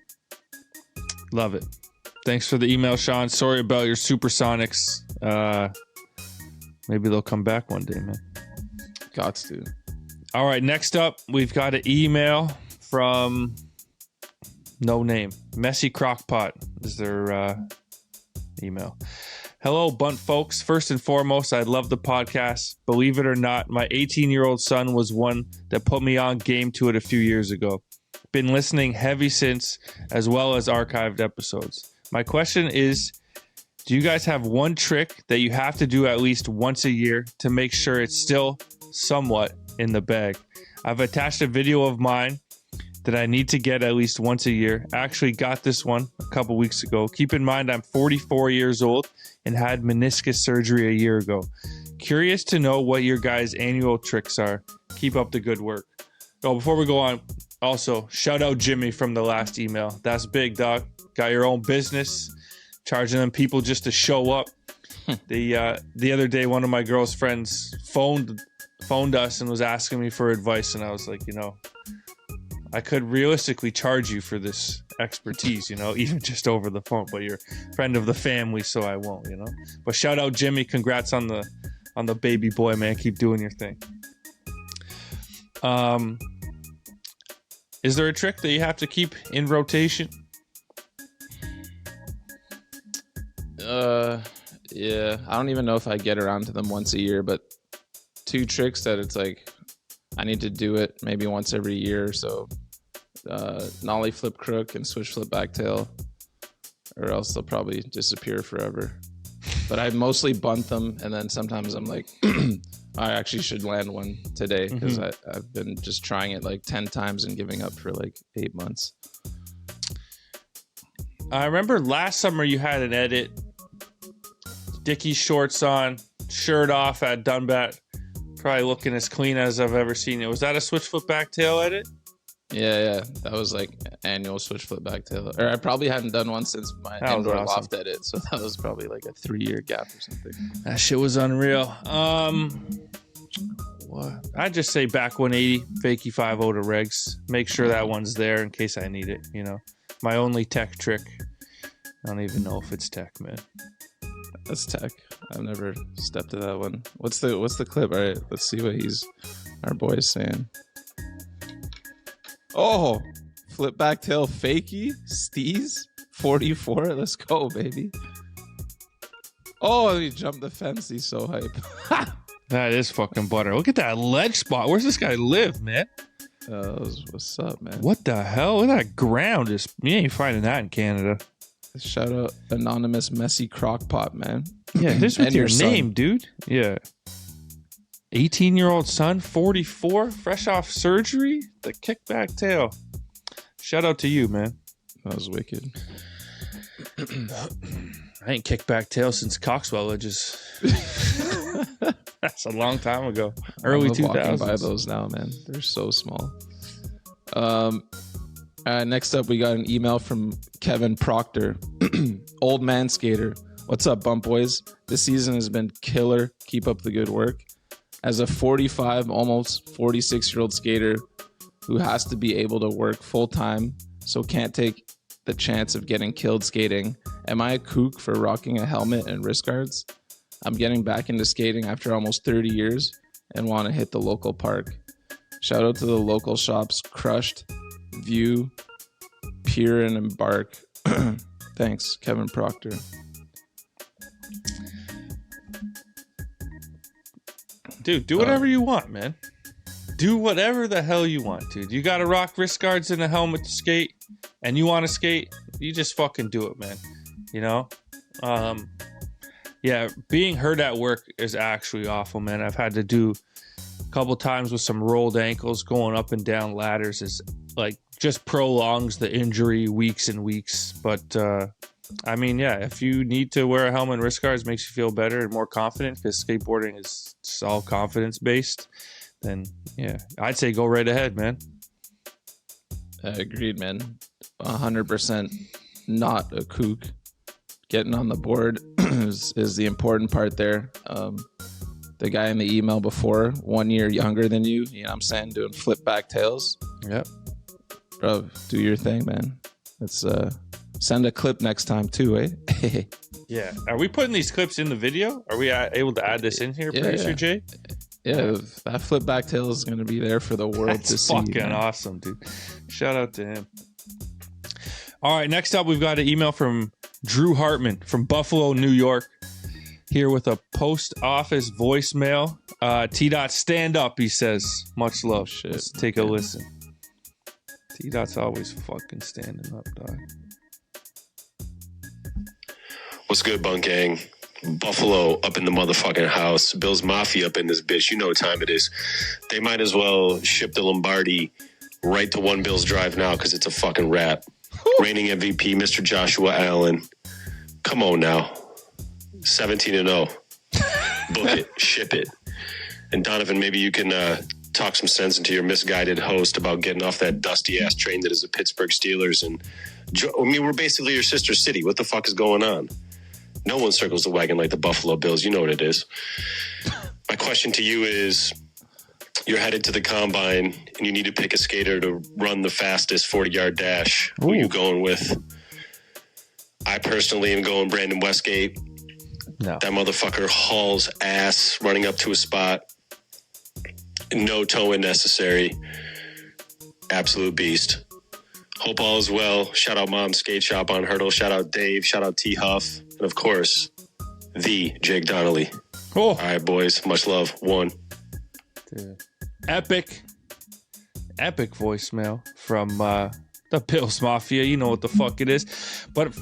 Love it. Thanks for the email, Sean. Sorry about your Supersonics. Maybe they'll come back one day, man. Gots to. All right, next up, we've got an email from no name. Messy Crockpot is their email. Hello, Bunt folks. First and foremost, I love the podcast. Believe it or not, my 18-year-old son was one that put me on game to it a few years ago. Been listening heavy since, as well as archived episodes. My question is, do you guys have one trick that you have to do at least once a year to make sure it's still somewhat in the bag? I've attached a video of mine that I need to get at least once a year. I actually got this one a couple weeks ago. Keep in mind, I'm 44 years old and had meniscus surgery a year ago. Curious to know what your guys' annual tricks are. Keep up the good work. Oh, before we go on, also, shout out Jimmy from the last email. That's big, dog. Got your own business, charging them people just to show up. The other day, one of my girl's friends phoned us and was asking me for advice, and I was like, you know, I could realistically charge you for this expertise, you know, even just over the phone, but you're a friend of the family, so I won't, you know. But shout out Jimmy, congrats on the baby boy, man. Keep doing your thing. Is there a trick that you have to keep in rotation? Yeah, I don't even know if I get around to them once a year, but 2 tricks that it's like I need to do it maybe once every year or so. Nollie flip crook and switch flip backtail, or else they'll probably disappear forever. But I mostly bunt them, and then sometimes I'm like, I actually should land one today because I've been just trying it like 10 times and giving up for like 8 months. I remember last summer you had an edit. Dickie shorts on, shirt off at Dunbat. Probably looking as clean as I've ever seen it. Was that a switch flip backtail edit? Yeah. That was like annual switch flip backtail. Or I probably hadn't done one since my indoor loft edit. So that was probably like a 3-year gap or something. That shit was unreal. What? I'd just say back 180, fakie 5-0 to regs. Make sure that one's there in case I need it, you know. My only tech trick. I don't even know if it's tech, man. That's tech. I've never stepped to that one. What's the clip? All right, let's see what our boy is saying. Oh, flip back tail fakie, Steez, 44. Let's go, baby. Oh, he jumped the fence. He's so hype. That is fucking butter. Look at that ledge spot. Where's this guy live, man? What's up, man? What the hell? Look at that ground. You ain't finding that in Canada. Shout out anonymous messy crockpot, man. Yeah, this with your name, son. dude. Yeah. 18-year-old son, 44, fresh off surgery. The kickback tail. Shout out to you, man. That was wicked. I ain't kickback tail since Coxwell Edges. That's a long time ago. Early 2000s. By those now, man. They're so small. Next up, we got an email from Kevin Proctor. Old man skater. What's up, Bump Boys? This season has been killer. Keep up the good work. As a 45, almost 46-year-old skater who has to be able to work full-time, so can't take the chance of getting killed skating, am I a kook for rocking a helmet and wrist guards? I'm getting back into skating after almost 30 years and want to hit the local park. Shout out to the local shops Crushed, View, Pier, and Embark. Thanks, Kevin Proctor. Dude, do whatever you want, man. Do whatever the hell you want, dude. You got to rock wrist guards and a helmet to skate, and you want to skate, you just fucking do it, man. You know? Yeah, being hurt at work is actually awful, man. I've had to do a couple times with some rolled ankles. Going up and down ladders is like just prolongs the injury weeks and weeks. But I mean, yeah, if you need to wear a helmet and wrist guards, makes you feel better and more confident because skateboarding is just all confidence based, then yeah, I'd say go right ahead, man. Agreed, man. 100% not a kook. Getting on the board is the important part there. The guy in the email before, 1 year younger than you know what I'm saying, doing flip back tails. Yep. Bro, do your thing, man. Let's send a clip next time too, eh? Yeah. Are we putting these clips in the video? Are we able to add this in here, Producer Jay? Yeah, that flip back tail is going to be there for the world to see. Fucking awesome, dude. Shout out to him. All right, next up, we've got an email from Drew Hartman from Buffalo, New York. Here with a post office voicemail. T-Dot, stand up, he says. Much love. Shit. Let's take a listen. T-Dot's always fucking standing up, dog. What's good, Bunk Gang? Buffalo up in the motherfucking house. Bills Mafia up in this bitch. You know what time it is. They might as well ship the Lombardi right to One Bills Drive now because it's a fucking wrap. Reigning MVP, Mr. Joshua Allen. Come on now. 17-0. Book it. Ship it. And Donovan, maybe you can talk some sense into your misguided host about getting off that dusty-ass train that is the Pittsburgh Steelers. And I mean, we're basically your sister city. What the fuck is going on? No one circles the wagon like the Buffalo Bills. You know what it is. My question to you is, you're headed to the combine and you need to pick a skater to run the fastest 40-yard dash. Who are you going with? I personally am going Brandon Westgate. No. That motherfucker hauls ass running up to a spot. No towing necessary. Absolute beast. Hope all is well. Shout out Mom's Skate Shop on Hurdle. Shout out Dave. Shout out T Huff. And of course, the Jake Donnelly. Oh, All right, boys. Much love. One. dude. Epic voicemail from the Bills Mafia. You know what the fuck it is. But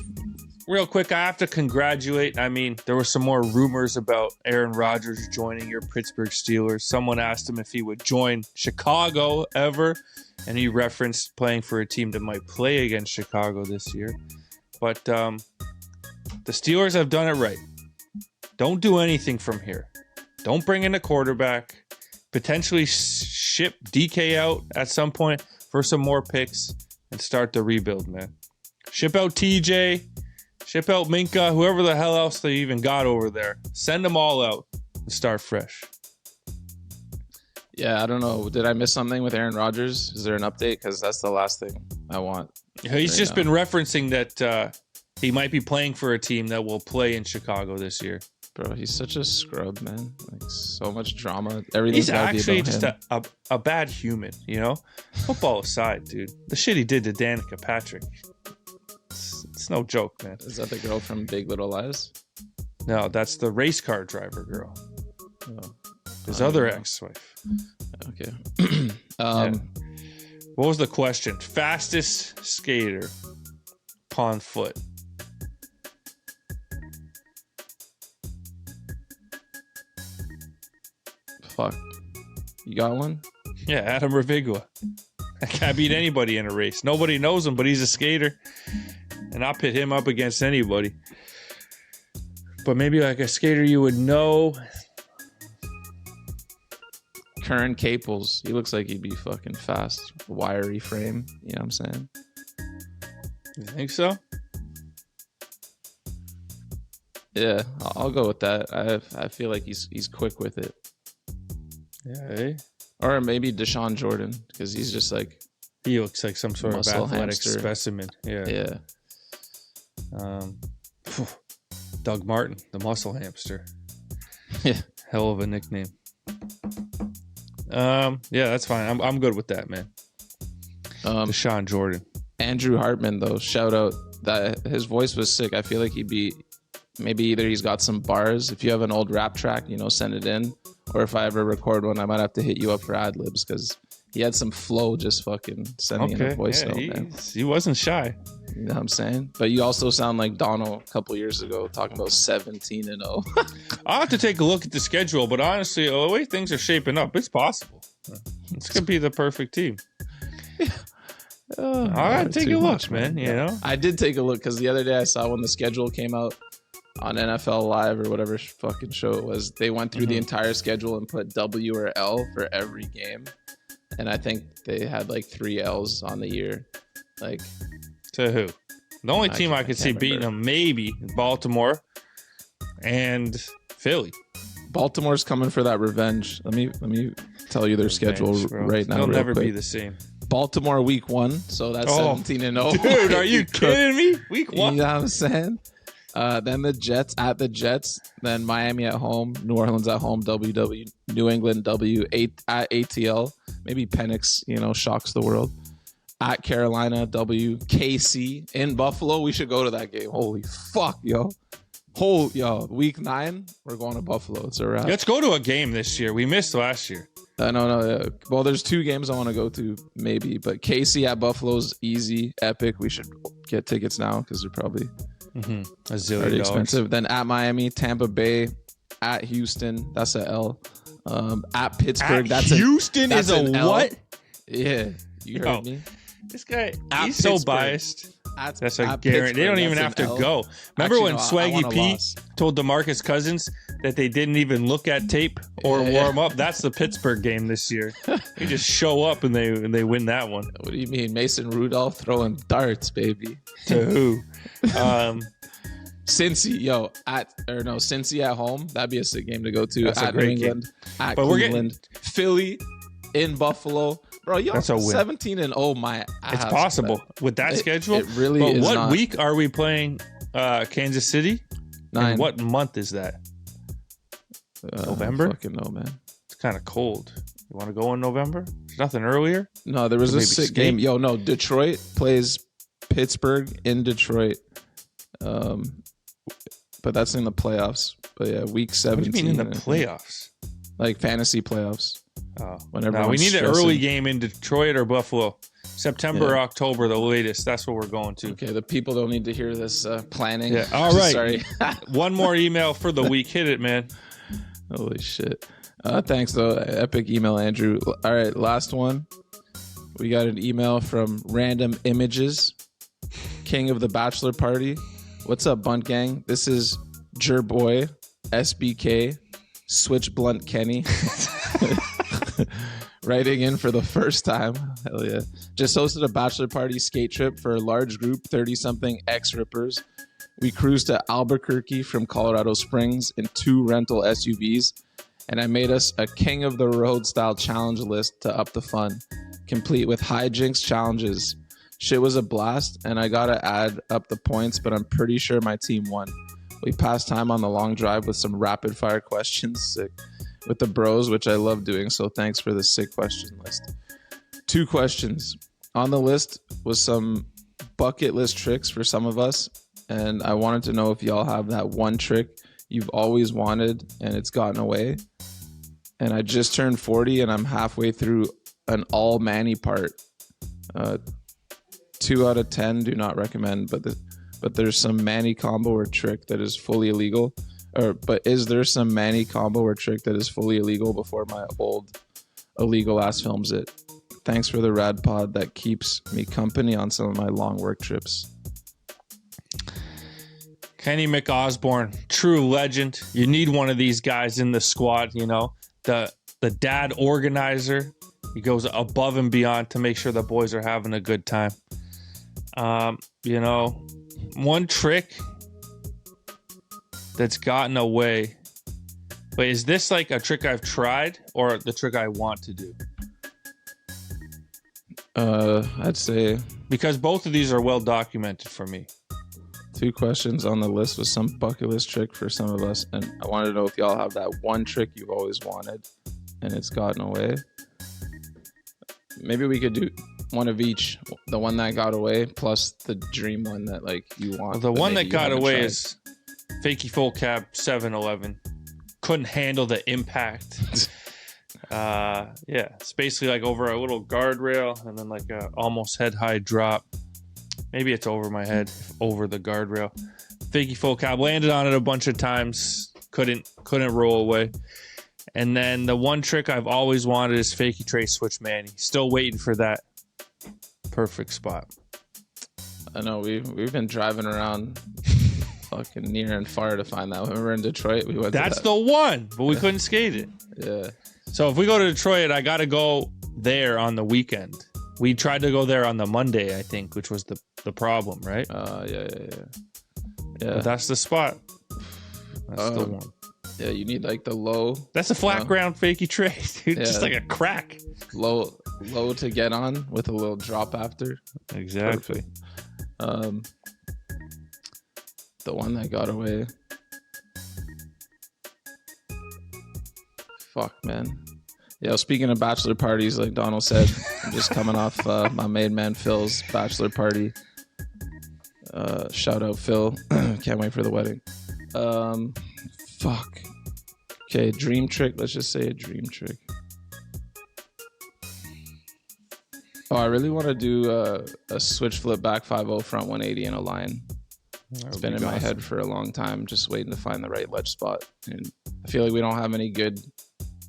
real quick, I have to congratulate. I mean, there were some more rumors about Aaron Rodgers joining your Pittsburgh Steelers. Someone asked him if he would join Chicago ever, and he referenced playing for a team that might play against Chicago this year. But the Steelers have done it right. Don't do anything from here. Don't bring in a quarterback. Potentially ship DK out at some point for some more picks and start the rebuild, man. Ship out TJ, ship out Minka, whoever the hell else they even got over there. Send them all out and start fresh. Yeah, I don't know. Did I miss something with Aaron Rodgers? Is there an update? Because that's the last thing I want. He's just been referencing that he might be playing for a team that will play in Chicago this year. Bro, he's such a scrub, man. Like, so much drama. Everything's He's gotta be actually about just him. a bad human, you know? Football aside, dude. The shit he did to Danica Patrick. It's no joke, man. Is that the girl from Big Little Lies? No, that's the race car driver girl. Oh, His I other don't know. ex-wife. Okay. Yeah. What was the question? Fastest skater on foot. Fuck. You got one? Yeah, Adam Ravigua. I can't beat anybody in a race. Nobody knows him, but he's a skater. And I'll pit him up against anybody. But maybe like a skater you would know. Curran Caples. He looks like he'd be fucking fast. Wiry frame. You know what I'm saying? You think so? Yeah, I'll go with that. I feel like he's quick with it. Yeah, eh? Or maybe Deshaun Jordan, because he's just like, He looks like some sort of Muscle athletic hamster. specimen. Yeah. yeah. Doug Martin, the muscle hamster. Yeah. Hell of a nickname. Yeah, that's fine. I'm good with that, man. Deshaun Jordan. Andrew Hartman, though, shout out. That his voice was sick. I feel like he'd be, maybe either he's got some bars. If you have an old rap track, send it in. Or if I ever record one, I might have to hit you up for ad libs, because he had some flow just fucking sending in a voice note, man. He wasn't shy. You know what I'm saying? But you also sound like Donald a couple years ago talking about 17-0. I'll have to take a look at the schedule, but honestly, the way things are shaping up, it's possible. This could be the perfect team. I gotta take a look, man. You know, I did take a look because the other day I saw when the schedule came out on NFL Live or whatever fucking show it was. They went through the entire schedule and put W or L for every game, and I think they had like 3 L's on the year. Like, to who? The only team I could see can't beating remember. them maybe Baltimore and Philly. Baltimore's coming for that revenge. Let me tell you their schedule Revenge, bro. right now. They'll real never quick. be the same. Baltimore week 1, so that's 17-0. Dude, are you kidding me? Week 1. You know what I'm saying? Then the Jets at the Jets, then Miami at home, New Orleans at home, WW, New England W, at ATL. Maybe Penix, shocks the world. At Carolina W, KC in Buffalo. We should go to that game. Holy fuck, yo. Week 9, we're going to Buffalo. It's a wrap. Let's go to a game this year. We missed last year. No. Well, there's 2 games I want to go to, maybe. But KC at Buffalo's easy, epic. We should get tickets now because they're probably A zillion already dollars. expensive. Then at Miami, Tampa Bay, at Houston. That's a L. At Pittsburgh, At that's Houston that's is a an L. what? Yeah, you heard me. This guy, At he's so Pittsburgh. biased. That's a At guarantee. They don't Pittsburgh, even have that's to an go. L. Remember Actually, when no, I Swaggy want a P loss. told DeMarcus Cousins that they didn't even look at tape or Yeah. warm up? That's the Pittsburgh game this year. They just show up and they win that one. What do you mean, Mason Rudolph throwing darts, baby? To who? Cincy, Cincy at home. That'd be a sick game to go to. That's a at New great game. England, at But we're Cleveland, Philly, in Buffalo. Bro, y'all That's a win. 17-0. My ass, It's possible with that It- schedule. it really but is what not. week are we playing Kansas City? 9. And what month is that? November? I don't fucking know, man. It's kind of cold. You want to go in November? There's nothing earlier? No, there was Or a maybe sick skate? game. No, Detroit plays Pittsburgh in Detroit. But that's in the playoffs. But yeah, week What 17. do you mean in the playoffs? Like fantasy playoffs. Oh, Whenever no, we need an stressing. early game in Detroit or Buffalo. September or October, the latest. That's what we're going to. Okay, the people don't need to hear this planning. Yeah. All right. Sorry. One more email for the week. Hit it, man. Holy shit. Thanks, though. Epic email, Andrew. All right, last one. We got an email from Random Images, King of the Bachelor Party. What's up, Bunt Gang? This is Jerboy, SBK, Switch Blunt Kenny. Writing in for the first time. Hell yeah. Just hosted a bachelor party skate trip for a large group, 30-something ex-rippers. We cruised to Albuquerque from Colorado Springs in 2 rental SUVs, and I made us a King of the Road style challenge list to up the fun, complete with hijinks challenges. Shit was a blast, and I gotta add up the points, but I'm pretty sure my team won. We passed time on the long drive with some rapid fire questions. Sick. With the bros, which I love doing, so thanks for the sick question list. 2 questions. On the list was some bucket list tricks for some of us, and I wanted to know if y'all have that one trick you've always wanted and it's gotten away. And I just turned 40 and I'm halfway through an all Manny part. 2 out of 10 do not recommend, but there's some Manny combo or trick that is fully illegal. But is there some Manny combo or trick that is fully illegal before my old illegal ass films it? Thanks for the rad pod that keeps me company on some of my long work trips. Kenny McOsborne, true legend. You need one of these guys in the squad, you know. The dad organizer. He goes above and beyond to make sure the boys are having a good time. You know, one trick that's gotten away. Wait, is this like a trick I've tried or the trick I want to do? I'd say Because both of these are well documented for me. 2 questions on the list was some bucket list trick for some of us, and I wanted to know if y'all have that one trick you've always wanted and it's gotten away. Maybe we could do one of each. The one that got away plus the dream one that like you want. The one that you got haven't away tried. is Fakey Full Cab 711. Couldn't handle the impact. Yeah, it's basically like over a little guardrail and then like a almost head high drop. Maybe it's over my head, over the guardrail. Fakey Full Cab, landed on it a bunch of times. Couldn't roll away. And then the one trick I've always wanted is Fakey Tray Switch Manny. Still waiting for that perfect spot. I know we've been driving around fucking near and far to find that. When we were in Detroit, we went. That's to that. the one, but we couldn't skate it. Yeah. So if we go to Detroit, I got to go there on the weekend. We tried to go there on the Monday, I think, which was the problem, right? Yeah. But that's the spot. That's the one. Yeah, you need like the low. That's a flat ground fakey tray, dude. Yeah. Just like a crack. Low to get on with a little drop after. Exactly. Perfect. The one that got away. Fuck, man. Yeah, speaking of bachelor parties, like Donald said, I'm just coming off my main man Phil's bachelor party. Shout out Phil. Can't wait for the wedding. Fuck. Okay, dream trick. Let's just say a dream trick. Oh, I really want to do a switch flip back 5-0 front 180 in a line. It's been in my head for a long time, just waiting to find the right ledge spot. And I feel like we don't have any good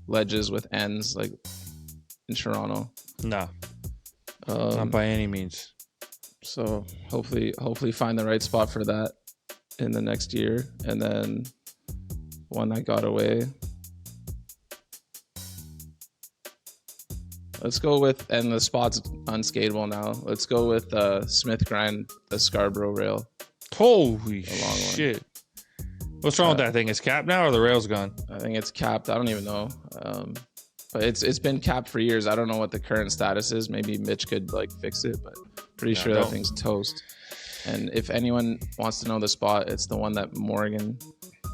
ledges with ends like in Toronto. No, not by any means. So hopefully find the right spot for that in the next year. And then one that got away. Let's go with, and the spot's unskateable now. Let's go with Smith Grind, the Scarborough rail. Holy The long one. shit. What's wrong with that thing? Is capped now or the rail's gone? I think it's capped. I don't even know. But it's been capped for years. I don't know what the current status is. Maybe Mitch could like fix it, but pretty sure that thing's toast. And if anyone wants to know the spot, it's the one that Morgan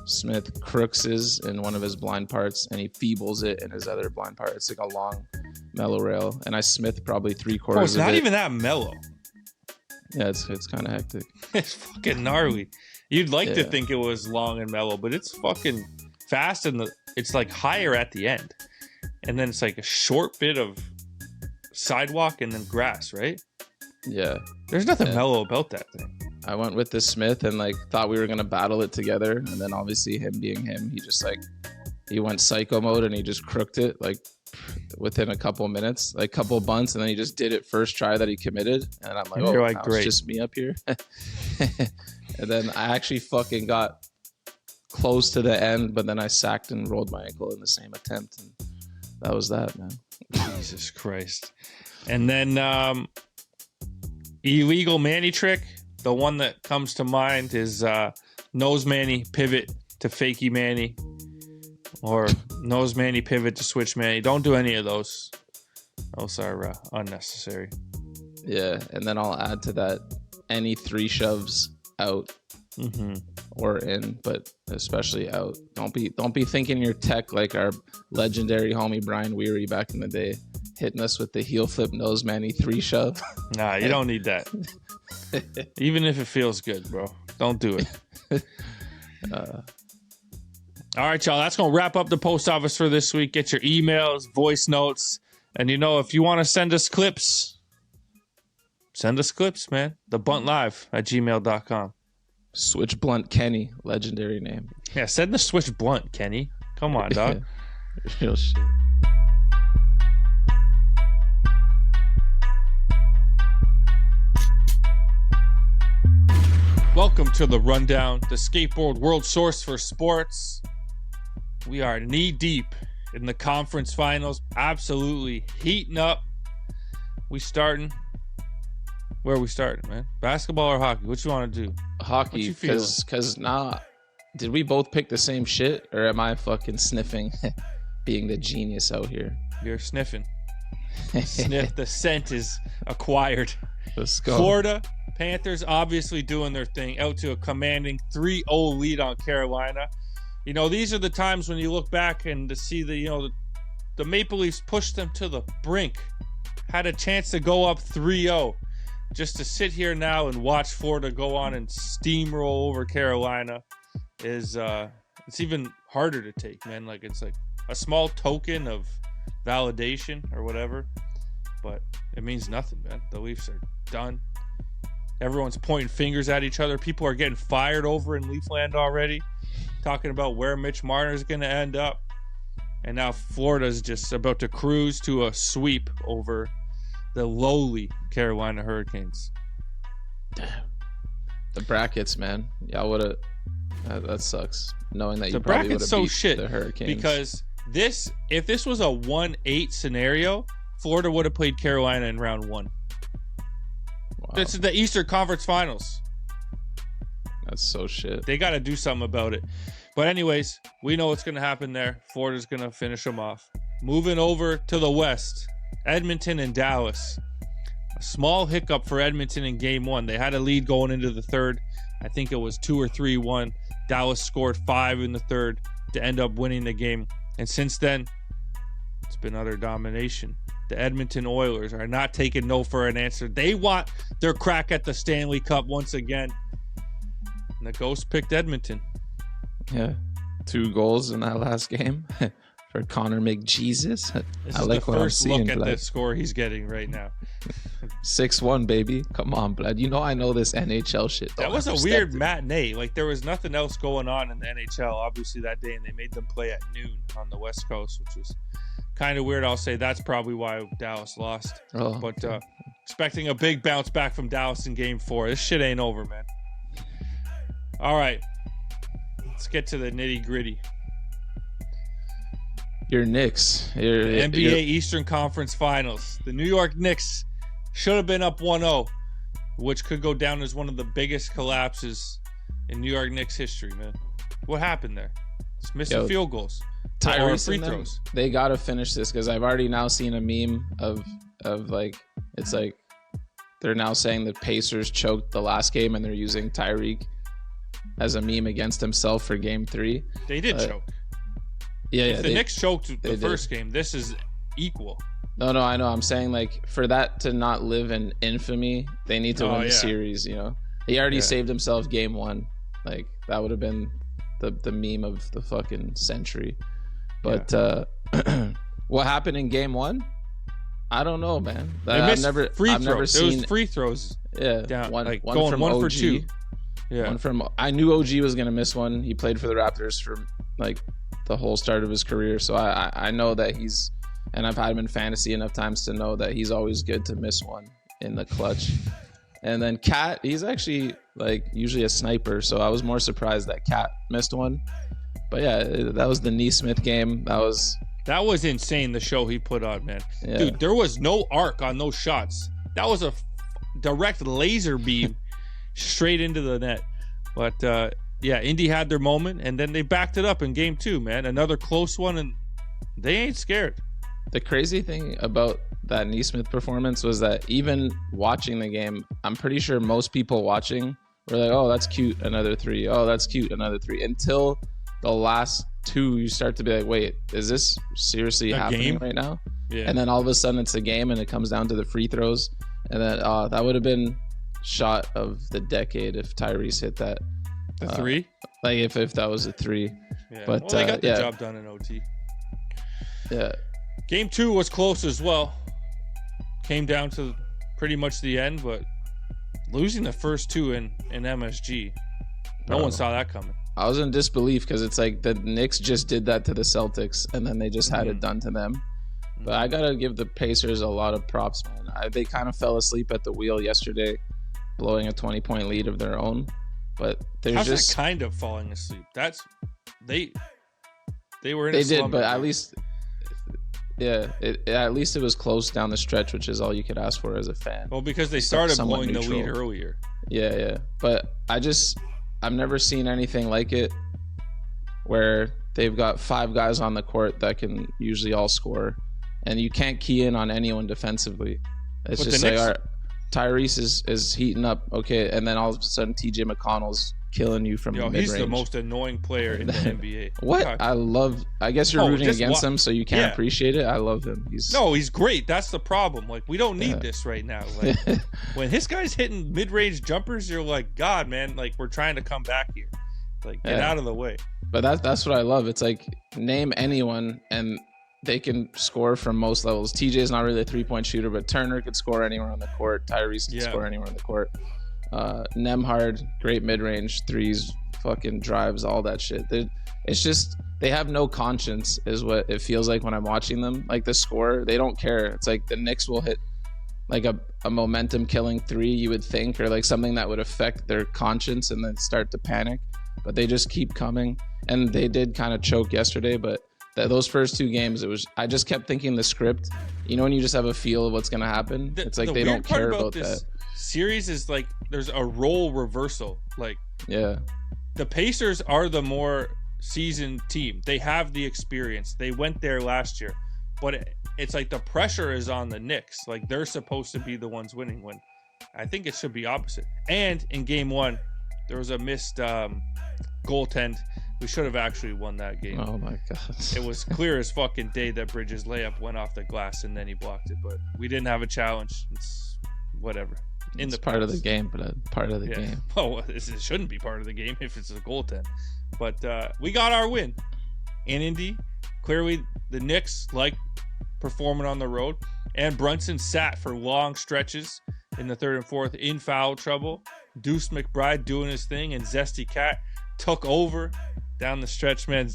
Smith crooks is in one of his blind parts, and he feebles it in his other blind part. It's like a long mellow rail, and I Smith probably 3/4 It's of not it. even that mellow. Yeah, it's kind of hectic. It's fucking gnarly. You'd like to Yeah. think it was long and mellow, but it's fucking fast, and it's like higher at the end, and then it's like a short bit of sidewalk and then grass, right? Yeah. There's nothing Yeah. mellow about that thing. I went with the Smith and like thought we were gonna battle it together, and then obviously him being him, he just like he went psycho mode and he just crooked it like within a couple minutes, like couple bunts, and then he just did it first try that he committed, and I'm like, And oh, you're like, now great. it's just me up here. And then I actually fucking got close to the end, but then I sacked and rolled my ankle in the same attempt, and that was that, man. Jesus Christ. And then illegal Manny trick. The one that comes to mind is nose Manny pivot to fakey Manny, or nose Manny pivot to switch Manny. Don't do any of those. Those are unnecessary. Yeah, and then I'll add to that any 3 shoves out Mm-hmm. or in, but especially out. Don't be thinking you're tech like our legendary homie Brian Weary back in the day, hitting us with the heel flip nose Manny 3 shove. Nah, you don't need that. Even if it feels good, bro. Don't do it. All right, y'all. That's going to wrap up the post office for this week. Get your emails, voice notes. And, if you want to send us clips, man. thebuntlive@gmail.com. Switch Blunt Kenny, legendary name. Yeah, send the switch blunt, Kenny. Come on, dog. Real shit. Welcome to the Rundown, the skateboard world source for sports. We are knee deep in the conference finals, absolutely heating up. We starting. Where are we starting, man? Basketball or hockey? What you want to do? Hockey, you feeling? because did we both pick the same shit, or am I fucking sniffing, being the genius out here? You're sniffing. Sniff. The scent is acquired. Let's go. Florida Panthers obviously doing their thing, out to a commanding 3-0 lead on Carolina. These are the times when you look back and to see the Maple Leafs pushed them to the brink, had a chance to go up 3-0. Just to sit here now and watch Florida go on and steamroll over Carolina is it's even harder to take, man. Like, it's like a small token of validation or whatever, but it means nothing, man. The Leafs are done. Everyone's pointing fingers at each other. People are getting fired over in Leafland already, talking about where Mitch Marner is going to end up. And now Florida's just about to cruise to a sweep over the lowly Carolina Hurricanes. Damn. The brackets, man. Y'all would have. That sucks. Knowing that The you probably would bracket's have so beat shit the Hurricanes. because if this was a 1-8 scenario, Florida would have played Carolina in round 1. Wow, This is the Eastern Conference Finals. that's so shit. They got to do something about it. But anyways, we know what's going to happen there. Florida's going to finish them off. Moving over to the West, Edmonton and Dallas. A small hiccup for Edmonton in game 1. They had a lead going into the third. I think it was 2 or 3-1. Dallas scored 5 in the third to end up winning the game. And since then, it's been utter domination. The Edmonton Oilers are not taking no for an answer. They want their crack at the Stanley Cup once again. And the Ghost picked Edmonton. Yeah, 2 goals in that last game for Connor McJesus. This I is like the what I'm first seeing, look at blood. the score he's getting right now. 6-1, baby. Come on, blood. I know this NHL shit. That Don't was a overstep weird it. matinee. Like, there was nothing else going on in the NHL, obviously, that day, and they made them play at noon on the West Coast, which was kind of weird. I'll say that's probably why Dallas lost. Oh, But expecting a big bounce back from Dallas in game 4. This shit ain't over, man. All right. Let's get to the nitty gritty. your Knicks. Your NBA Eastern Conference Finals. The New York Knicks should have been up 1-0, which could go down as one of the biggest collapses in New York Knicks history, man. What happened there? It's missing field goals. Or Tyrese free and them, throws. they gotta finish this because I've already now seen a meme of like it's like they're now saying the Pacers choked the last game and they're using Tyreek as a meme against himself for game 3. They did choke. Yeah, If the Knicks choked the they did. first game, this is equal. No, I know. I'm saying like for that to not live in infamy, they need to Oh, win the yeah. series. He already Yeah. saved himself game 1. Like that would have been the meme of the fucking century. But what happened in game 1? I don't know, man. I've never seen. It was free throws. Yeah, down, one going from 1 OG. for 2. Yeah, One from. I knew OG was gonna miss one. He played for the Raptors for like the whole start of his career, so I know that he's. And I've had him in fantasy enough times to know that he's always good to miss one in the clutch. And then Cat, he's actually like usually a sniper, so I was more surprised that Cat missed one. But yeah, that was the Neesmith game. That was insane, the show he put on, man. Yeah. Dude, there was no arc on those shots. That was a direct laser beam straight into the net. But yeah, Indy had their moment, and then they backed it up in game 2, man. Another close one, and they ain't scared. The crazy thing about that Neesmith performance was that even watching the game, I'm pretty sure most people watching were like, oh, that's cute, another 3. Oh, that's cute, another 3. Until the last 2, you start to be like, wait, is this seriously happening right now? Yeah. And then all of a sudden it's a game and it comes down to the free throws. And then that would have been shot of the decade if Tyrese hit that. The 3? Like if that was a 3. Yeah. But well, they got the job done in OT. Yeah. Game 2 was close as well. Came down to pretty much the end, but losing the first 2 in MSG, no one saw that coming. I was in disbelief because it's like the Knicks just did that to the Celtics, and then they just had it done to them. But I gotta give the Pacers a lot of props, man. They kind of fell asleep at the wheel yesterday, blowing a 20-point lead of their own. But How's that kind of falling asleep? That's they were in. They did, but at least. Yeah, at least it was close down the stretch, which is all you could ask for as a fan. Well, because they started blowing the lead earlier. Yeah. But I've never seen anything like it where they've got 5 guys on the court that can usually all score, and you can't key in on anyone defensively. It's just like Tyrese is heating up, okay, and then all of a sudden TJ McConnell's killing you from mid-range. He's the most annoying player in the NBA. What? I guess you're rooting against him, so you can't appreciate it. I love him. He's great. That's the problem. Like, we don't need this right now. Like, when his guy's hitting mid-range jumpers, you're like, God, man, like, we're trying to come back here. Like, get out of the way. But that's what I love. It's like, name anyone, and they can score from most levels. TJ is not really a 3-point shooter, but Turner could score anywhere on the court. Tyrese can score anywhere on the court. Nemhard, great mid-range threes, fucking drives, all that shit. It's just they have no conscience is what it feels like when I'm watching them. Like the score, they don't care. It's like the Knicks will hit like a momentum killing 3, you would think, or like something that would affect their conscience and then start to panic, but they just keep coming. And they did kind of choke yesterday, but those first 2 games, I just kept thinking the script, when you just have a feel of what's going to happen. It's like they don't care about that. Series is like there's a role reversal. Like, yeah, the Pacers are the more seasoned team. They have the experience. They went there last year, but it's like the pressure is on the Knicks. Like, they're supposed to be the ones winning, when I think it should be opposite. And in game 1, there was a missed goaltend. We should have actually won that game. Oh my god! It was clear as fucking day that Bridges' layup went off the glass and then he blocked it. But we didn't have a challenge. It's whatever. It's part of the game, but part of the game. Oh, it shouldn't be part of the game if it's a goaltend. But we got our win in Indy. Clearly, the Knicks like performing on the road, and Brunson sat for long stretches in the 3rd and 4th in foul trouble. Deuce McBride doing his thing, and Zesty Cat took over down the stretch. Man,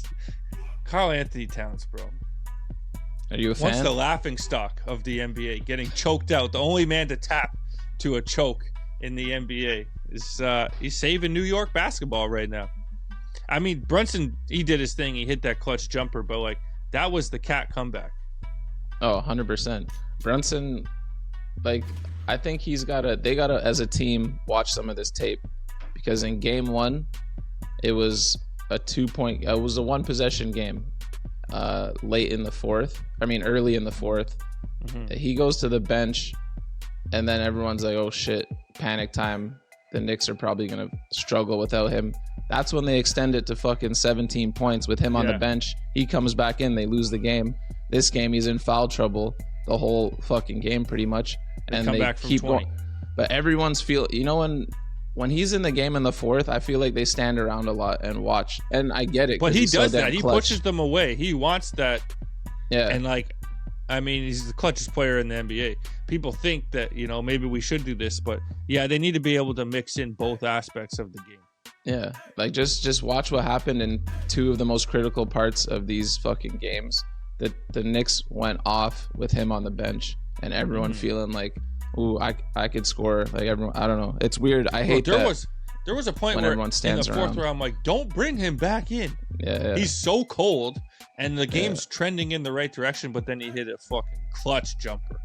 Karl Anthony Towns, bro. Are you a fan? Once the laughing stock of the NBA, getting choked out, the only man to tap to a choke in the NBA is he's saving New York basketball right now. I mean, Brunson, he did his thing. He hit that clutch jumper, but like that was the Cat comeback. Oh, 100%. Brunson, like, I think they gotta as a team watch some of this tape, because in game 1 it was a 1 possession game early in the 4th. He goes to the bench, and then everyone's like, oh shit, panic time. The Knicks are probably going to struggle without him. That's when they extend it to fucking 17 points with him on the bench. He comes back in, they lose the game. This game, he's in foul trouble the whole fucking game pretty much. And they keep going. But everyone's when when he's in the game in the fourth, I feel like they stand around a lot and watch. And I get it. But he he's does so damn that. He clutch. pushes them away. He wants that. Yeah. And like, I mean, he's the clutchest player in the NBA. People think that, you know, maybe we should do this, but yeah, they need to be able to mix in both aspects of the game. Yeah. Like just watch what happened in two of the most critical parts of these fucking games. The Knicks went off with him on the bench and everyone feeling like, ooh, I could score. Like everyone, I don't know. It's weird. I hate that. There was a point when where everyone stands in the fourth around. where I'm like, don't bring him back in. Yeah. He's so cold, and the game's trending in the right direction, but then he hit a fucking clutch jumper,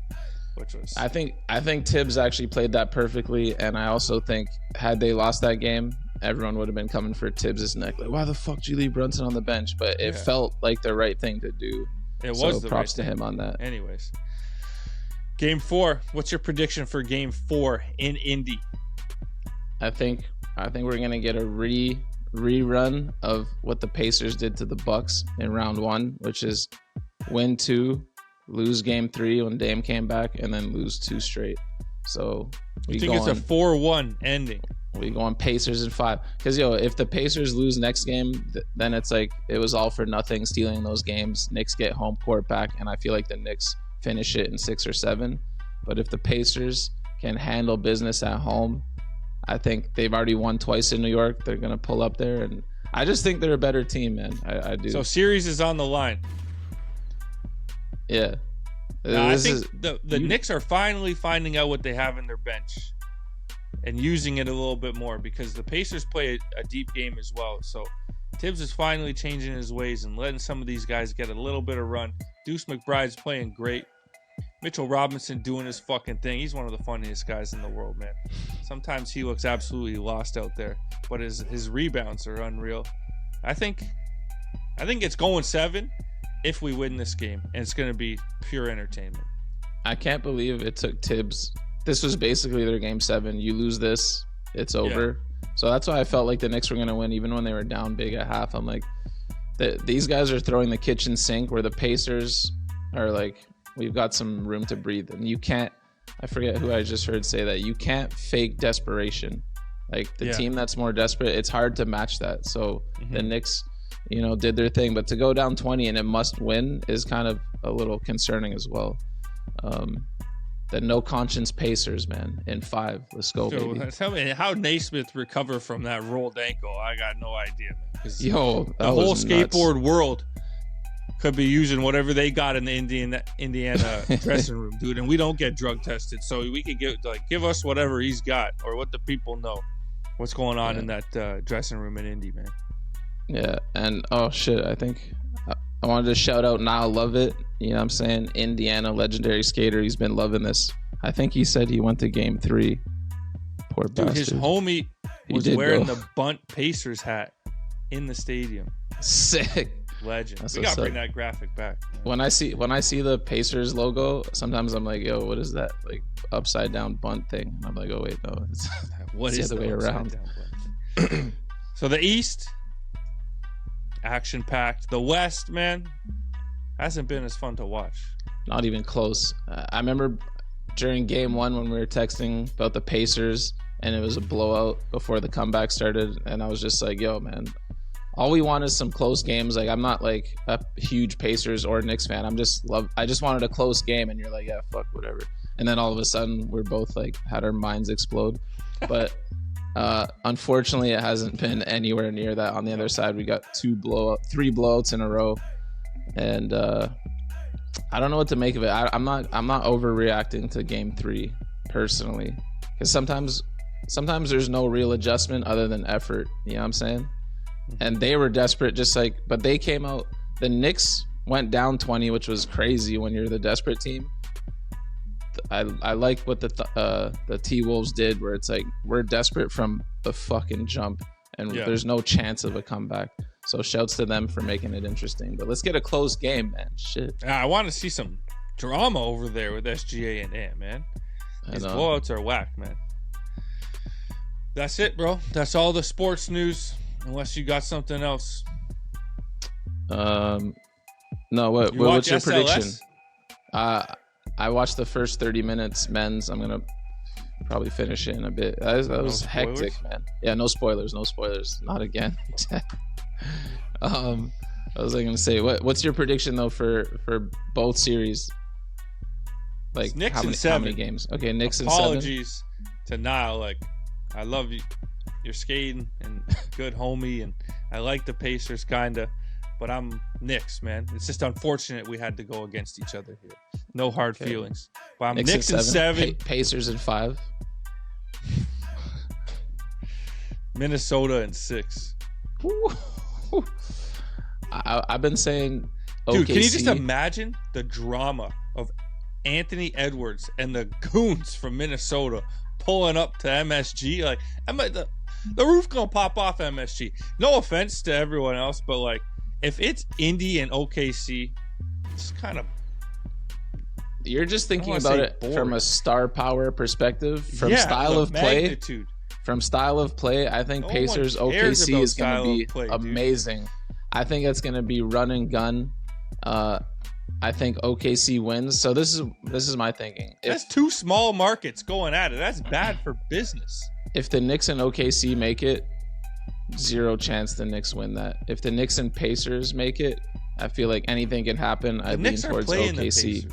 which was. I think Tibbs actually played that perfectly, and I also think had they lost that game, everyone would have been coming for Tibbs' neck. Like, why the fuck did you leave Brunson on the bench? But it felt like the right thing to do. It was so the props right to thing. him on that. Anyways, Game 4. What's your prediction for Game 4 in Indy? I think we're gonna get a rerun of what the Pacers did to the Bucks in round 1, which is win 2, lose game 3 when Dame came back, and then lose 2 straight. So I think it's a 4-1 ending. We go on Pacers in 5. Because, if the Pacers lose next game, then it's like it was all for nothing stealing those games. Knicks get home court back, and I feel like the Knicks finish it in 6 or 7. But if the Pacers can handle business at home, I think they've already won twice in New York. They're going to pull up there. And I just think they're a better team, man. I do. So series is on the line. Yeah. I think the Knicks are finally finding out what they have in their bench and using it a little bit more, because the Pacers play a deep game as well. So Tibbs is finally changing his ways and letting some of these guys get a little bit of run. Deuce McBride's playing great. Mitchell Robinson doing his fucking thing. He's one of the funniest guys in the world, man. Sometimes he looks absolutely lost out there, but his rebounds are unreal. I think it's going 7 if we win this game, and it's going to be pure entertainment. I can't believe it took Tibbs. This was basically their game 7. You lose this, it's over. Yeah. So that's why I felt like the Knicks were going to win even when they were down big at half. I'm like, these guys are throwing the kitchen sink, where the Pacers are like, we've got some room to breathe. And you can't, I forget who I just heard say that, you can't fake desperation. Like the team that's more desperate, it's hard to match that. So the Knicks, did their thing. But to go down 20 and it must win is kind of a little concerning as well. The no conscience Pacers, man, in 5. Let's go, baby. Tell me how Naismith recovered from that rolled ankle. I got no idea, man. The whole skateboard world could be using whatever they got in the Indiana dressing room, dude. And we don't get drug tested, so we could give us whatever he's got, or what the people know what's going on in that dressing room in Indy, man. Yeah, and oh shit, I think I wanted to shout out Niall Lovett. You know what I'm saying? Indiana legendary skater. He's been loving this. I think he said he went to game 3. Poor dude, bastard. his homie was wearing the Bunt Pacers hat in the stadium. Sick. Legend. That's we gotta bring that graphic back. When I see the Pacers logo, sometimes I'm like, yo, what is that? Like upside down Bunt thing? And I'm like, oh wait, no, it's the other way around. So the East, action packed. The West, man, hasn't been as fun to watch. Not even close. I remember during game 1 when we were texting about the Pacers and it was a blowout before the comeback started, and I was just like, yo, man, all we want is some close games. Like, I'm not like a huge Pacers or Knicks fan. I just wanted a close game, and you're like, yeah, fuck, whatever. And then all of a sudden, we're both like had our minds explode. But unfortunately, it hasn't been anywhere near that. On the other side, we got 3 blowouts in a row, and I don't know what to make of it. I'm not overreacting to game 3 personally, because sometimes there's no real adjustment other than effort. You know what I'm saying? And they were desperate, but they came out. The Knicks went down 20, which was crazy when you're the desperate team. I like what the T-Wolves did, where it's like, we're desperate from the fucking jump, and there's no chance of a comeback. So shouts to them for making it interesting. But let's get a close game, man. Shit. I want to see some drama over there with SGA and Ant, man. These blowouts are whack, man. That's it, bro. That's all the sports news. Unless you got something else. No. What's your prediction? I watched the first 30 minutes men's. I'm gonna probably finish it in a bit. That was hectic, man. Yeah, no spoilers. Not again. What was I gonna say? What's your prediction though for both series? Like Knicks how many games? Okay, Knicks and 7. Apologies to Niall. Like, I love you. You're skating and good homie, and I like the Pacers kinda, but I'm Knicks, man. It's just unfortunate we had to go against each other here. No hard feelings. But I'm Knicks in 7. Pacers in 5. Minnesota in 6. I've been saying OKC. Dude, can you just imagine the drama of Anthony Edwards and the goons from Minnesota pulling up to MSG? Like, the roof gonna pop off MSG. No offense to everyone else, but like, if it's Indy and OKC, it's kind of... You're just thinking about it boring from a star power perspective, from style of play. From style of play, I think Pacers OKC is going to be amazing. Dude. I think it's going to be run and gun. I think OKC wins. So this is my thinking. That's two small markets going at it. That's bad for business. If the Knicks and OKC make it, 0 chance the Knicks win that. If the Knicks and Pacers make it, I feel like anything can happen. I lean towards OKC.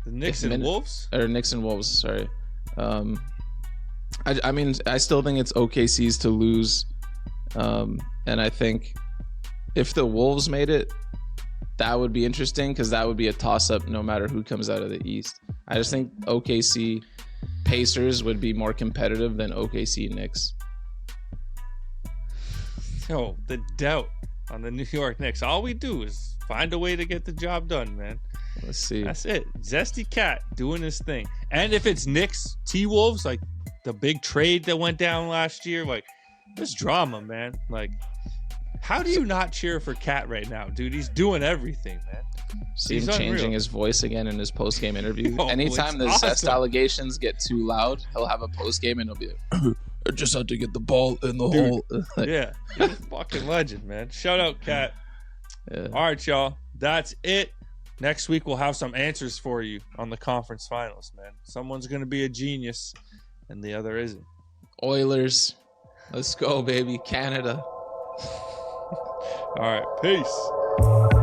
The Knicks and Wolves? Or Knicks and Wolves, sorry. I mean, I still think it's OKC's to lose. And I think if the Wolves made it, that would be interesting because that would be a toss-up no matter who comes out of the East. I just think OKC Pacers would be more competitive than OKC Knicks. Yo, the doubt on the New York Knicks. All we do is find a way to get the job done, man. Let's see. That's it. Zesty Cat doing his thing. And if it's Knicks, T-Wolves, like the big trade that went down last year, like, there's drama, man. Like, how do you not cheer for Cat right now, dude? He's doing everything, man. See him changing his voice again in his post-game interview. Anytime the Zest allegations get too loud, he'll have a post-game and he'll be like, I just had to get the ball in the hole. Yeah, he's a fucking legend, man. Shout out, Cat. Yeah. All right, y'all. That's it. Next week, we'll have some answers for you on the conference finals, man. Someone's going to be a genius, and the other isn't. Oilers. Let's go, baby. Canada. All right. Peace.